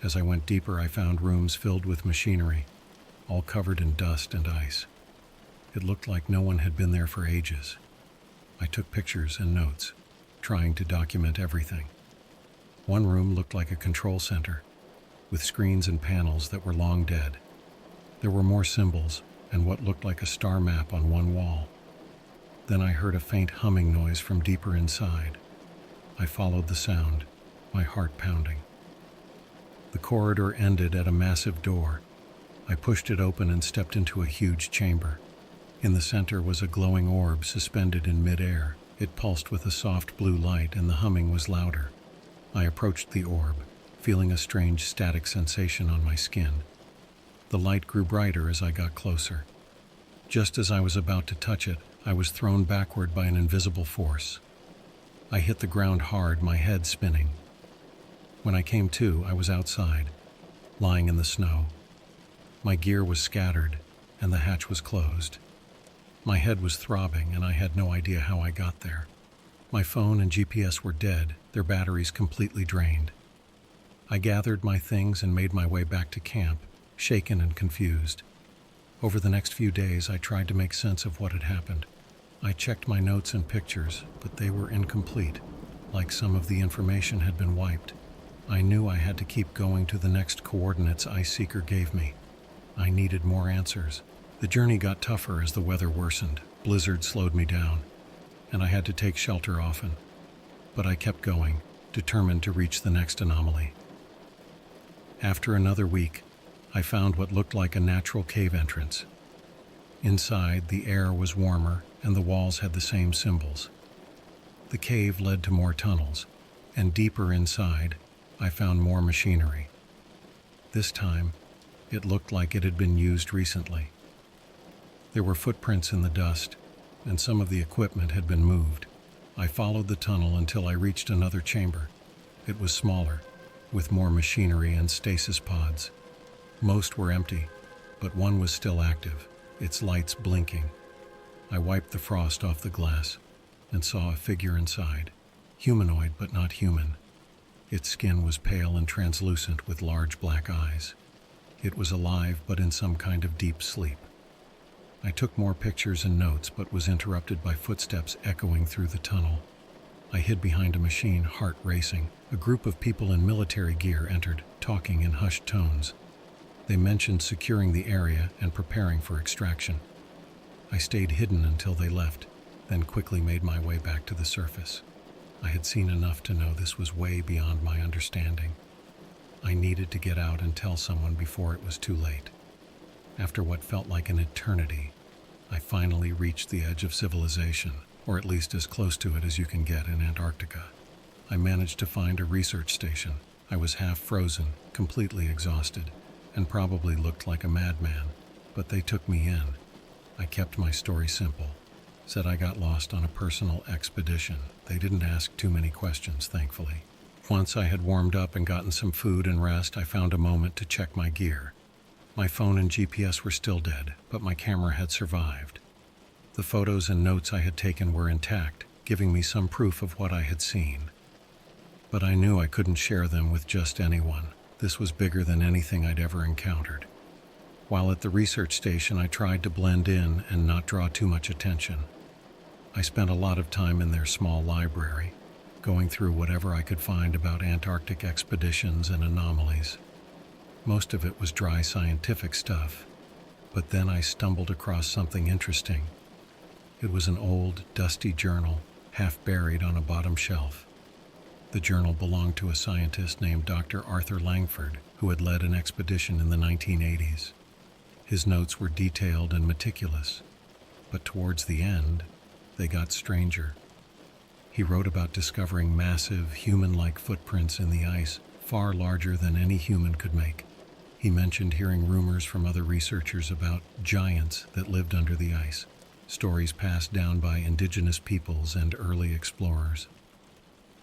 Speaker 1: As I went deeper, I found rooms filled with machinery, all covered in dust and ice. It looked like no one had been there for ages. I took pictures and notes, trying to document everything. One room looked like a control center, with screens and panels that were long dead. There were more symbols and what looked like a star map on one wall. Then I heard a faint humming noise from deeper inside. I followed the sound, my heart pounding. The corridor ended at a massive door. I pushed it open and stepped into a huge chamber. In the center was a glowing orb suspended in midair. It pulsed with a soft blue light, and the humming was louder. I approached the orb, feeling a strange static sensation on my skin. The light grew brighter as I got closer. Just as I was about to touch it, I was thrown backward by an invisible force. I hit the ground hard, my head spinning. When I came to, I was outside, lying in the snow. My gear was scattered, and the hatch was closed. My head was throbbing, and I had no idea how I got there. My phone and GPS were dead, their batteries completely drained. I gathered my things and made my way back to camp, shaken and confused. Over the next few days, I tried to make sense of what had happened. I checked my notes and pictures, but they were incomplete, like some of the information had been wiped. I knew I had to keep going to the next coordinates Ice Seeker gave me. I needed more answers. The journey got tougher as the weather worsened. Blizzards slowed me down, and I had to take shelter often. But I kept going, determined to reach the next anomaly. After another week, I found what looked like a natural cave entrance. Inside, the air was warmer, and the walls had the same symbols. The cave led to more tunnels, and deeper inside, I found more machinery. This time, it looked like it had been used recently. There were footprints in the dust, and some of the equipment had been moved. I followed the tunnel until I reached another chamber. It was smaller, with more machinery and stasis pods. Most were empty, but one was still active, its lights blinking. I wiped the frost off the glass and saw a figure inside, humanoid but not human. Its skin was pale and translucent with large black eyes. It was alive but in some kind of deep sleep. I took more pictures and notes but was interrupted by footsteps echoing through the tunnel. I hid behind a machine, heart racing. A group of people in military gear entered, talking in hushed tones. They mentioned securing the area and preparing for extraction. I stayed hidden until they left, then quickly made my way back to the surface. I had seen enough to know this was way beyond my understanding. I needed to get out and tell someone before it was too late. After what felt like an eternity, I finally reached the edge of civilization, or at least as close to it as you can get in Antarctica. I managed to find a research station. I was half frozen, completely exhausted, and probably looked like a madman, but they took me in. I kept my story simple. Said I got lost on a personal expedition. They didn't ask too many questions, thankfully. Once I had warmed up and gotten some food and rest, I found a moment to check my gear. My phone and GPS were still dead, but my camera had survived. The photos and notes I had taken were intact, giving me some proof of what I had seen. But I knew I couldn't share them with just anyone. This was bigger than anything I'd ever encountered. While at the research station, I tried to blend in and not draw too much attention. I spent a lot of time in their small library, going through whatever I could find about Antarctic expeditions and anomalies. Most of it was dry scientific stuff, but then I stumbled across something interesting. It was an old, dusty journal, half buried on a bottom shelf. The journal belonged to a scientist named Dr. Arthur Langford, who had led an expedition in the 1980s. His notes were detailed and meticulous, but towards the end, they got stranger. He wrote about discovering massive, human-like footprints in the ice, far larger than any human could make. He mentioned hearing rumors from other researchers about giants that lived under the ice, stories passed down by indigenous peoples and early explorers.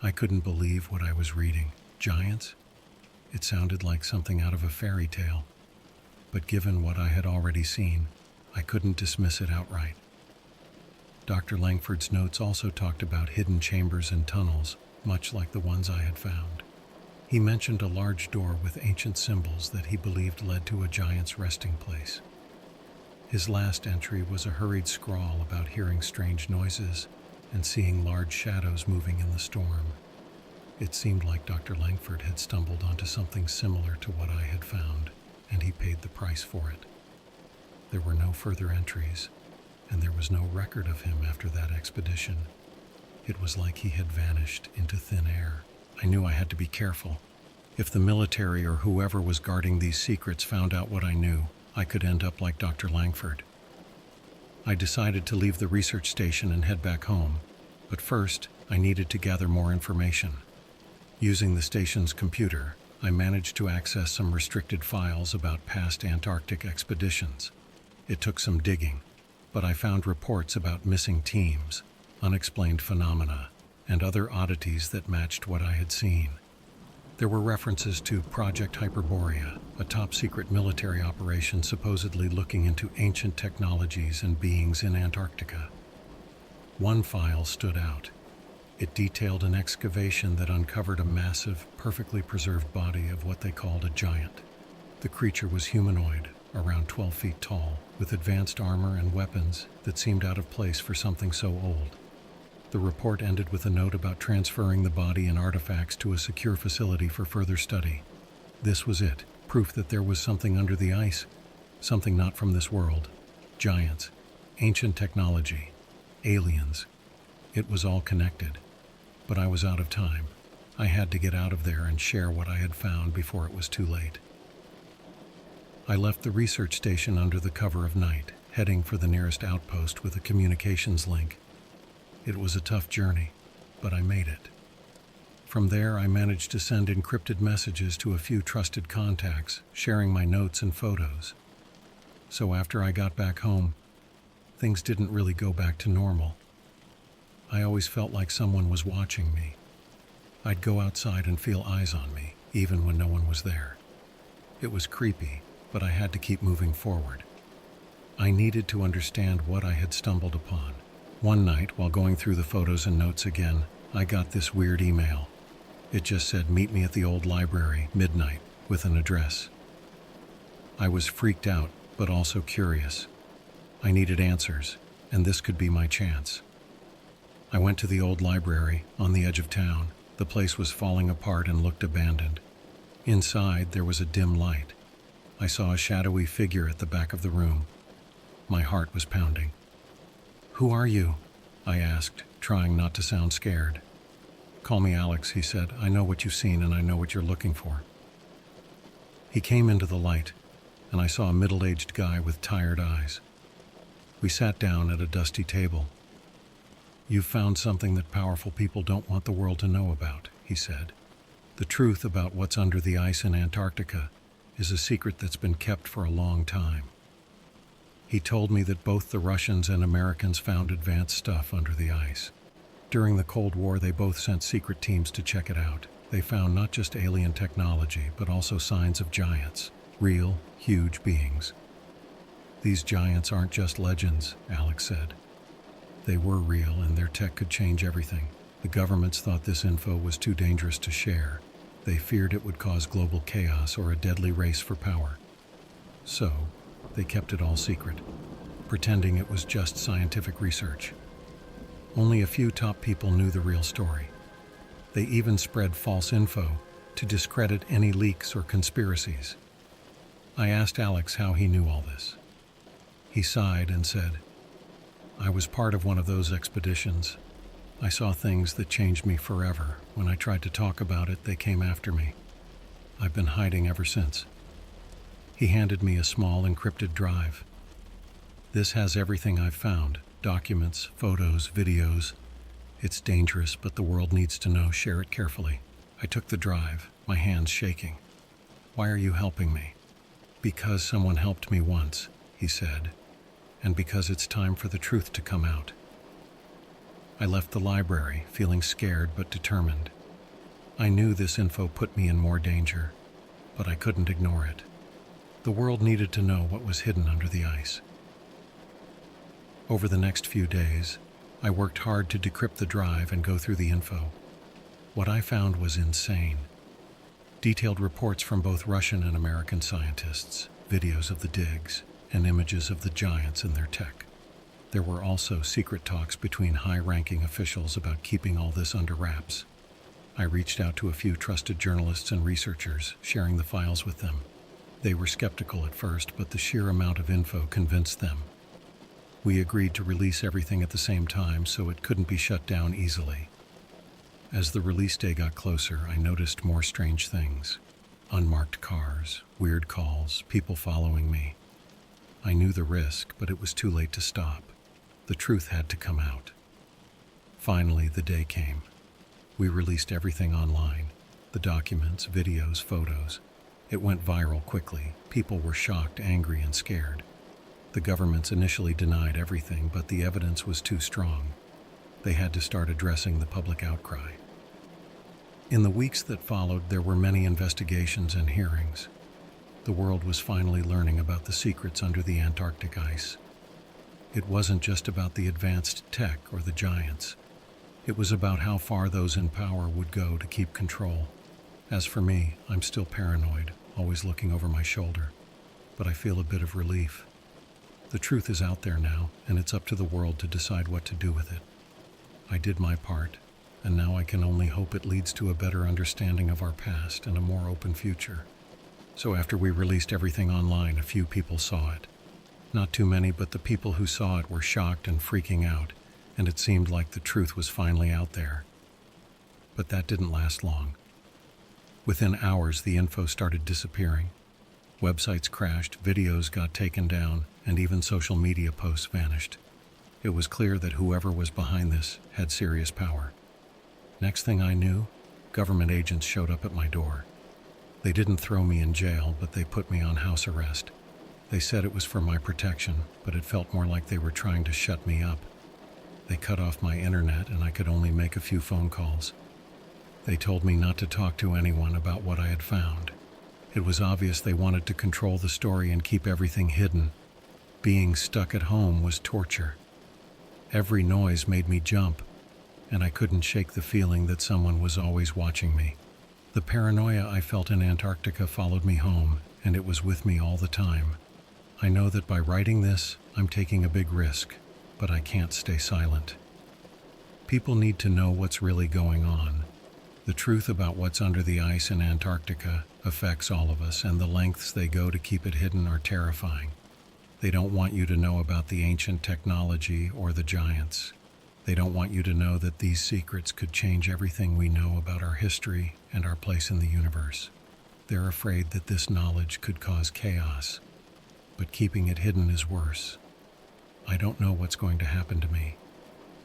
Speaker 1: I couldn't believe what I was reading. Giants? It sounded like something out of a fairy tale. But given what I had already seen, I couldn't dismiss it outright. Dr. Langford's notes also talked about hidden chambers and tunnels, much like the ones I had found. He mentioned a large door with ancient symbols that he believed led to a giant's resting place. His last entry was a hurried scrawl about hearing strange noises and seeing large shadows moving in the storm. It seemed like Dr. Langford had stumbled onto something similar to what I had found, and he paid the price for it. There were no further entries, and there was no record of him after that expedition. It was like he had vanished into thin air. I knew I had to be careful. If the military or whoever was guarding these secrets found out what I knew, I could end up like Dr. Langford. I decided to leave the research station and head back home, but first I needed to gather more information. Using the station's computer, I managed to access some restricted files about past Antarctic expeditions. It took some digging, but I found reports about missing teams, unexplained phenomena, and other oddities that matched what I had seen. There were references to Project Hyperborea, a top-secret military operation supposedly looking into ancient technologies and beings in Antarctica. One file stood out. It detailed an excavation that uncovered a massive, perfectly preserved body of what they called a giant. The creature was humanoid, around 12 feet tall, with advanced armor and weapons that seemed out of place for something so old. The report ended with a note about transferring the body and artifacts to a secure facility for further study. This was it, proof that there was something under the ice, something not from this world. Giants, ancient technology, aliens. It was all connected. But I was out of time. I had to get out of there and share what I had found before it was too late. I left the research station under the cover of night, heading for the nearest outpost with a communications link. It was a tough journey, but I made it. From there, I managed to send encrypted messages to a few trusted contacts, sharing my notes and photos. So after I got back home, things didn't really go back to normal. I always felt like someone was watching me. I'd go outside and feel eyes on me, even when no one was there. It was creepy, but I had to keep moving forward. I needed to understand what I had stumbled upon. One night, while going through the photos and notes again, I got this weird email. It just said, "Meet me at the old library, midnight," with an address. I was freaked out, but also curious. I needed answers, and this could be my chance. I went to the old library, on the edge of town. The place was falling apart and looked abandoned. Inside, there was a dim light. I saw a shadowy figure at the back of the room. My heart was pounding. "Who are you?" I asked, trying not to sound scared. "Call me Alex," he said. "I know what you've seen and I know what you're looking for." He came into the light, and I saw a middle-aged guy with tired eyes. We sat down at a dusty table. "You've found something that powerful people don't want the world to know about," he said. "The truth about what's under the ice in Antarctica is a secret that's been kept for a long time." He told me that both the Russians and Americans found advanced stuff under the ice. During the Cold War, they both sent secret teams to check it out. They found not just alien technology, but also signs of giants, real, huge beings. "These giants aren't just legends," Alex said. "They were real, and their tech could change everything. The governments thought this info was too dangerous to share. They feared it would cause global chaos or a deadly race for power. So, they kept it all secret, pretending it was just scientific research. Only a few top people knew the real story. They even spread false info to discredit any leaks or conspiracies. I asked Alex how he knew all this. He sighed and said, "I was part of one of those expeditions. I saw things that changed me forever. When I tried to talk about it, they came after me. I've been hiding ever since." He handed me a small encrypted drive. "This has everything I've found, documents, photos, videos. It's dangerous, but the world needs to know. Share it carefully." I took the drive, my hands shaking. "Why are you helping me?" "Because someone helped me once," he said, "and because it's time for the truth to come out." I left the library, feeling scared but determined. I knew this info put me in more danger, but I couldn't ignore it. The world needed to know what was hidden under the ice. Over the next few days, I worked hard to decrypt the drive and go through the info. What I found was insane. Detailed reports from both Russian and American scientists, videos of the digs, and images of the giants and their tech. There were also secret talks between high-ranking officials about keeping all this under wraps. I reached out to a few trusted journalists and researchers, sharing the files with them. They were skeptical at first, but the sheer amount of info convinced them. We agreed to release everything at the same time so it couldn't be shut down easily. As the release day got closer, I noticed more strange things. Unmarked cars, weird calls, people following me. I knew the risk, but it was too late to stop. The truth had to come out. Finally, the day came. We released everything online. The documents, videos, photos. It went viral quickly. People were shocked, angry, and scared. The governments initially denied everything, but the evidence was too strong. They had to start addressing the public outcry. In the weeks that followed, there were many investigations and hearings. The world was finally learning about the secrets under the Antarctic ice. It wasn't just about the advanced tech or the giants. It was about how far those in power would go to keep control. As for me, I'm still paranoid, always looking over my shoulder. But I feel a bit of relief. The truth is out there now, and it's up to the world to decide what to do with it. I did my part, and now I can only hope it leads to a better understanding of our past and a more open future. So after we released everything online, a few people saw it. Not too many, but the people who saw it were shocked and freaking out, and it seemed like the truth was finally out there. But that didn't last long. Within hours, the info started disappearing. Websites crashed, videos got taken down, and even social media posts vanished. It was clear that whoever was behind this had serious power. Next thing I knew, government agents showed up at my door. They didn't throw me in jail, but they put me on house arrest. They said it was for my protection, but it felt more like they were trying to shut me up. They cut off my internet, and I could only make a few phone calls. They told me not to talk to anyone about what I had found. It was obvious they wanted to control the story and keep everything hidden. Being stuck at home was torture. Every noise made me jump, and I couldn't shake the feeling that someone was always watching me. The paranoia I felt in Antarctica followed me home, and it was with me all the time. I know that by writing this, I'm taking a big risk, but I can't stay silent. People need to know what's really going on. The truth about what's under the ice in Antarctica affects all of us, and the lengths they go to keep it hidden are terrifying. They don't want you to know about the ancient technology or the giants. They don't want you to know that these secrets could change everything we know about our history and our place in the universe. They're afraid that this knowledge could cause chaos, but keeping it hidden is worse. I don't know what's going to happen to me.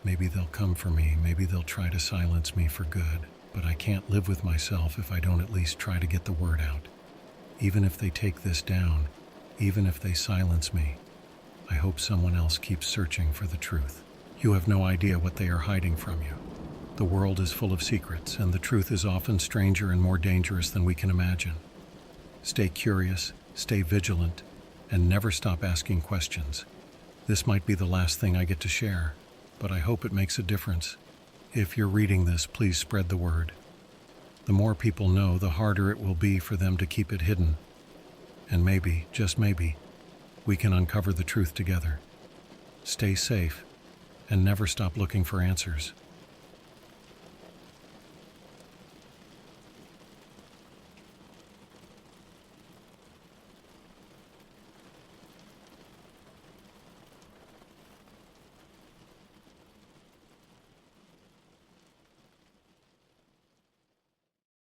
Speaker 1: Maybe they'll come for me, maybe they'll try to silence me for good, but I can't live with myself if I don't at least try to get the word out. Even if they take this down, even if they silence me, I hope someone else keeps searching for the truth. You have no idea what they are hiding from you. The world is full of secrets, and the truth is often stranger and more dangerous than we can imagine. Stay curious, stay vigilant, and never stop asking questions. This might be the last thing I get to share, but I hope it makes a difference. If you're reading this, please spread the word. The more people know, the harder it will be for them to keep it hidden. And maybe, just maybe, we can uncover the truth together. Stay safe, and never stop looking for answers.